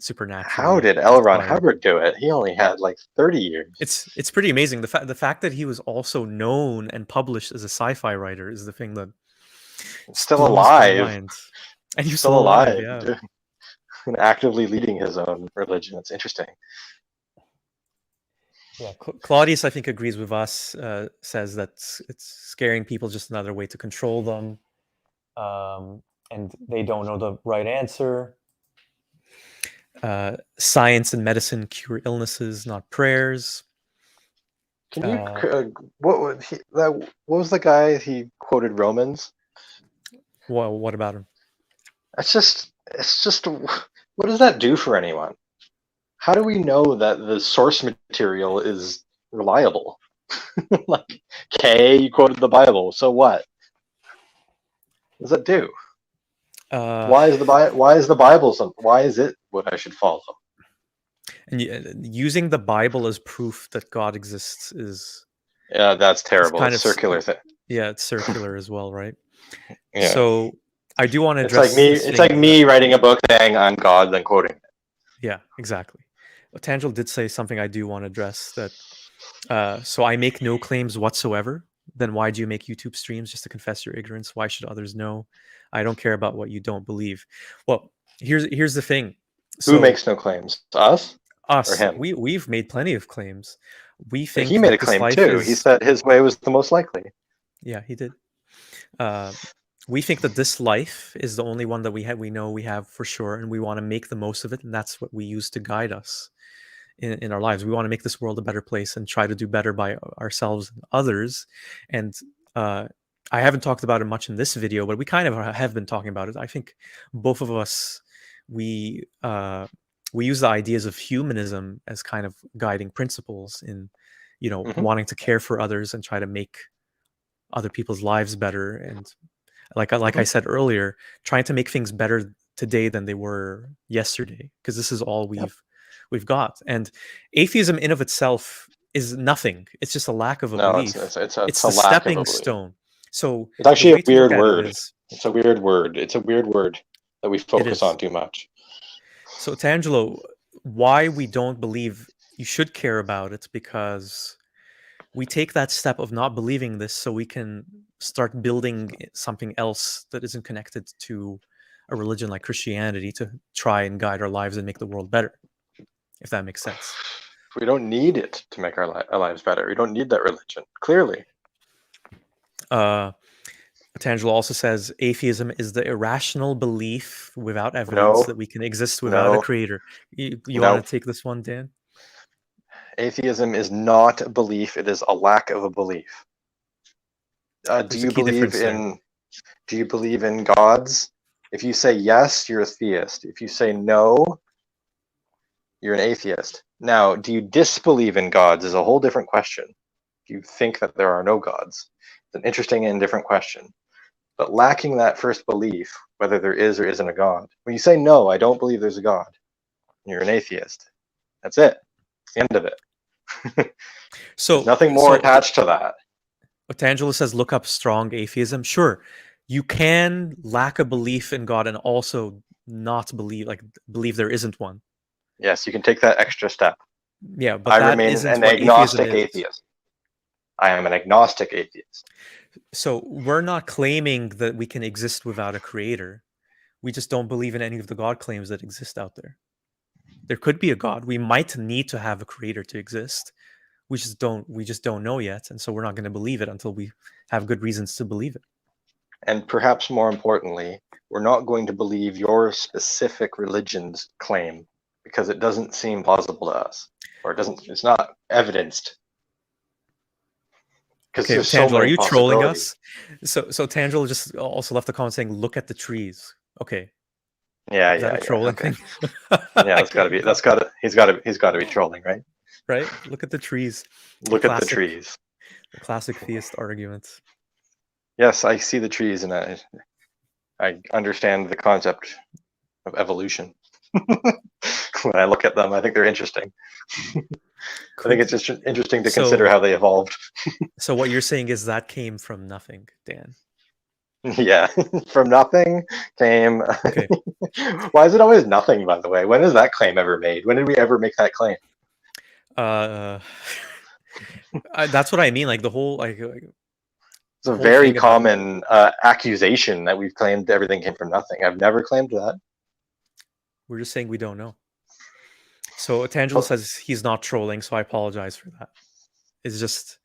supernatural. How did L. Ron Hubbard do it? He only had like 30 years. It's pretty amazing. The fact that he was also known and published as a sci-fi writer is the thing that still alive. And he's still alive, yeah. And actively leading his own religion. It's interesting. Yeah, Claudius, I think, agrees with us. Says that it's scaring people, just another way to control them, and they don't know the right answer. Science and medicine cure illnesses, not prayers. Can you what was the guy he quoted Romans? Well, what about him? It's just what does that do for anyone? How do we know that the source material is reliable? Like, okay, you quoted the Bible, so what? What does that do? Why is the Bible why is it what I should follow? And using the Bible as proof that God exists is that's terrible. It's circular thing. Yeah, it's circular as well, right? Yeah. So I do want to address. It's like me writing a book saying I'm God, then quoting it. Yeah, exactly. Tangel did say something I do want to address. That so I make no claims whatsoever. Then why do you make YouTube streams? Just to confess your ignorance? Why should others know? I don't care about what you don't believe. Well, here's the thing. Who makes no claims? Us? Us. Or him? We've made plenty of claims. We think he made a claim too. He said his way was the most likely. Yeah, he did. We think that this life is the only one that we know we have for sure, and we want to make the most of it, and that's what we use to guide us in our lives. We want to make this world a better place and try to do better by ourselves and others. And I haven't talked about it much in this video, but we kind of have been talking about it. I think both of us, we use the ideas of humanism as kind of guiding principles in, wanting to care for others and try to make other people's lives better. And like I said earlier, trying to make things better today than they were yesterday, because this is all we've got. And atheism in of itself is nothing. It's just a lack of a belief. It's a stepping stone. So it's actually a weird word. It's a weird word. It's a weird word that we focus on too much. So Tangelo, why we don't believe you should care about it, because we take that step of not believing this so we can start building something else that isn't connected to a religion like Christianity to try and guide our lives and make the world better, if that makes sense. We don't need it to make our lives better. We don't need that religion, clearly. Tangelo also says atheism is the irrational belief without evidence No, that we can exist without a no, creator. You no. want to take this one, Dan? Atheism is not a belief. It is a lack of a belief. Do There's a you key believe difference there. in Do you believe in gods? If you say yes, you're a theist. If you say no, you're an atheist. Now, do you disbelieve in gods is a whole different question. Do you think that there are no gods? It's an interesting and different question. But lacking that first belief, whether there is or isn't a god, when you say no, I don't believe there's a god, you're an atheist. That's it. It's the end of it. There's nothing more attached to that. Tangelo says, look up strong atheism. Sure, you can lack a belief in God and also not believe there isn't one. Yes, you can take that extra step. Yeah, but I that remain isn't an what atheism agnostic is. atheist. I am an agnostic atheist. So we're not claiming that we can exist without a creator. We just don't believe in any of the God claims that exist out there. There could be a God. We might need to have a creator to exist. We just don't know yet, and so we're not going to believe it until we have good reasons to believe it. And perhaps more importantly, we're not going to believe your specific religion's claim because it doesn't seem plausible to us, or it's not evidenced. Because Okay, there's so Tangelo, are many you trolling possibilities. us? So Tangelo just also left a comment saying, "Look at the trees." Okay, Yeah, is that a trolling okay. thing? Yeah, he's gotta be trolling, right? Right. Look at the trees. Look at the trees. The classic theist argument. Yes, I see the trees, and I understand the concept of evolution. When I look at them, I think they're interesting. I think it's just interesting to consider how they evolved. So what you're saying is that came from nothing, Dan. Yeah, from nothing came. Okay. Why is it always nothing, by the way? When is that claim ever made? When did we ever make that claim? That's what I mean. Like the whole it's a very common accusation that we've claimed everything came from nothing. I've never claimed that. We're just saying we don't know. So Tangelo says he's not trolling, so I apologize for that. It's just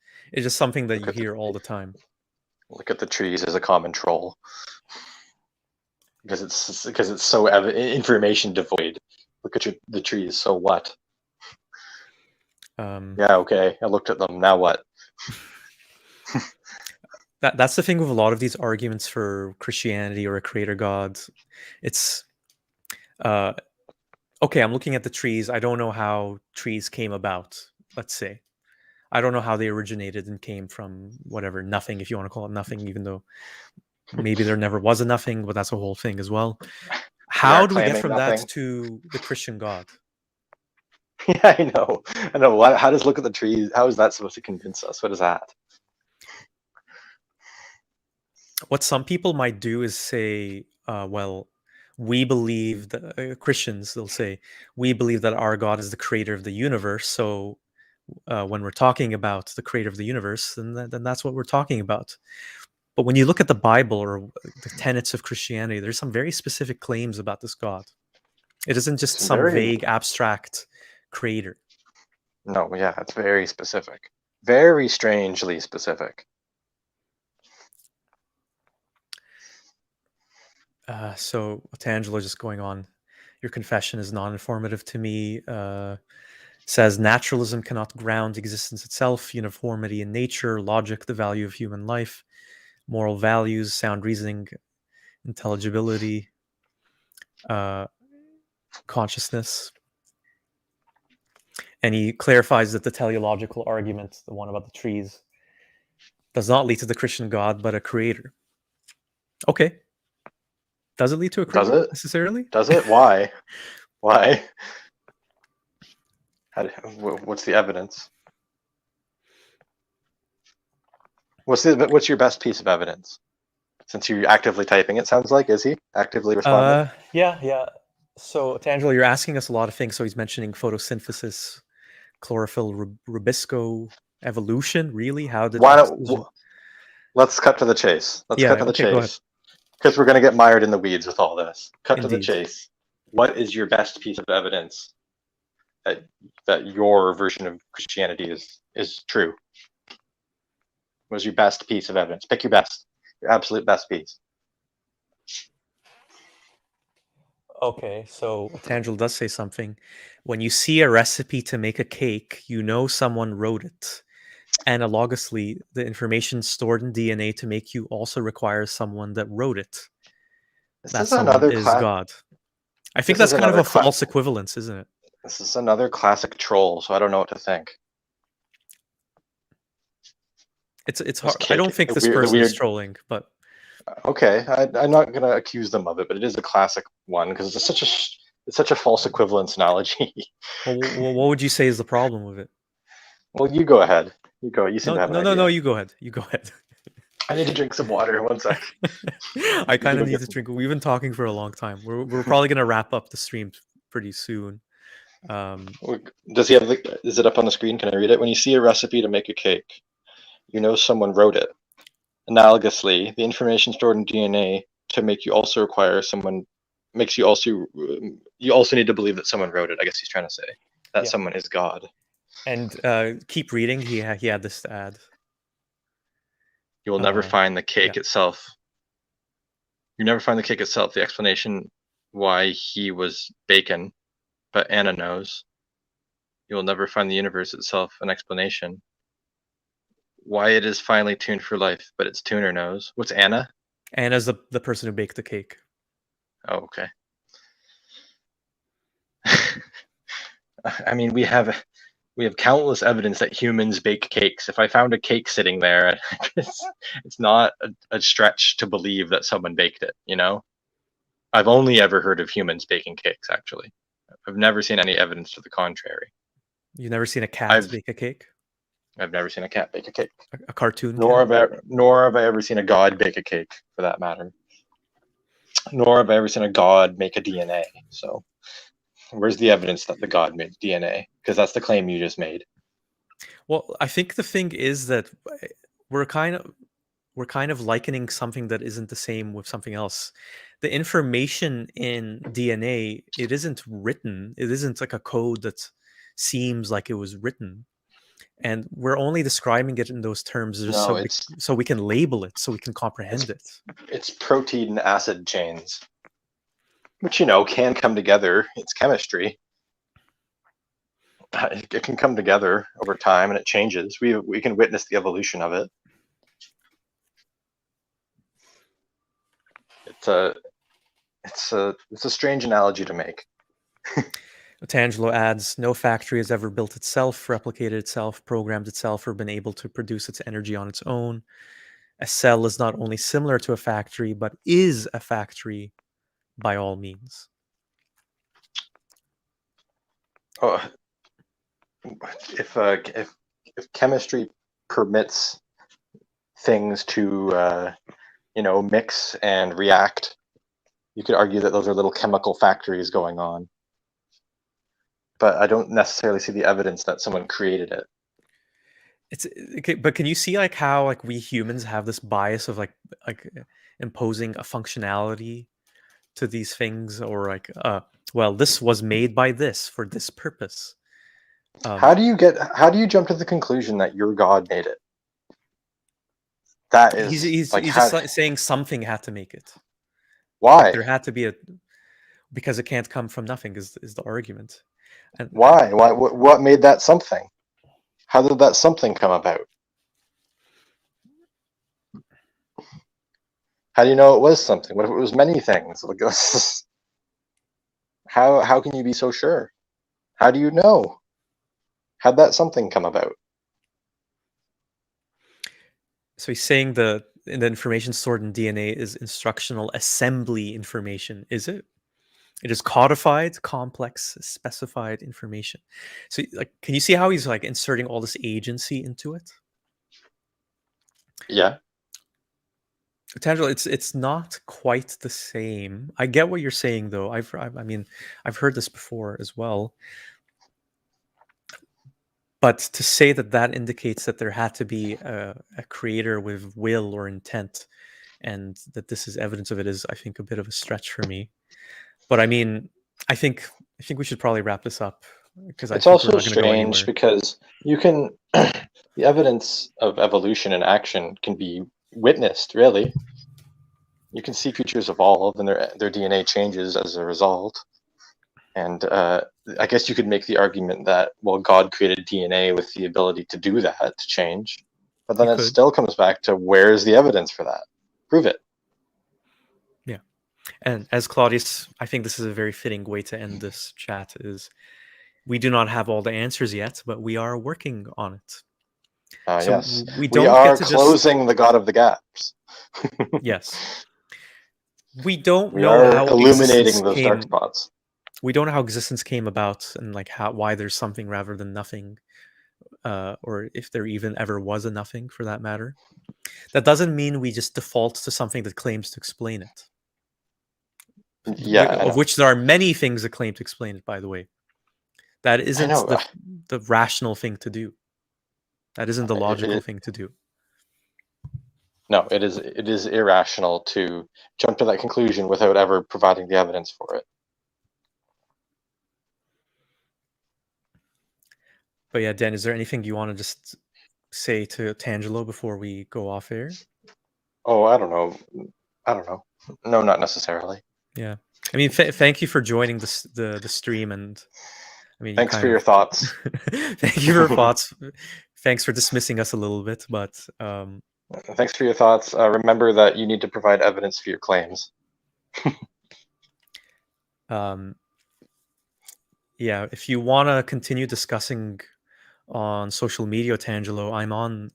something that you hear all the time. Look at the trees as a common troll. Because it's so information devoid. Look at the trees. So what? Yeah, okay. I looked at them. Now what? That's the thing with a lot of these arguments for Christianity or a creator god. It's okay, I'm looking at the trees. I don't know how trees came about, let's say. I don't know how they originated and came from whatever, nothing, if you want to call it nothing, even though maybe there never was a nothing, but that's a whole thing as well. How do we get from that to the Christian God? Yeah, I know. How does look at the trees? How is that supposed to convince us? What is that? What some people might do is say, well, we believe that Christians, they'll say, we believe that our God is the creator of the universe. So when we're talking about the creator of the universe, then that's what we're talking about. But when you look at the Bible or the tenets of Christianity, there's some very specific claims about this God. It isn't just some vague, abstract creator. No, yeah, it's very specific. Very strangely specific. So, Tangelo, just going on, your confession is non-informative to me. Says naturalism cannot ground existence itself, uniformity in nature, logic, the value of human life, moral values, sound reasoning, intelligibility, consciousness. And he clarifies that the teleological argument, the one about the trees, does not lead to the Christian God, but a creator. Okay. Does it lead to a creator? Does it? Necessarily? Does it? Why? Why? What's the evidence? What's your best piece of evidence? Since you're actively typing, it sounds like. Is he actively responding? Yeah. So, Tangelo, you're asking us a lot of things. So he's mentioning photosynthesis, chlorophyll rubisco, evolution. Really? How did? Let's cut to the chase. Let's cut to the chase. Because we're going to get mired in the weeds with all this. Cut to the chase. What is your best piece of evidence that your version of Christianity is true? What was your best piece of evidence? Pick your best. Your absolute best piece. Okay, so Tangel does say something. When you see a recipe to make a cake, you know someone wrote it. Analogously, the information stored in DNA to make you also requires someone that wrote it. This That is someone another is class. God. I think This that's is kind of another a false equivalence, isn't it? This is another classic troll. So I don't know what to think. It's This hard. I cake, don't think the this weird, the person is weird. trolling, but Okay, I'm not gonna accuse them of it, but it is a classic one because it's such a false equivalence analogy. what would you say is the problem with it? Well, you go ahead. You go. You seem No, to have an no, no, no. idea. You go ahead. You go ahead. I need to drink some water. One sec. I Need to kind go of need get to some. drink. We've been talking for a long time. We're probably gonna wrap up the stream pretty soon. Does he have the? Is it up on the screen? Can I read it? When you see a recipe to make a cake, you know someone wrote it. Analogously, the information stored in DNA to make you also require someone makes you also need to believe that someone wrote it. I guess he's trying to say that Yeah. someone is God. And keep reading. He had this to add. You will never find the Yeah. cake itself. You never find the cake itself. The explanation why he was bacon, but Anna knows. You will never find the universe itself an explanation why it is finely tuned for life, but its tuner knows. What's Anna? Anna's the person who baked the cake. Oh, okay. I mean, we have countless evidence that humans bake cakes. If I found a cake sitting there, it's not a stretch to believe that someone baked it, you know? I've only ever heard of humans baking cakes, actually. I've never seen any evidence to the contrary. You've never seen a cat I've bake a cake? I've never seen a cat bake a cake. A cartoon Nor cat? have I ever seen a god bake a cake, for that matter. Nor have I ever seen a god make a DNA. So where's the evidence that the god made DNA? Because that's the claim you just made. Well, I think the thing is that we're kind of likening something that isn't the same with something else. The information in DNA, it isn't written. It isn't like a code that seems like it was written. And we're only describing it in those terms just No, so we can label it, so we can comprehend it. it's protein and acid chains, which can come together. It's chemistry. It can come together over time, and it changes. We can witness the evolution of it. It's a strange analogy to make. Tangelo adds, no factory has ever built itself, replicated itself, programmed itself, or been able to produce its energy on its own. A cell is not only similar to a factory, but is a factory by all means. Oh, if chemistry permits things to mix and react, you could argue that those are little chemical factories going on. But I don't necessarily see the evidence that someone created it. It's okay, but can you see like how like we humans have this bias of like imposing a functionality to these things, or like well, this was made by this for this purpose. How do you jump to the conclusion that your God made it? That is he's like just saying something had to make it. Why? Like there had to be because it can't come from nothing is the argument. And why? What made that something? How did that something come about? How do you know it was something? What if it was many things? How can you be so sure? How do you know? How'd that something come about? So he's saying the information stored in DNA is instructional assembly information. Is it? It is codified, complex, specified information. So, like, can you see how he's like inserting all this agency into it? Yeah. Tangelo, it's not quite the same. I get what you're saying, though. I mean, I've heard this before as well. But to say that indicates that there had to be a creator with will or intent, and that this is evidence of it is, I think, a bit of a stretch for me. But I mean, I think we should probably wrap this up because I It's think we're also not going to go strange anywhere. because you can the evidence of evolution in action can be witnessed, really. You can see creatures evolve and their DNA changes as a result. And I guess you could make the argument that, well, God created DNA with the ability to do that, to change. But then You it could. still comes back to, where's the evidence for that? Prove it. Yeah. And as Claudius, I think this is a very fitting way to end this chat, is we do not have all the answers yet, but we are working on it. So Yes, we we don't are get to just... closing the God of the gaps. Yes. We don't We know are how existence illuminating those dark came... spots. We don't know how existence came about, and like why there's something rather than nothing, or if there even ever was a nothing, for that matter. That doesn't mean we just default to something that claims to explain it. Yeah, I Of know. which there are many things that claim to explain it, by the way. That isn't the rational thing to do. That isn't the logical thing to do. No, it is irrational to jump to that conclusion without ever providing the evidence for it. But yeah, Dan, is there anything you want to just say to Tangelo before we go off air? Oh, I don't know. No, not necessarily. Yeah. I mean, thank you for joining the stream, and I mean, Thanks for your thoughts. Thank you for your thoughts. Thanks for dismissing us a little bit, but thanks for your thoughts. Remember that you need to provide evidence for your claims. Yeah, if you want to continue discussing on social media, Tangelo, I'm on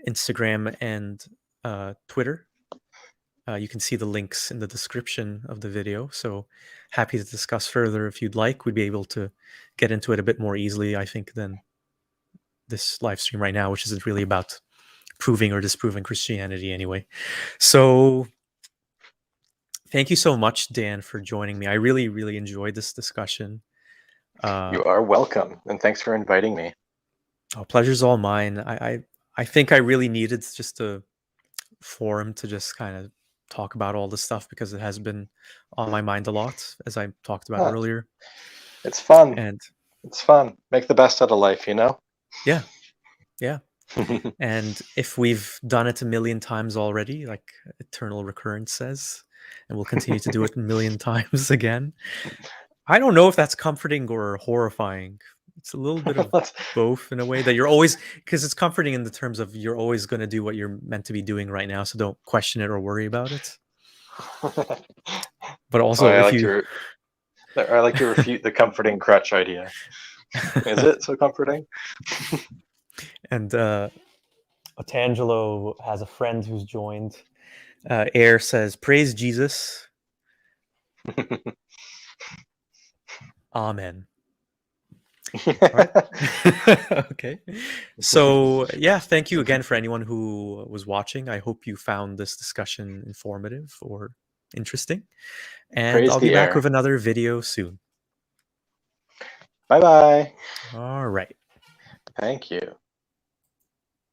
Instagram and Twitter. You can see the links in the description of the video. So happy to discuss further if you'd like. We'd be able to get into it a bit more easily, I think, than this live stream right now, which isn't really about proving or disproving Christianity anyway. So thank you so much, Dan, for joining me. I really, really enjoyed this discussion. You are welcome, and thanks for inviting me. Pleasure's all mine. I think I really needed just a forum to just kind of talk about all this stuff, because it has been on my mind a lot, as I talked about earlier. It's fun. And it's fun. Make the best out of life, you know? Yeah. Yeah. And if we've done it a million times already, like eternal recurrence says, and we'll continue to do it a million times again, I don't know if that's comforting or horrifying. It's a little bit of both, in a way, that you're always, because it's comforting in the terms of you're always going to do what you're meant to be doing right now, so don't question it or worry about it. But also, I like to refute the comforting crutch idea. Is it so comforting? And Otangelo has a friend who's joined. Air says, "Praise Jesus." Amen. Right. Okay. So yeah, thank you again for anyone who was watching. I hope you found this discussion informative or interesting. And Praise I'll be the back air. with another video soon. Bye-bye. All right. Thank you.